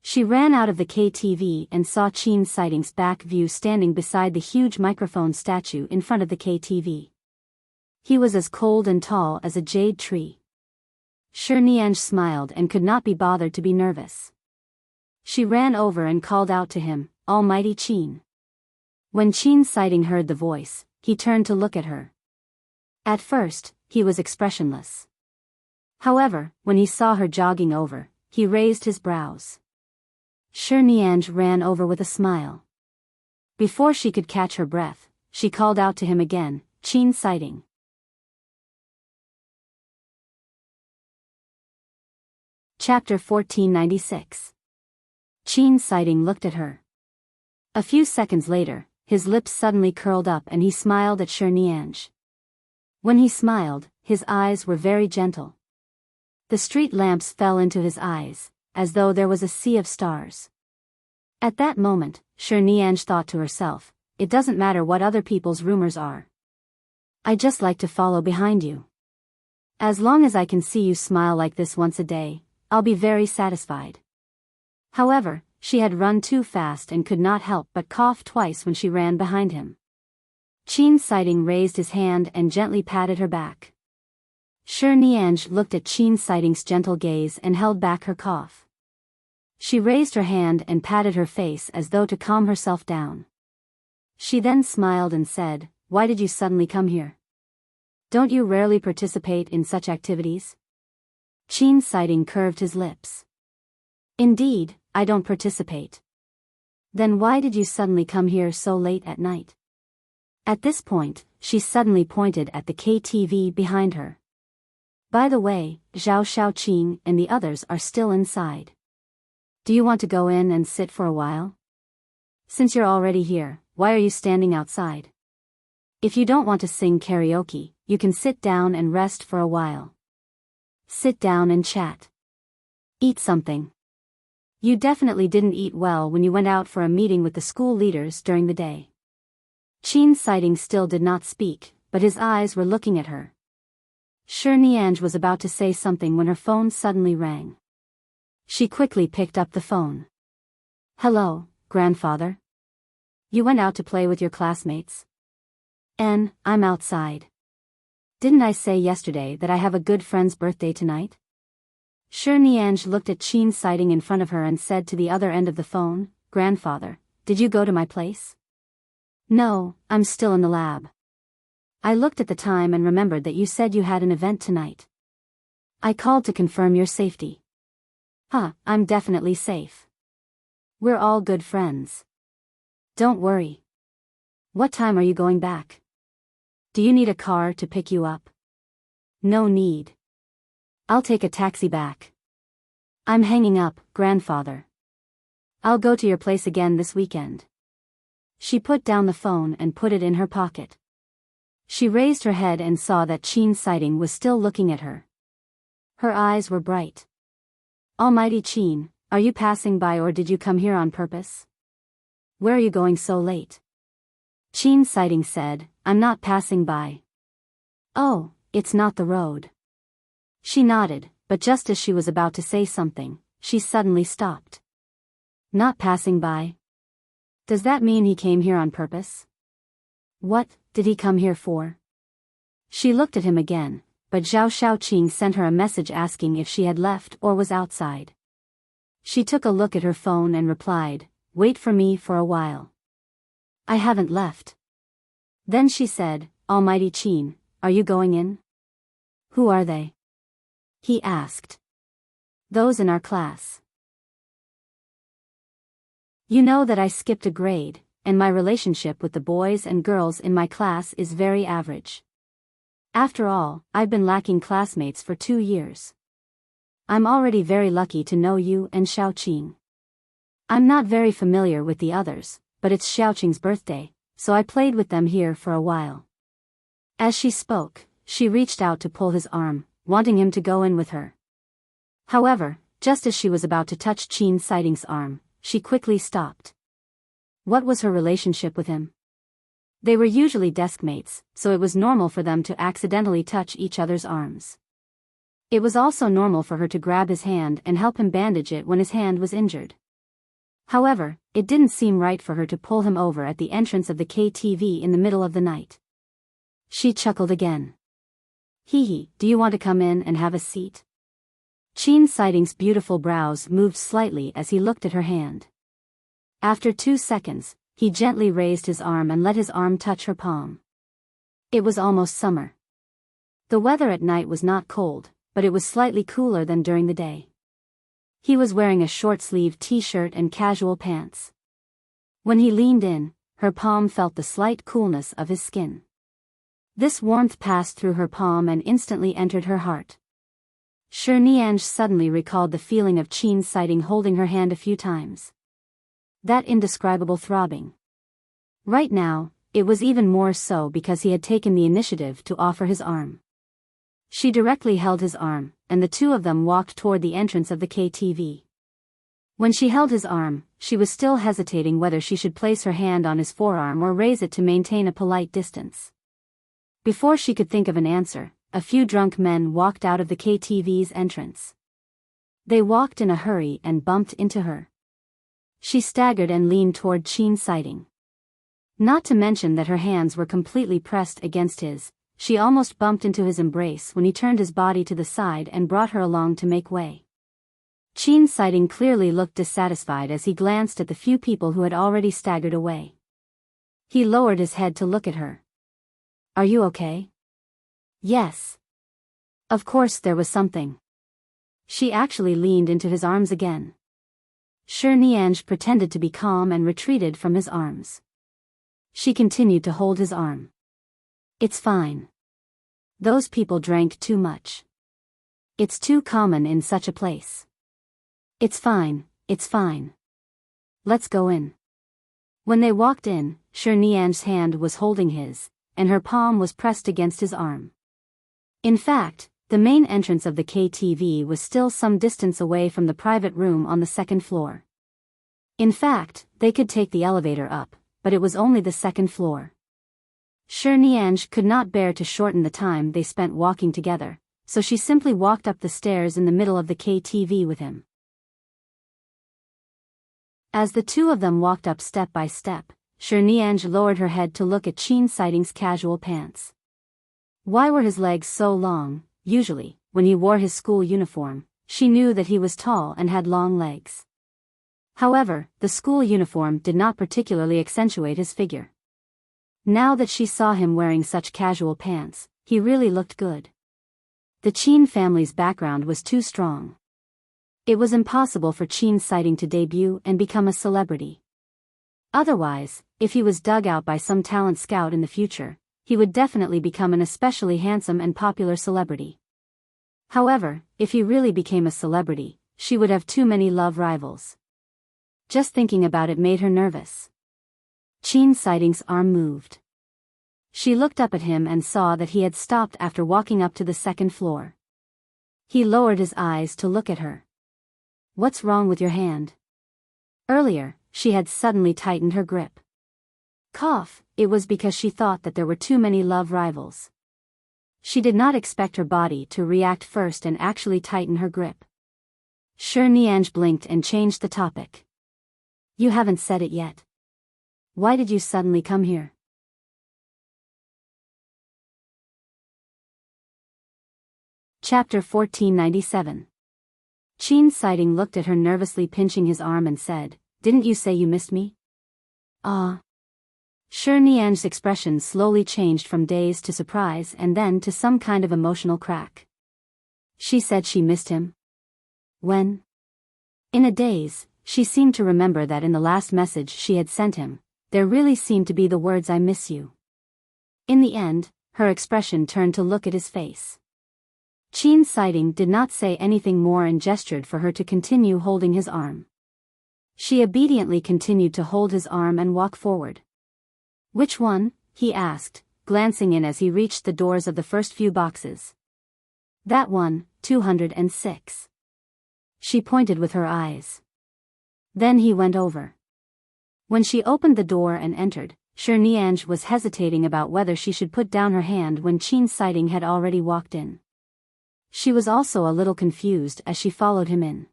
She ran out of the KTV and saw Qin's sightings back view standing beside the huge microphone statue in front of the KTV. He was as cold and tall as a jade tree. Shi Nianj smiled and could not be bothered to be nervous. She ran over and called out to him, "Almighty Qin." When Qin's sighting heard the voice, he turned to look at her. At first, he was expressionless. However, when he saw her jogging over, he raised his brows. Shi Nianj ran over with a smile. Before she could catch her breath, she called out to him again, "Qin sighting." Chapter 1496. Qin sighting looked at her. A few seconds later, his lips suddenly curled up and he smiled at Shi Nianj. When he smiled, his eyes were very gentle. The street lamps fell into his eyes, as though there was a sea of stars. At that moment, Shi Nianj thought to herself, "It doesn't matter what other people's rumors are. I just like to follow behind you. As long as I can see you smile like this once a day, I'll be very satisfied." However, she had run too fast and could not help but cough twice when she ran behind him. Qin sighting raised his hand and gently patted her back. Shi Nianj looked at Qin sighting's gentle gaze and held back her cough. She raised her hand and patted her face as though to calm herself down. She then smiled and said, "Why did you suddenly come here? Don't you rarely participate in such activities?" Qin sighting curved his lips. "Indeed, I don't participate." "Then why did you suddenly come here so late at night?" At this point, she suddenly pointed at the KTV behind her. "By the way, Zhao Shaoqing and the others are still inside. Do you want to go in and sit for a while? Since you're already here, why are you standing outside? If you don't want to sing karaoke, you can sit down and rest for a while. Sit down and chat. Eat something. You definitely didn't eat well when you went out for a meeting with the school leaders during the day." Qin sighting still did not speak, but his eyes were looking at her. Shi Nianj was about to say something when her phone suddenly rang. She quickly picked up the phone. "Hello, grandfather? You went out to play with your classmates?" I'm outside. Didn't I say yesterday that I have a good friend's birthday tonight?" Shi Nianj looked at Qin sighting in front of her and said to the other end of the phone, "Grandfather, did you go to my place?" "No, I'm still in the lab. I looked at the time and remembered that you said you had an event tonight. I called to confirm your safety." I'm definitely safe. We're all good friends. Don't worry. What time are you going back? Do you need a car to pick you up?" "No need. I'll take a taxi back. I'm hanging up, grandfather. I'll go to your place again this weekend." She put down the phone and put it in her pocket. She raised her head and saw that Qin sighting was still looking at her. Her eyes were bright. "Almighty Qin, are you passing by or did you come here on purpose?" Where are you going so late? Qin Sighting said, I'm not passing by. Oh, it's not the road. She nodded, but just as she was about to say something, she suddenly stopped. Not passing by? Does that mean he came here on purpose? What did he come here for? She looked at him again, but Zhao Shaoqing sent her a message asking if she had left or was outside. She took a look at her phone and replied, wait for me for a while. I haven't left. Then she said, Almighty Qin, are you going in? Who are they? He asked. Those in our class. You know that I skipped a grade, and my relationship with the boys and girls in my class is very average. After all, I've been lacking classmates for 2 years. I'm already very lucky to know you and Shaoqing. I'm not very familiar with the others, but it's Xiaoqing's birthday, so I played with them here for a while. As she spoke, she reached out to pull his arm, wanting him to go in with her. However, just as she was about to touch Qin Sighting's arm, she quickly stopped. What was her relationship with him? They were usually deskmates, so it was normal for them to accidentally touch each other's arms. It was also normal for her to grab his hand and help him bandage it when his hand was injured. However, it didn't seem right for her to pull him over at the entrance of the KTV in the middle of the night. She chuckled again. Hee, do you want to come in and have a seat? Qin Sighting's beautiful brows moved slightly as he looked at her hand. After 2 seconds, he gently raised his arm and let his arm touch her palm. It was almost summer. The weather at night was not cold, but it was slightly cooler than during the day. He was wearing a short-sleeved t-shirt and casual pants. When he leaned in, her palm felt the slight coolness of his skin. This warmth passed through her palm and instantly entered her heart. Shi Nianj suddenly recalled the feeling of Qin Sighting holding her hand a few times. That indescribable throbbing. Right now, it was even more so because he had taken the initiative to offer his arm. She directly held his arm, and the two of them walked toward the entrance of the KTV. When she held his arm, she was still hesitating whether she should place her hand on his forearm or raise it to maintain a polite distance. Before she could think of an answer, a few drunk men walked out of the KTV's entrance. They walked in a hurry and bumped into her. She staggered and leaned toward Qin Sighting. Not to mention that her hands were completely pressed against his, she almost bumped into his embrace when he turned his body to the side and brought her along to make way. Qin Sighting clearly looked dissatisfied as he glanced at the few people who had already staggered away. He lowered his head to look at her. Are you okay? Yes. Of course there was something. She actually leaned into his arms again. Shi Nianj pretended to be calm and retreated from his arms. She continued to hold his arm. It's fine. Those people drank too much. It's too common in such a place. It's fine, it's fine. Let's go in. When they walked in, Shi Nianj's hand was holding his, and her palm was pressed against his arm. In fact, the main entrance of the KTV was still some distance away from the private room on the 2nd floor. In fact, they could take the elevator up, but it was only the 2nd floor. Shi Nianj could not bear to shorten the time they spent walking together, so she simply walked up the stairs in the middle of the KTV with him. As the two of them walked up step by step, Shi Nianj lowered her head to look at Qin Sighting's casual pants. Why were his legs so long? Usually, when he wore his school uniform, she knew that he was tall and had long legs. However, the school uniform did not particularly accentuate his figure. Now that she saw him wearing such casual pants, he really looked good. The Qin family's background was too strong. It was impossible for Qin Sighting to debut and become a celebrity. Otherwise, if he was dug out by some talent scout in the future, he would definitely become an especially handsome and popular celebrity. However, if he really became a celebrity, she would have too many love rivals. Just thinking about it made her nervous. Qin Sighting's arm moved. She looked up at him and saw that he had stopped after walking up to the 2nd floor. He lowered his eyes to look at her. What's wrong with your hand? Earlier, she had suddenly tightened her grip. Cough, it was because she thought that there were too many love rivals. She did not expect her body to react first and actually tighten her grip. Nianj blinked and changed the topic. You haven't said it yet. Why did you suddenly come here? Chapter 1497. Qin Sighting looked at her nervously, pinching his arm, and said, Didn't you say you missed me? Nianj's expression slowly changed from dazed to surprise and then to some kind of emotional crack. She said she missed him. When? In a daze, she seemed to remember that in the last message she had sent him, there really seemed to be the words I miss you. In the end, her expression turned to look at his face. Qin Sighting did not say anything more and gestured for her to continue holding his arm. She obediently continued to hold his arm and walk forward. Which one? He asked, glancing in as he reached the doors of the first few boxes. That one, 206. She pointed with her eyes. Then he went over. When she opened the door and entered, Nianj was hesitating about whether she should put down her hand when Qin Sighting had already walked in. She was also a little confused as she followed him in.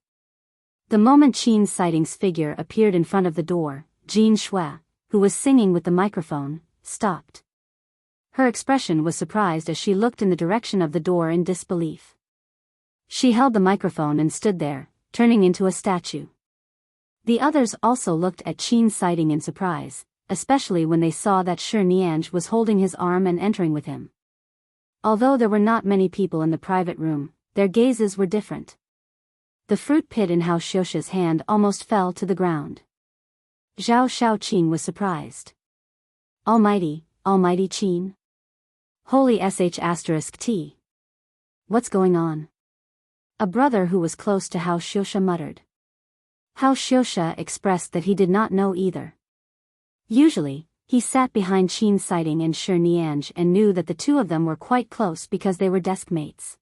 The moment Qin Sighting's figure appeared in front of the door, Jin Shui, who was singing with the microphone, stopped. Her expression was surprised as she looked in the direction of the door in disbelief. She held the microphone and stood there, turning into a statue. The others also looked at Qin Sighting in surprise, especially when they saw that Nianj was holding his arm and entering with him. Although there were not many people in the private room, their gazes were different. The fruit pit in Hao Xiuxia's hand almost fell to the ground. Zhao Xiaoqing was surprised. Almighty Qin? Holy sh*t. What's going on? A brother who was close to Hao Xiuxia muttered. Hao Xiuxia expressed that he did not know either. Usually, he sat behind Qin Sighting and Nianj and knew that the two of them were quite close because they were desk mates.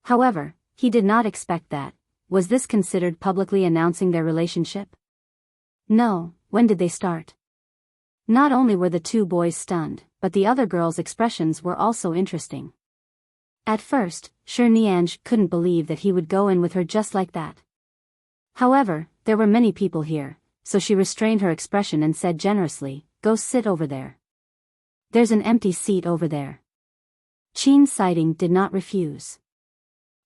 However, he did not expect that. Was this considered publicly announcing their relationship? No, when did they start? Not only were the two boys stunned, but the other girls' expressions were also interesting. At first, Nianj couldn't believe that he would go in with her just like that. However, there were many people here, so she restrained her expression and said generously, Go sit over there. There's an empty seat over there. Qin Sighting did not refuse.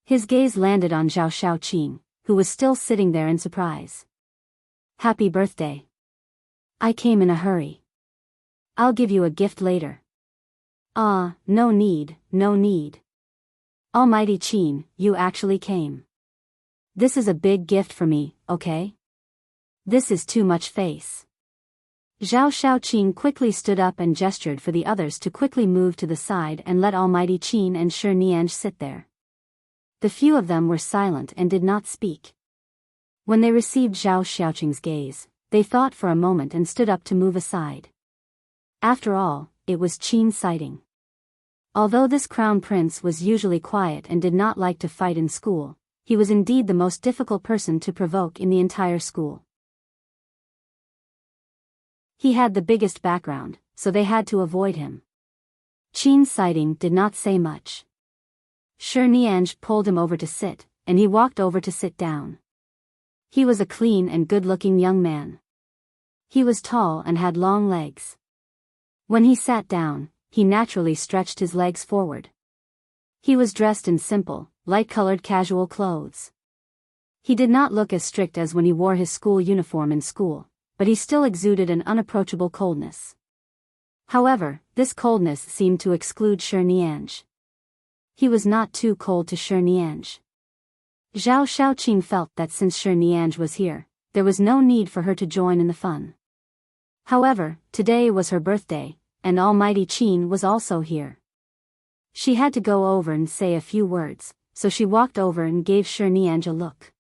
His gaze landed on Zhao Xiaoqing, who was still sitting there in surprise. Happy birthday. I came in a hurry. I'll give you a gift later. No need. Almighty Qin, you actually came. This is a big gift for me, okay? This is too much face. Zhao Xiaoqing quickly stood up and gestured for the others to quickly move to the side and let Almighty Qin and Nianj sit there. The few of them were silent and did not speak. When they received Zhao Xiaoqing's gaze, they thought for a moment and stood up to move aside. After all, it was Qin Sighting. Although this crown prince was usually quiet and did not like to fight in school, he was indeed the most difficult person to provoke in the entire school. He had the biggest background, so they had to avoid him. Qin Sighting did not say much. Nianj pulled him over to sit, and he walked over to sit down. He was a clean and good-looking young man. He was tall and had long legs. When he sat down, he naturally stretched his legs forward. He was dressed in simple, light-colored casual clothes. He did not look as strict as when he wore his school uniform in school, but he still exuded an unapproachable coldness. However, this coldness seemed to exclude Nianj. He was not too cold to Nianj. Zhao Xiaoqing felt that since Nianj was here, there was no need for her to join in the fun. However, today was her birthday, and Almighty Qin was also here. She had to go over and say a few words, so she walked over and gave Nianj a look.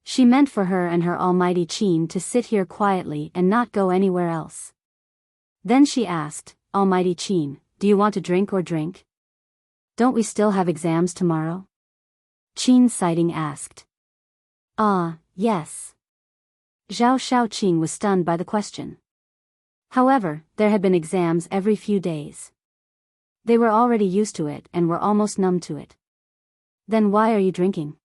She meant for her and her Almighty Qin to sit here quietly and not go anywhere else. Then she asked, Almighty Qin, do you want a drink or drink? Don't we still have exams tomorrow? Qin Sighting asked. Yes. Zhao Shaoqing was stunned by the question. However, there had been exams every few days. They were already used to it and were almost numb to it. Then why are you drinking?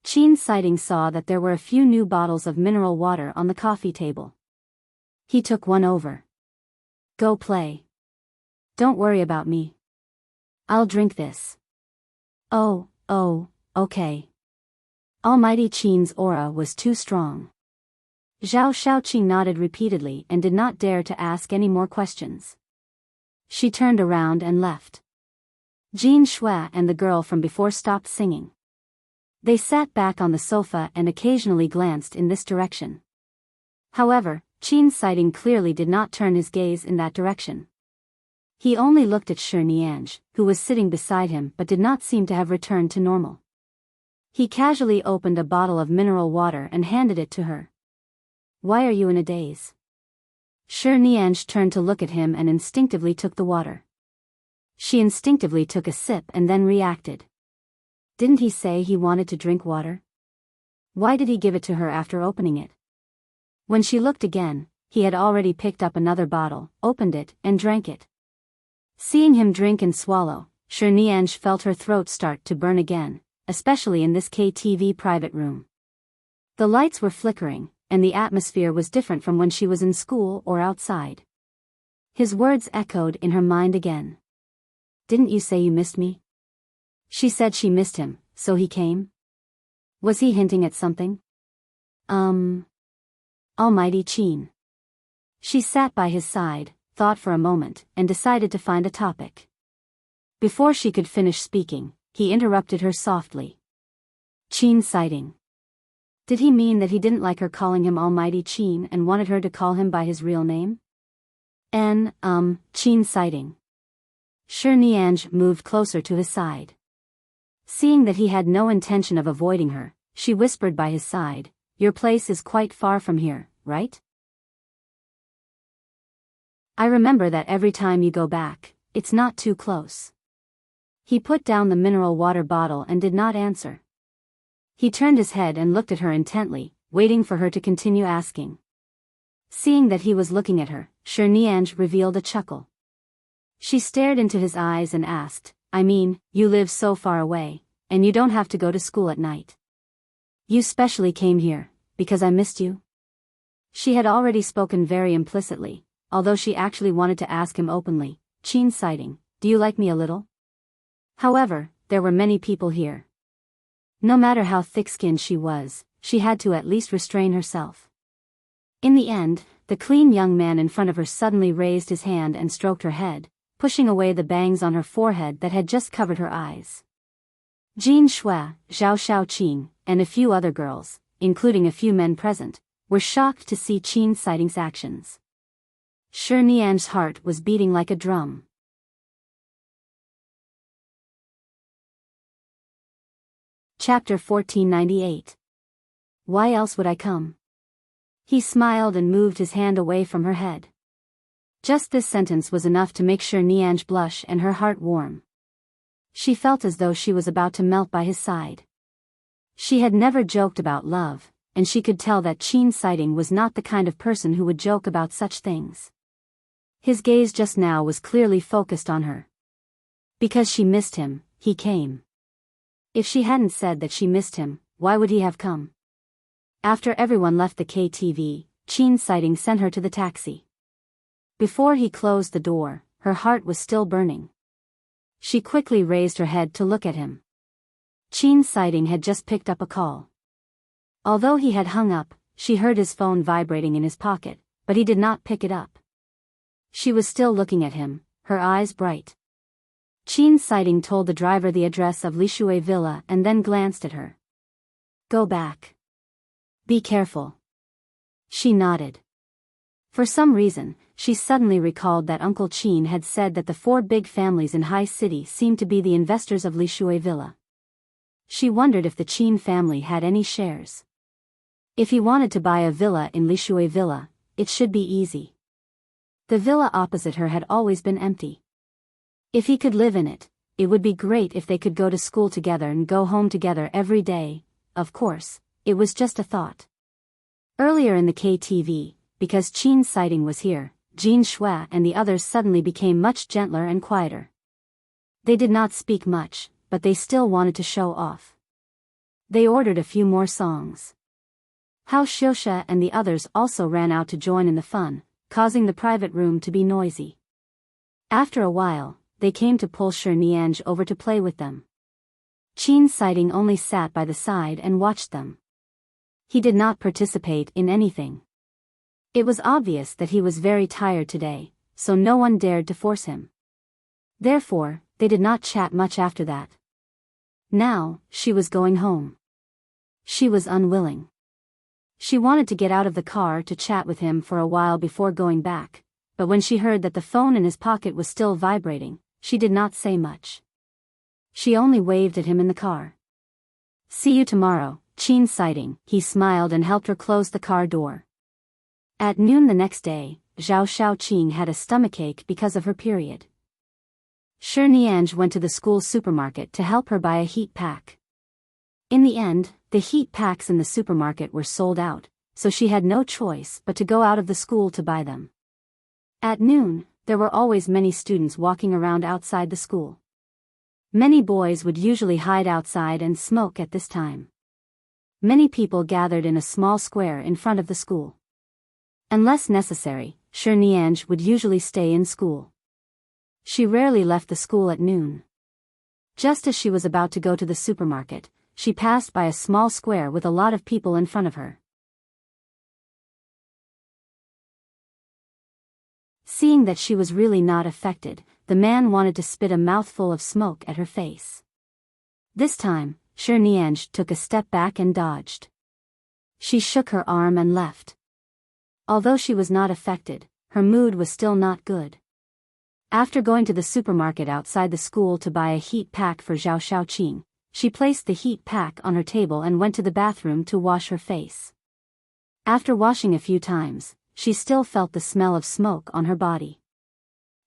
Qin Sighting saw that there were a few new bottles of mineral water on the coffee table. He took one over. Go play. Don't worry about me. I'll drink this. Oh, okay. Almighty Qin's aura was too strong. Zhao Shaoqing nodded repeatedly and did not dare to ask any more questions. She turned around and left. Jin Shui and the girl from before stopped singing. They sat back on the sofa and occasionally glanced in this direction. However, Qin Sighting clearly did not turn his gaze in that direction. He only looked at Shi Nianj, who was sitting beside him but did not seem to have returned to normal. He casually opened a bottle of mineral water and handed it to her. Why are you in a daze? Shi Nianj turned to look at him and instinctively took the water. She instinctively took a sip and then reacted. Didn't he say he wanted to drink water? Why did he give it to her after opening it? When she looked again, he had already picked up another bottle, opened it, and drank it. Seeing him drink and swallow, Shi Nianj felt her throat start to burn again, especially in this KTV private room. The lights were flickering, and the atmosphere was different from when she was in school or outside. His words echoed in her mind again. Didn't you say you missed me? She said she missed him, so he came? Was he hinting at something? Almighty Qin. She sat by his side, thought for a moment, and decided to find a topic. Before she could finish speaking, he interrupted her softly. Qin Sighting. Did he mean that he didn't like her calling him Almighty Qin and wanted her to call him by his real name? Qin Sighting. Shi Nianj moved closer to his side. Seeing that he had no intention of avoiding her, she whispered by his side, Your place is quite far from here, right? I remember that every time you go back, it's not too close. He put down the mineral water bottle and did not answer. He turned his head and looked at her intently, waiting for her to continue asking. Seeing that he was looking at her, Shi Nianj revealed a chuckle. She stared into his eyes and asked, I mean, you live so far away, and you don't have to go to school at night. You specially came here, because I missed you? She had already spoken very implicitly, although she actually wanted to ask him openly, Qin Sighting, do you like me a little? However, there were many people here. No matter how thick-skinned she was, she had to at least restrain herself. In the end, the clean young man in front of her suddenly raised his hand and stroked her head, pushing away the bangs on her forehead that had just covered her eyes. Jin Shui, Zhao Shaoqing, and a few other girls, including a few men present, were shocked to see Qin Sighting's actions. Shi Nianj's heart was beating like a drum. Chapter 1498. Why else would I come? He smiled and moved his hand away from her head. Just this sentence was enough to make Shi Nianj blush and her heart warm. She felt as though she was about to melt by his side. She had never joked about love, and she could tell that Qin Sighting was not the kind of person who would joke about such things. His gaze just now was clearly focused on her. Because she missed him, he came. If she hadn't said that she missed him, why would he have come? After everyone left the KTV, Qin Sighting sent her to the taxi. Before he closed the door, her heart was still burning. She quickly raised her head to look at him. Qin Sighting had just picked up a call. Although he had hung up, she heard his phone vibrating in his pocket, but he did not pick it up. She was still looking at him, her eyes bright. Qin Sighting told the driver the address of Lishui Villa and then glanced at her. Go back. Be careful. She nodded. For some reason, she suddenly recalled that Uncle Qin had said that the 4 big families in High City seemed to be the investors of Lishui Villa. She wondered if the Qin family had any shares. If he wanted to buy a villa in Lishui Villa, it should be easy. The villa opposite her had always been empty. If he could live in it, it would be great if they could go to school together and go home together every day. Of course, it was just a thought. Earlier in the KTV, because Qin's sighting was here, Jin Shui and the others suddenly became much gentler and quieter. They did not speak much, but they still wanted to show off. They ordered a few more songs. Hao Xiuxia and the others also ran out to join in the fun, causing the private room to be noisy. After a while, they came to pull Shi Nianj over to play with them. Qin's sighting only sat by the side and watched them. He did not participate in anything. It was obvious that he was very tired today, so no one dared to force him. Therefore, they did not chat much after that. Now, she was going home. She was unwilling. She wanted to get out of the car to chat with him for a while before going back, but when she heard that the phone in his pocket was still vibrating, she did not say much. She only waved at him in the car. "See you tomorrow, Qin sighting," he smiled and helped her close the car door. At noon the next day, Zhao Xiaoqing had a stomachache because of her period. Shi Nianj went to the school supermarket to help her buy a heat pack. In the end, the heat packs in the supermarket were sold out, so she had no choice but to go out of the school to buy them. At noon, there were always many students walking around outside the school. Many boys would usually hide outside and smoke at this time. Many people gathered in a small square in front of the school. Unless necessary, Shi Nianj would usually stay in school. She rarely left the school at noon. Just as she was about to go to the supermarket, she passed by a small square with a lot of people in front of her. Seeing that she was really not affected, the man wanted to spit a mouthful of smoke at her face. This time, Shi Nianj took a step back and dodged. She shook her arm and left. Although she was not affected, her mood was still not good. After going to the supermarket outside the school to buy a heat pack for Zhao Xiaoqing, she placed the heat pack on her table and went to the bathroom to wash her face. After washing a few times, she still felt the smell of smoke on her body.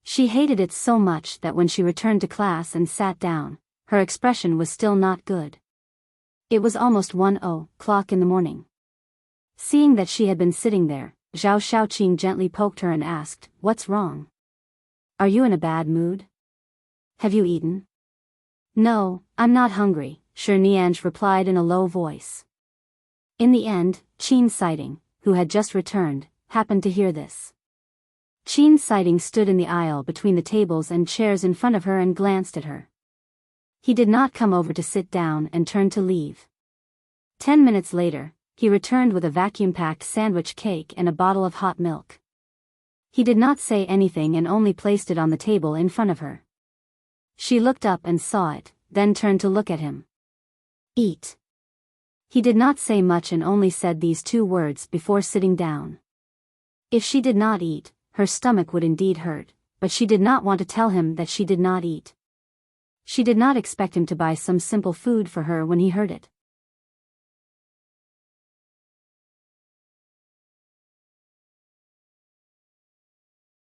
She hated it so much that when she returned to class and sat down, her expression was still not good. It was almost 1:00 in the morning. Seeing that she had been sitting there, Zhao Xiaoqing gently poked her and asked, "What's wrong? Are you in a bad mood? Have you eaten?" "No, I'm not hungry," Shi Nianj replied in a low voice. In the end, Qin sighting, who had just returned, happened to hear this. Qin sighting stood in the aisle between the tables and chairs in front of her and glanced at her. He did not come over to sit down and turned to leave. 10 minutes later, he returned with a vacuum-packed sandwich cake and a bottle of hot milk. He did not say anything and only placed it on the table in front of her. She looked up and saw it, then turned to look at him. "Eat." He did not say much and only said these two words before sitting down. If she did not eat, her stomach would indeed hurt, but she did not want to tell him that she did not eat. She did not expect him to buy some simple food for her when he heard it.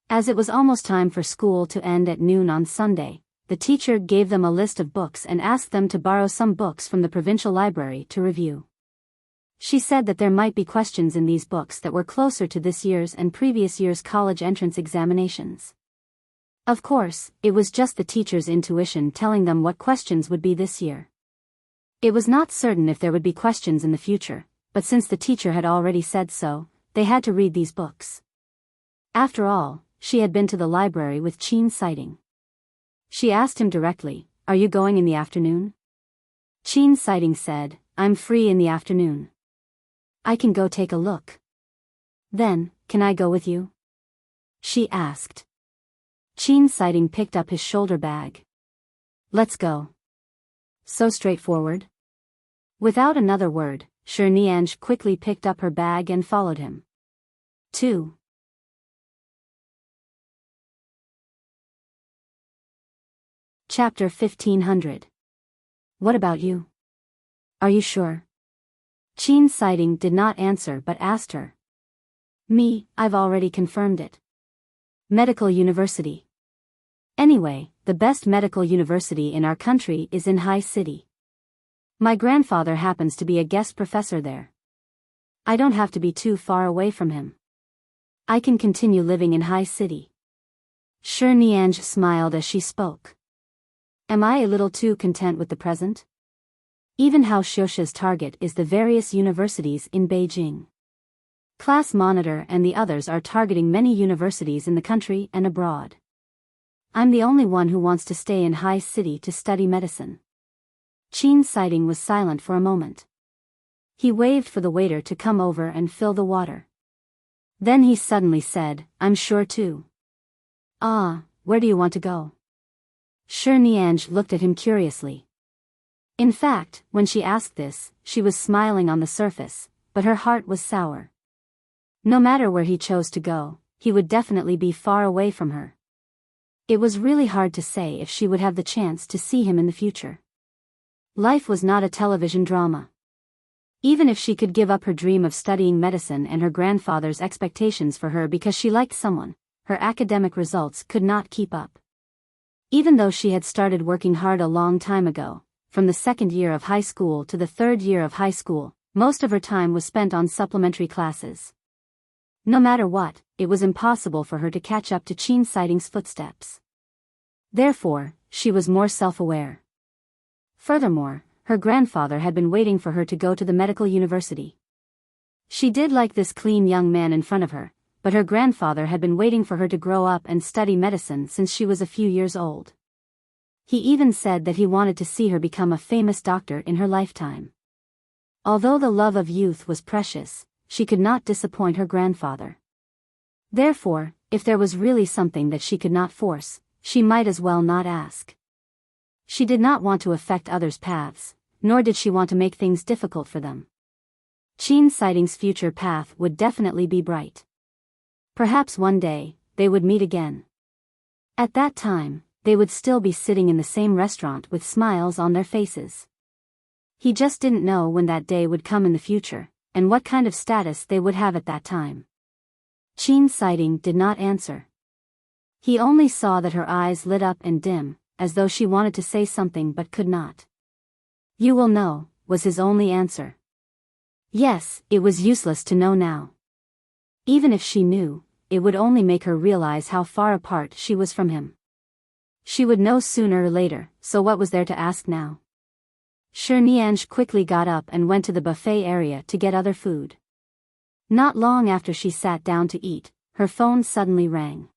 As it was almost time for school to end at noon on Sunday, the teacher gave them a list of books and asked them to borrow some books from the provincial library to review. She said that there might be questions in these books that were closer to this year's and previous year's college entrance examinations. Of course, it was just the teacher's intuition telling them what questions would be this year. It was not certain if there would be questions in the future, but since the teacher had already said so, they had to read these books. After all, she had been to the library with Qin sighting. She asked him directly, "Are you going in the afternoon?" Qin sighting said, "I'm free in the afternoon. I can go take a look." "Then, can I go with you?" she asked. Qin sighting picked up his shoulder bag. "Let's go." So straightforward. Without another word, Shi Nianj quickly picked up her bag and followed him. 2. Chapter 1500. What about you? Are you sure? Qin sighting did not answer but asked her. Me, I've already confirmed it. Medical university. Anyway, the best medical university in our country is in High City. My grandfather happens to be a guest professor there. I don't have to be too far away from him. I can continue living in High City. Shi Nianj smiled as she spoke. Am I a little too content with the present? Even Hao Xiuxia's target is the various universities in Beijing. Class Monitor and the others are targeting many universities in the country and abroad. I'm the only one who wants to stay in High City to study medicine. Qin Sighting was silent for a moment. He waved for the waiter to come over and fill the water. Then he suddenly said, I'm sure too. Ah, where do you want to go? Shi Nianj looked at him curiously. In fact, when she asked this, she was smiling on the surface, but her heart was sour. No matter where he chose to go, he would definitely be far away from her. It was really hard to say if she would have the chance to see him in the future. Life was not a television drama. Even if she could give up her dream of studying medicine and her grandfather's expectations for her because she liked someone, her academic results could not keep up. Even though she had started working hard a long time ago, from the second year of high school to the third year of high school, most of her time was spent on supplementary classes. No matter what, it was impossible for her to catch up to Qin Sighting's footsteps. Therefore, she was more self-aware. Furthermore, her grandfather had been waiting for her to go to the medical university. She did like this clean young man in front of her, but her grandfather had been waiting for her to grow up and study medicine since she was a few years old. He even said that he wanted to see her become a famous doctor in her lifetime. Although the love of youth was precious, she could not disappoint her grandfather. Therefore, if there was really something that she could not force, she might as well not ask. She did not want to affect others' paths, nor did she want to make things difficult for them. Qin Sighting's future path would definitely be bright. Perhaps one day, they would meet again. At that time, they would still be sitting in the same restaurant with smiles on their faces. He just didn't know when that day would come in the future, and what kind of status they would have at that time. Qin Sighting did not answer. He only saw that her eyes lit up and dim, as though she wanted to say something but could not. You will know, was his only answer. Yes, it was useless to know now. Even if she knew, it would only make her realize how far apart she was from him. She would know sooner or later, so what was there to ask now? Shi Nianj quickly got up and went to the buffet area to get other food. Not long after she sat down to eat, her phone suddenly rang.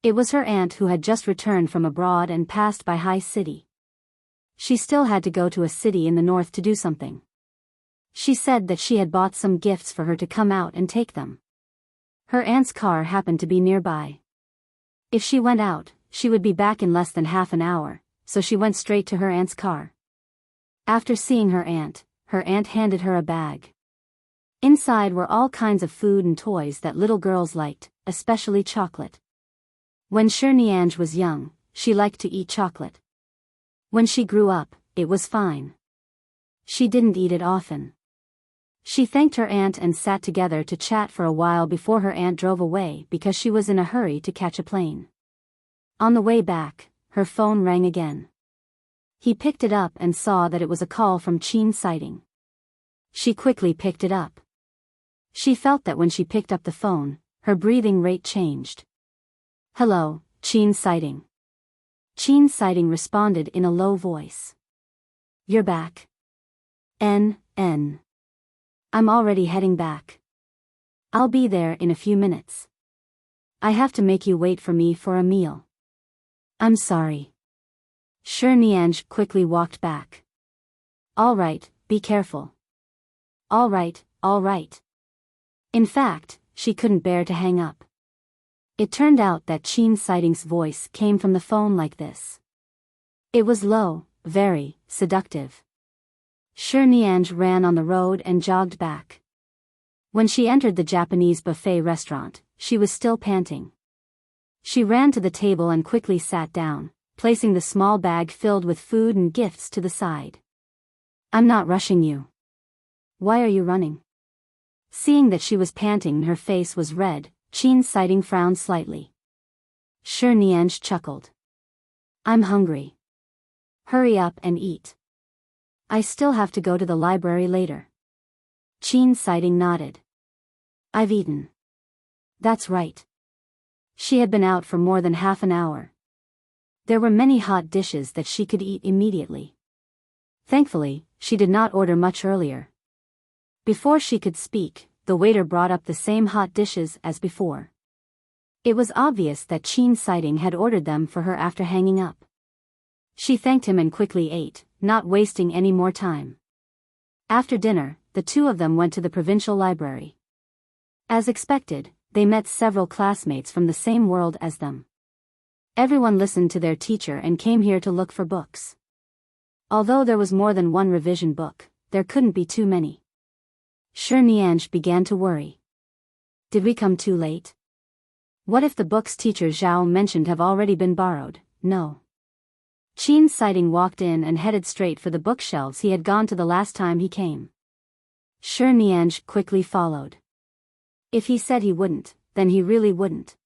It was her aunt who had just returned from abroad and passed by High City. She still had to go to a city in the north to do something. She said that she had bought some gifts for her to come out and take them. Her aunt's car happened to be nearby. If she went out, she would be back in less than half an hour, so she went straight to her aunt's car. After seeing her aunt handed her a bag. Inside were all kinds of food and toys that little girls liked, especially chocolate. When Shi Nianj was young, she liked to eat chocolate. When she grew up, it was fine. She didn't eat it often. She thanked her aunt and sat together to chat for a while before her aunt drove away because she was in a hurry to catch a plane. On the way back, her phone rang again. He picked it up and saw that it was a call from Qin Sighting. She quickly picked it up. She felt that when she picked up the phone, her breathing rate changed. Hello, Qin Sighting. Qin Sighting responded in a low voice. You're back. I'm already heading back. I'll be there in a few minutes. I have to make you wait for me for a meal. I'm sorry. Shi Nianj quickly walked back. All right, be careful. All right. In fact, she couldn't bear to hang up. It turned out that Qin Sighting's voice came from the phone like this. It was low, very seductive. Shi Nianj ran on the road and jogged back. When she entered the Japanese buffet restaurant, she was still panting. She ran to the table and quickly sat down, placing the small bag filled with food and gifts to the side. I'm not rushing you. Why are you running? Seeing that she was panting and her face was red, Qin Sighting frowned slightly. Shi Nianj chuckled. I'm hurry up and eat. I still have to go to the library later. Qin Siding nodded. I've eaten. That's right. She had been out for more than half an hour. There were many hot dishes that she could eat immediately. Thankfully, she did not order much earlier. Before she could speak, the waiter brought up the same hot dishes as before. It was obvious that Qin Siding had ordered them for her after hanging up. She thanked him and quickly ate, not wasting any more time. After dinner, the two of them went to the provincial library. As expected, they met several classmates from the same world as them. Everyone listened to their teacher and came here to look for books. Although there was more than one revision book, there couldn't be too many. Shi Nianj began to worry. Did we come too late? What if the books teacher Zhao mentioned have already been borrowed? No. Qin Siding walked in and headed straight for the bookshelves he had gone to the last time he came. Shi Nianj quickly followed. If he said he wouldn't, then he really wouldn't.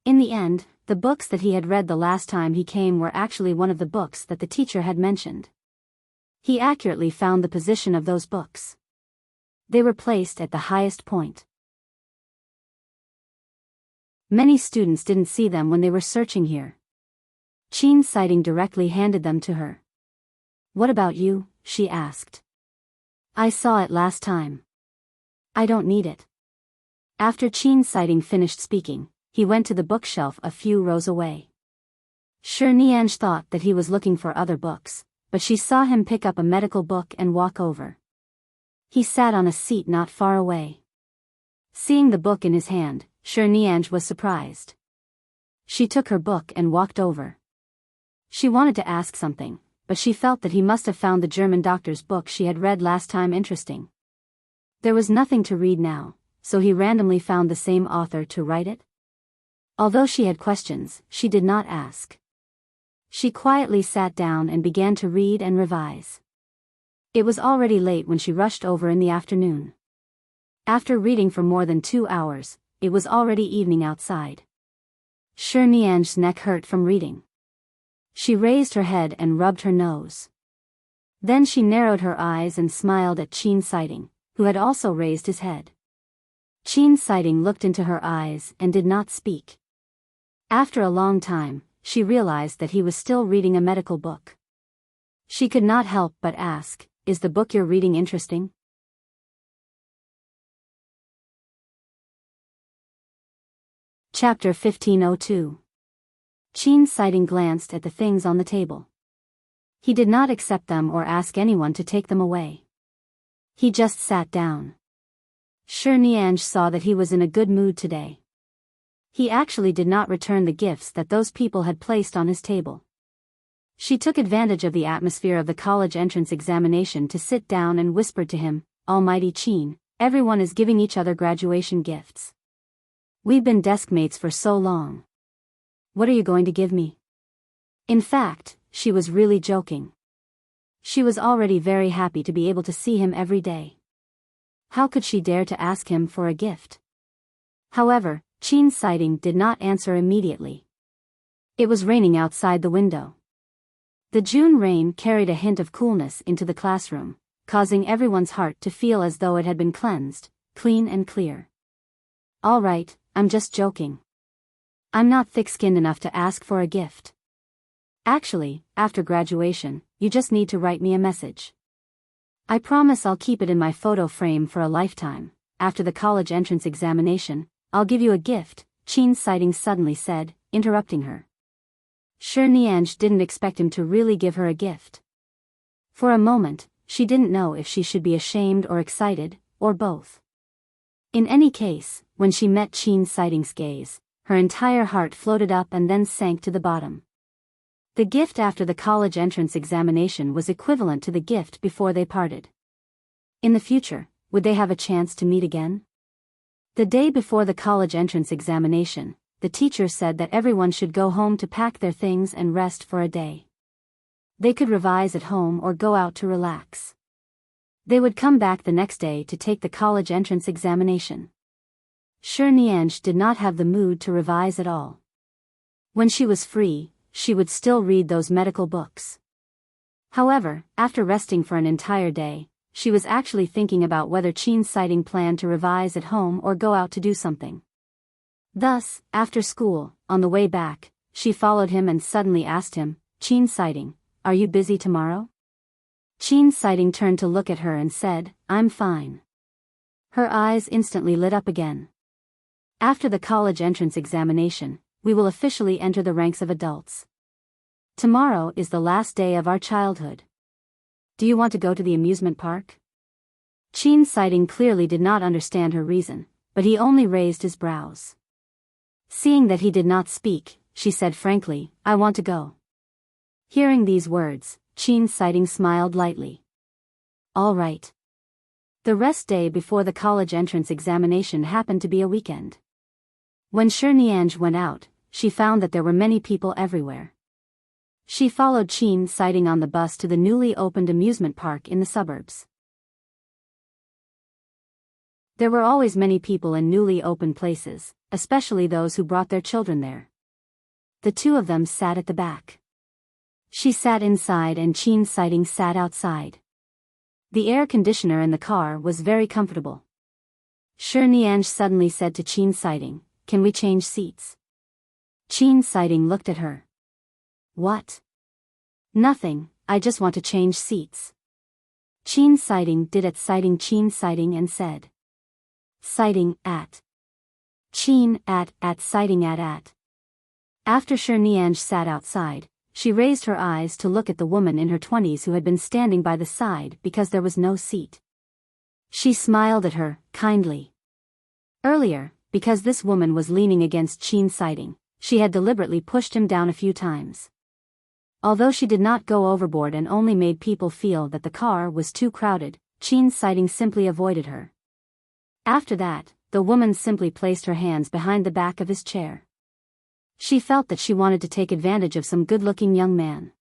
In the end, the books that he had read the last time he came were actually one of the books that the teacher had mentioned. He accurately found the position of those books. They were placed at the highest point. Many students didn't see them when they were searching here. Qin Siding directly handed them to her. What about you? She asked. I saw it last time. I don't need it. After Qin Siding finished speaking, he went to the bookshelf a few rows away. Shi Nianj thought that he was looking for other books, but she saw him pick up a medical book and walk over. He sat on a seat not far away. Seeing the book in his hand, Shi Nianj was surprised. She took her book and walked over. She wanted to ask something, but she felt that he must have found the German doctor's book she had read last time interesting. There was nothing to read now, so he randomly found the same author to write it. Although she had questions, she did not ask. She quietly sat down and began to read and revise. It was already late when she rushed over in the afternoon. After reading for more than 2 hours, it was already evening outside. Shi Nianj's neck hurt from reading. She raised her head and rubbed her nose. Then she narrowed her eyes and smiled at Qin Siding, who had also raised his head. Qin Siding looked into her eyes and did not speak. After a long time, she realized that he was still reading a medical book. She could not help but ask, "Is the book you're reading interesting?" Chapter 1502. Qin Siding glanced at the things on the table. He did not accept them or ask anyone to take them away. He just sat down. Shi Nianj saw that he was in a good mood today. He actually did not return the gifts that those people had placed on his table. She took advantage of the atmosphere of the college entrance examination to sit down and whispered to him, "Almighty Qin, everyone is giving each other graduation gifts. We've been desk mates for so long. What are you going to give me?" In fact, she was really joking. She was already very happy to be able to see him every day. How could she dare to ask him for a gift? However, Qin Siding did not answer immediately. It was raining outside the window. The June rain carried a hint of coolness into the classroom, causing everyone's heart to feel as though it had been cleansed, clean and clear. "All right, I'm just joking. I'm not thick-skinned enough to ask for a gift. Actually, after graduation, you just need to write me a message. I promise I'll keep it in my photo frame for a lifetime. After the college entrance examination, I'll give you a gift," Qin Siding suddenly said, interrupting her. Shi Nianj didn't expect him to really give her a gift. For a moment, she didn't know if she should be ashamed or excited, or both. In any case, when she met Qin Siding's gaze, her entire heart floated up and then sank to the bottom. The gift after the college entrance examination was equivalent to the gift before they parted. In the future, would they have a chance to meet again? The day before the college entrance examination, the teacher said that everyone should go home to pack their things and rest for a day. They could revise at home or go out to relax. They would come back the next day to take the college entrance examination. Shi Nianj did not have the mood to revise at all. When she was free, she would still read those medical books. However, after resting for an entire day, she was actually thinking about whether Qin's sighting planned to revise at home or go out to do something. Thus, after school, on the way back, she followed him and suddenly asked him, "Qin sighting, are you busy tomorrow?" Qin sighting turned to look at her and said, "I'm fine." Her eyes instantly lit up again. "After the college entrance examination, we will officially enter the ranks of adults. Tomorrow is the last day of our childhood. Do you want to go to the amusement park?" Qin sighting clearly did not understand her reason, but he only raised his brows. Seeing that he did not speak, she said frankly, "I want to go." Hearing these words, Qin sighting smiled lightly. "All right." The rest day before the college entrance examination happened to be a weekend. When Nianj went out, she found that there were many people everywhere. She followed Qin sighting on the bus to the newly opened amusement park in the suburbs. There were always many people in newly opened places, especially those who brought their children there. The two of them sat at the back. She sat inside and Qin sighting sat outside. The air conditioner in the car was very comfortable. Nianj suddenly said to Qin sighting, "Can we change seats?" Qin sighting looked at her. "What?" "Nothing, I just want to change seats." Qin sighting did at sighting Qin sighting and said. Sighting at. Qin at sighting at. After Nianj sat outside, she raised her eyes to look at the woman in her 20s who had been standing by the side because there was no seat. She smiled at her, kindly. Earlier, because this woman was leaning against Qin sighting, she had deliberately pushed him down a few times. Although she did not go overboard and only made people feel that the car was too crowded, Qin sighting simply avoided her. After that, the woman simply placed her hands behind the back of his chair. She felt that she wanted to take advantage of some good-looking young man.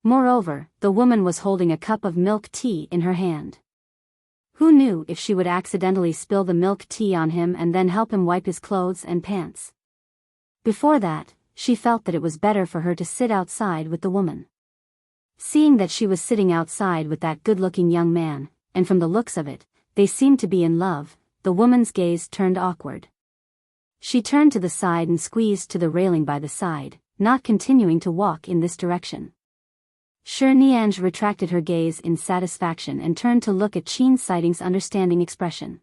Moreover, the woman was holding a cup of milk tea in her hand. Who knew if she would accidentally spill the milk tea on him and then help him wipe his clothes and pants? Before that, she felt that it was better for her to sit outside with the woman. Seeing that she was sitting outside with that good-looking young man, and from the looks of it, they seemed to be in love, the woman's gaze turned awkward. She turned to the side and squeezed to the railing by the side, not continuing to walk in this direction. Nianj retracted her gaze in satisfaction and turned to look at Qin sighting's understanding expression.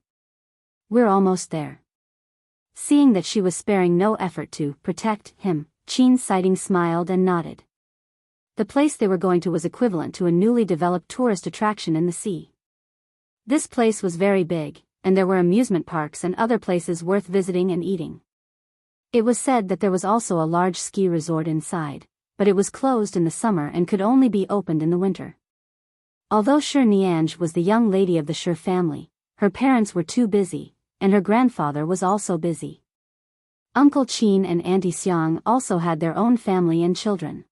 "We're almost there." Seeing that she was sparing no effort to protect him, Qin sighting smiled and nodded. The place they were going to was equivalent to a newly developed tourist attraction in the sea. This place was very big, and there were amusement parks and other places worth visiting and eating. It was said that there was also a large ski resort inside, but it was closed in the summer and could only be opened in the winter. Although Nianj was the young lady of the family, her parents were too busy, and her grandfather was also busy. Uncle Qin and Auntie Xiang also had their own family and children.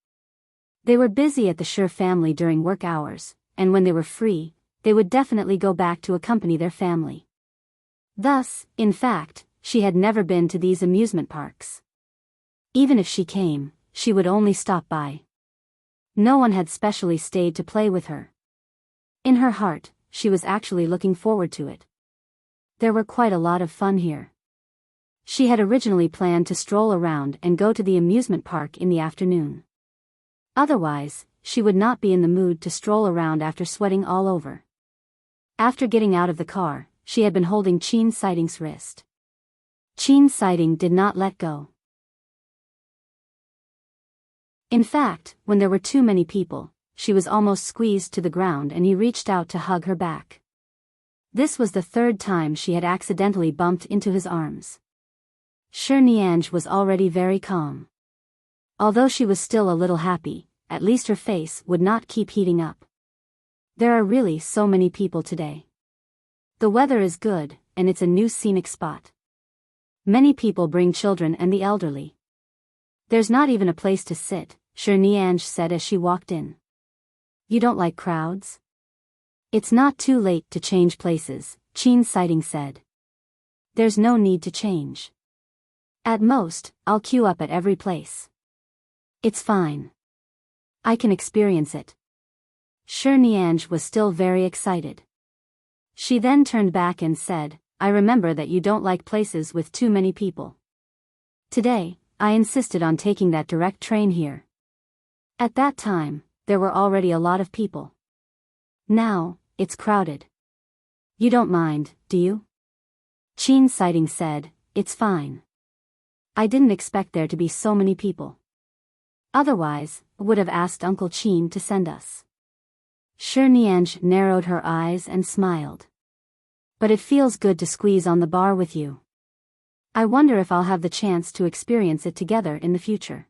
They were busy at the family during work hours, and when they were free, they would definitely go back to accompany their family. Thus, in fact, she had never been to these amusement parks. Even if she came, she would only stop by. No one had specially stayed to play with her. In her heart, she was actually looking forward to it. There were quite a lot of fun here. She had originally planned to stroll around and go to the amusement park in the afternoon. Otherwise, she would not be in the mood to stroll around after sweating all over. After getting out of the car, she had been holding Qin sighting's wrist. Qin sighting did not let go. In fact, when there were too many people, she was almost squeezed to the ground and he reached out to hug her back. This was the third time she had accidentally bumped into his arms. Nianj was already very calm. Although she was still a little happy, at least her face would not keep heating up. There are really so many people today. The weather is good, and it's a new scenic spot. Many people bring children and the elderly. There's not even a place to sit, Nianj said as she walked in. You don't like crowds? It's not too late to change places, Qin sighting said. There's no need to change. At most, I'll queue up at every place. It's fine. I can experience it. Nianj was still very excited. She then turned back and said, I remember that you don't like places with too many people. Today, I insisted on taking that direct train here. At that time, there were already a lot of people. Now, it's crowded. You don't mind, do you? Enchanting said, It's fine. I didn't expect there to be so many people. Otherwise, I would have asked Uncle Qin to send us. Nianj narrowed her eyes and smiled. But it feels good to squeeze on the bar with you. I wonder if I'll have the chance to experience it together in the future.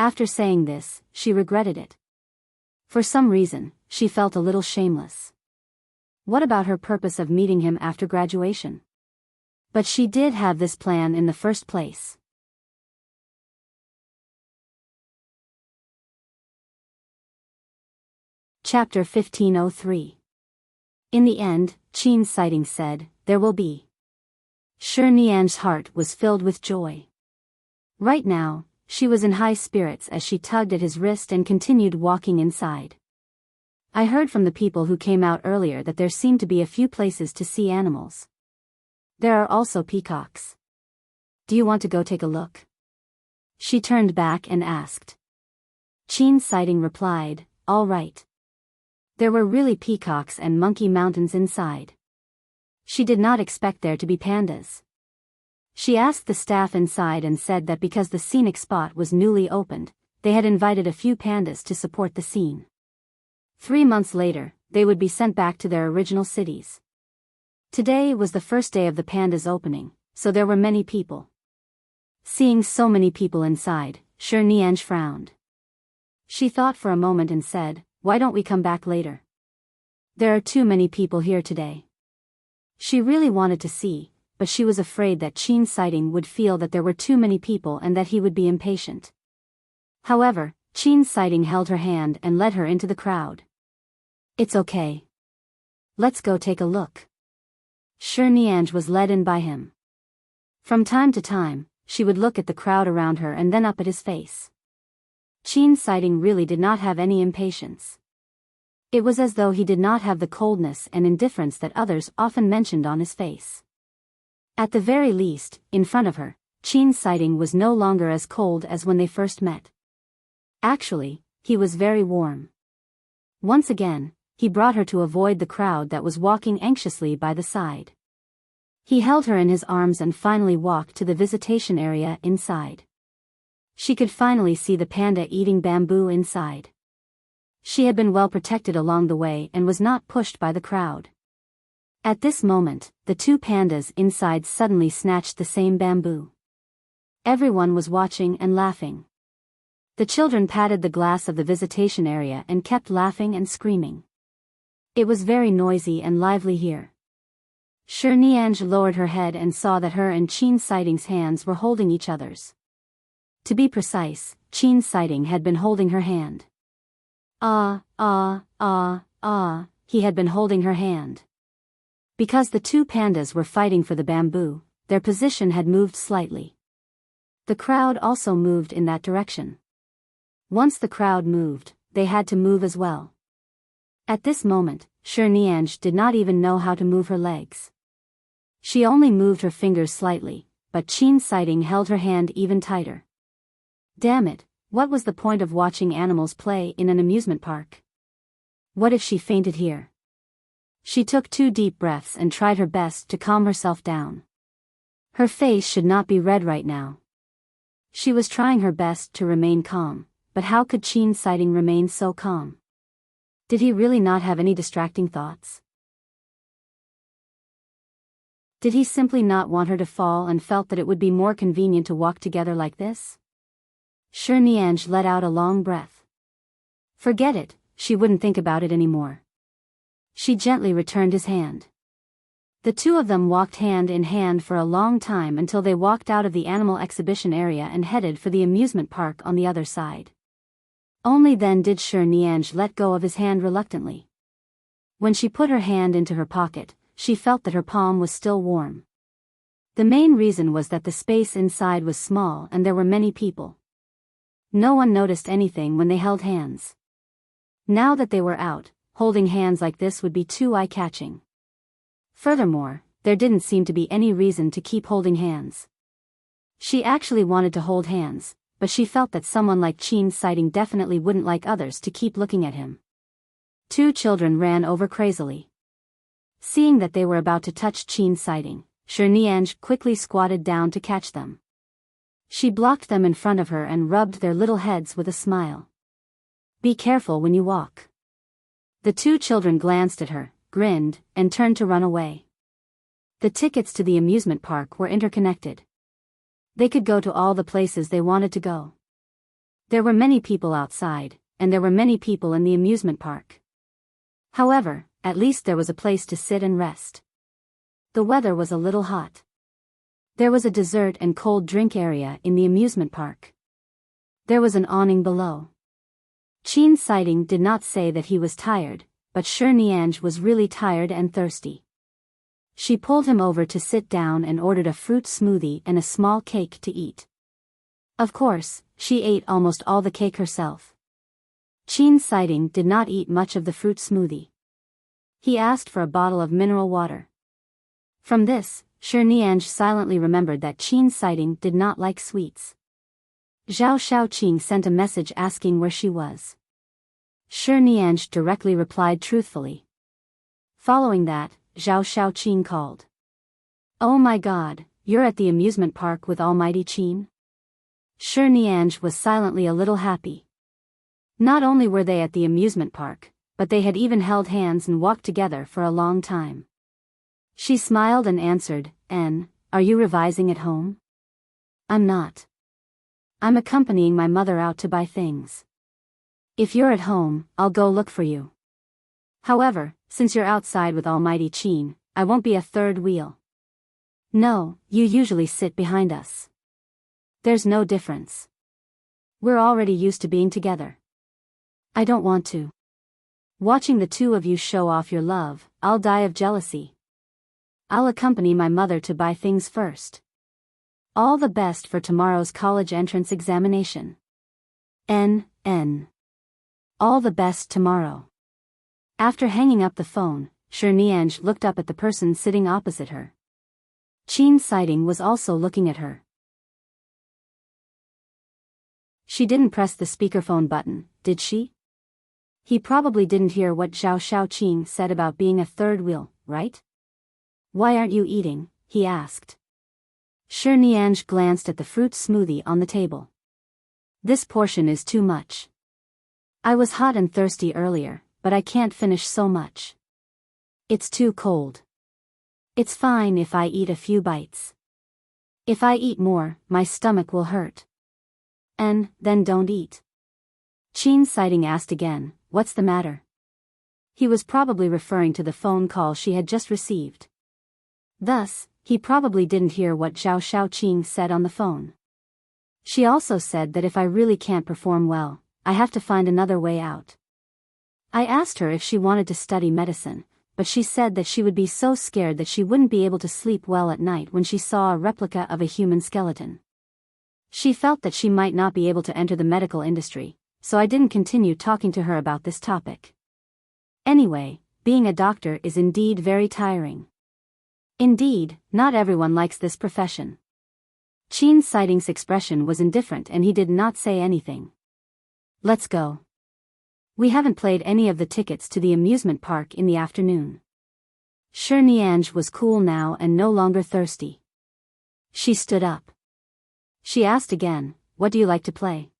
After saying this, she regretted it. For some reason, she felt a little shameless. What about her purpose of meeting him after graduation? But she did have this plan in the first place. Chapter 1503. In the end, Enchanting said, There will be. Nianj's heart was filled with joy. Right now, she was in high spirits as she tugged at his wrist and continued walking inside. I heard from the people who came out earlier that there seemed to be a few places to see animals. There are also peacocks. Do you want to go take a look? She turned back and asked. Enchanting replied, All right. There were really peacocks and monkey mountains inside. She did not expect there to be pandas. She asked the staff inside and said that because the scenic spot was newly opened, they had invited a few pandas to support the scene. 3 months later, they would be sent back to their original cities. Today was the first day of the pandas' opening, so there were many people. Seeing so many people inside, Nianj frowned. She thought for a moment and said, Why don't we come back later? There are too many people here today. She really wanted to see, but she was afraid that Enchanting would feel that there were too many people and that he would be impatient. However, Enchanting held her hand and led her into the crowd. It's okay. Let's go take a look. Nianj was led in by him. From time to time, she would look at the crowd around her and then up at his face. Enchanting really did not have any impatience. It was as though he did not have the coldness and indifference that others often mentioned on his face. At the very least, in front of her, Enchanting was no longer as cold as when they first met. Actually, he was very warm. Once again, he brought her to avoid the crowd that was walking anxiously by the side. He held her in his arms and finally walked to the visitation area inside. She could finally see the panda eating bamboo inside. She had been well protected along the way and was not pushed by the crowd. At this moment, the 2 pandas inside suddenly snatched the same bamboo. Everyone was watching and laughing. The children patted the glass of the visitation area and kept laughing and screaming. It was very noisy and lively here. Nianj lowered her head and saw that her and Enchanting's hands were holding each other's. To be precise, Enchanting had been holding her hand. He had been holding her hand. Because the 2 pandas were fighting for the bamboo, their position had moved slightly. The crowd also moved in that direction. Once the crowd moved, they had to move as well. At this moment, Nianj did not even know how to move her legs. She only moved her fingers slightly, but Enchanting held her hand even tighter. Damn it, what was the point of watching animals play in an amusement park? What if she fainted here? She took 2 deep breaths and tried her best to calm herself down. Her face should not be red right now. She was trying her best to remain calm, but how could Enchanting remain so calm? Did he really not have any distracting thoughts? Did he simply not want her to fall and felt that it would be more convenient to walk together like this? Nianj let out a long breath. Forget it, she wouldn't think about it anymore. She gently returned his hand. The 2 of them walked hand in hand for a long time until they walked out of the animal exhibition area and headed for the amusement park on the other side. Only then did Nianj let go of his hand reluctantly. When she put her hand into her pocket, she felt that her palm was still warm. The main reason was that the space inside was small and there were many people. No one noticed anything when they held hands. Now that they were out, holding hands like this would be too eye-catching. Furthermore, there didn't seem to be any reason to keep holding hands. She actually wanted to hold hands, but she felt that someone like Qin Sighting definitely wouldn't like others to keep looking at him. Two children ran over crazily. Seeing that they were about to touch Qin Sighting, Shinianj quickly squatted down to catch them. She blocked them in front of her and rubbed their little heads with a smile. Be careful when you walk. The two children glanced at her, grinned, and turned to run away. The tickets to the amusement park were interconnected. They could go to all the places they wanted to go. There were many people outside, and there were many people in the amusement park. However, at least there was a place to sit and rest. The weather was a little hot. There was a dessert and cold drink area in the amusement park. There was an awning below. Qin Sighting did not say that he was tired, but Shinianj was really tired and thirsty. She pulled him over to sit down and ordered a fruit smoothie and a small cake to eat. Of course, she ate almost all the cake herself. Qin Sighting did not eat much of the fruit smoothie. He asked for a bottle of mineral water. From this, Shinianj silently remembered that Qin Sighting did not like sweets. Zhao Shaoqing sent a message asking where she was. Shinianj directly replied truthfully. Following that, Zhao Shaoqing called. Oh my god, you're at the amusement park with Almighty Qin? Shinianj was silently a little happy. Not only were they at the amusement park, but they had even held hands and walked together for a long time. She smiled and answered, are you revising at home? I'm not. I'm accompanying my mother out to buy things. If you're at home, I'll go look for you. However, since you're outside with Almighty Qin, I won't be a third wheel. No, you usually sit behind us. There's no difference. We're already used to being together. I don't want to. Watching the two of you show off your love, I'll die of jealousy. I'll accompany my mother to buy things first. All the best for tomorrow's college entrance examination. All the best tomorrow. After hanging up the phone, Shinianj looked up at the person sitting opposite her. Qin Sighting was also looking at her. She didn't press the speakerphone button, did she? He probably didn't hear what Zhao Shaoqing said about being a third wheel, right? Why aren't you eating? He asked. Shinianj glanced at the fruit smoothie on the table. This portion is too much. I was hot and thirsty earlier, but I can't finish so much. It's too cold. It's fine if I eat a few bites. If I eat more, my stomach will hurt. Then don't eat. Qin Sighting asked again, what's the matter? He was probably referring to the phone call she had just received. Thus, he probably didn't hear what Zhao Shaoqing said on the phone. She also said that if I really can't perform well, I have to find another way out. I asked her if she wanted to study medicine, but she said that she would be so scared that she wouldn't be able to sleep well at night when she saw a replica of a human skeleton. She felt that she might not be able to enter the medical industry, so I didn't continue talking to her about this topic. Anyway, being a doctor is indeed very tiring. Indeed, not everyone likes this profession. Qin Sighting's expression was indifferent and he did not say anything. Let's go. We haven't played any of the tickets to the amusement park in the afternoon. Shinianj was cool now and no longer thirsty. She stood up. She asked again, what do you like to play?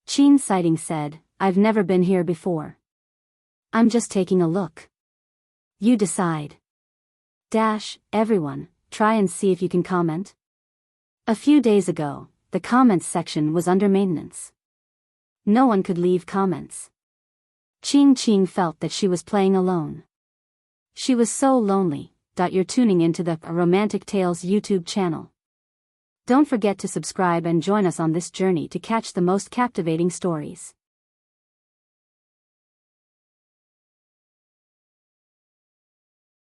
Qin Sighting said, I've never been here before. I'm just taking a look. You decide. Everyone, try and see if you can comment. A few days ago, the comments section was under maintenance. No one could leave comments. Qing felt that she was playing alone. She was so lonely. You're tuning into the Romantic Tales YouTube channel. Don't forget to subscribe and join us on this journey to catch the most captivating stories.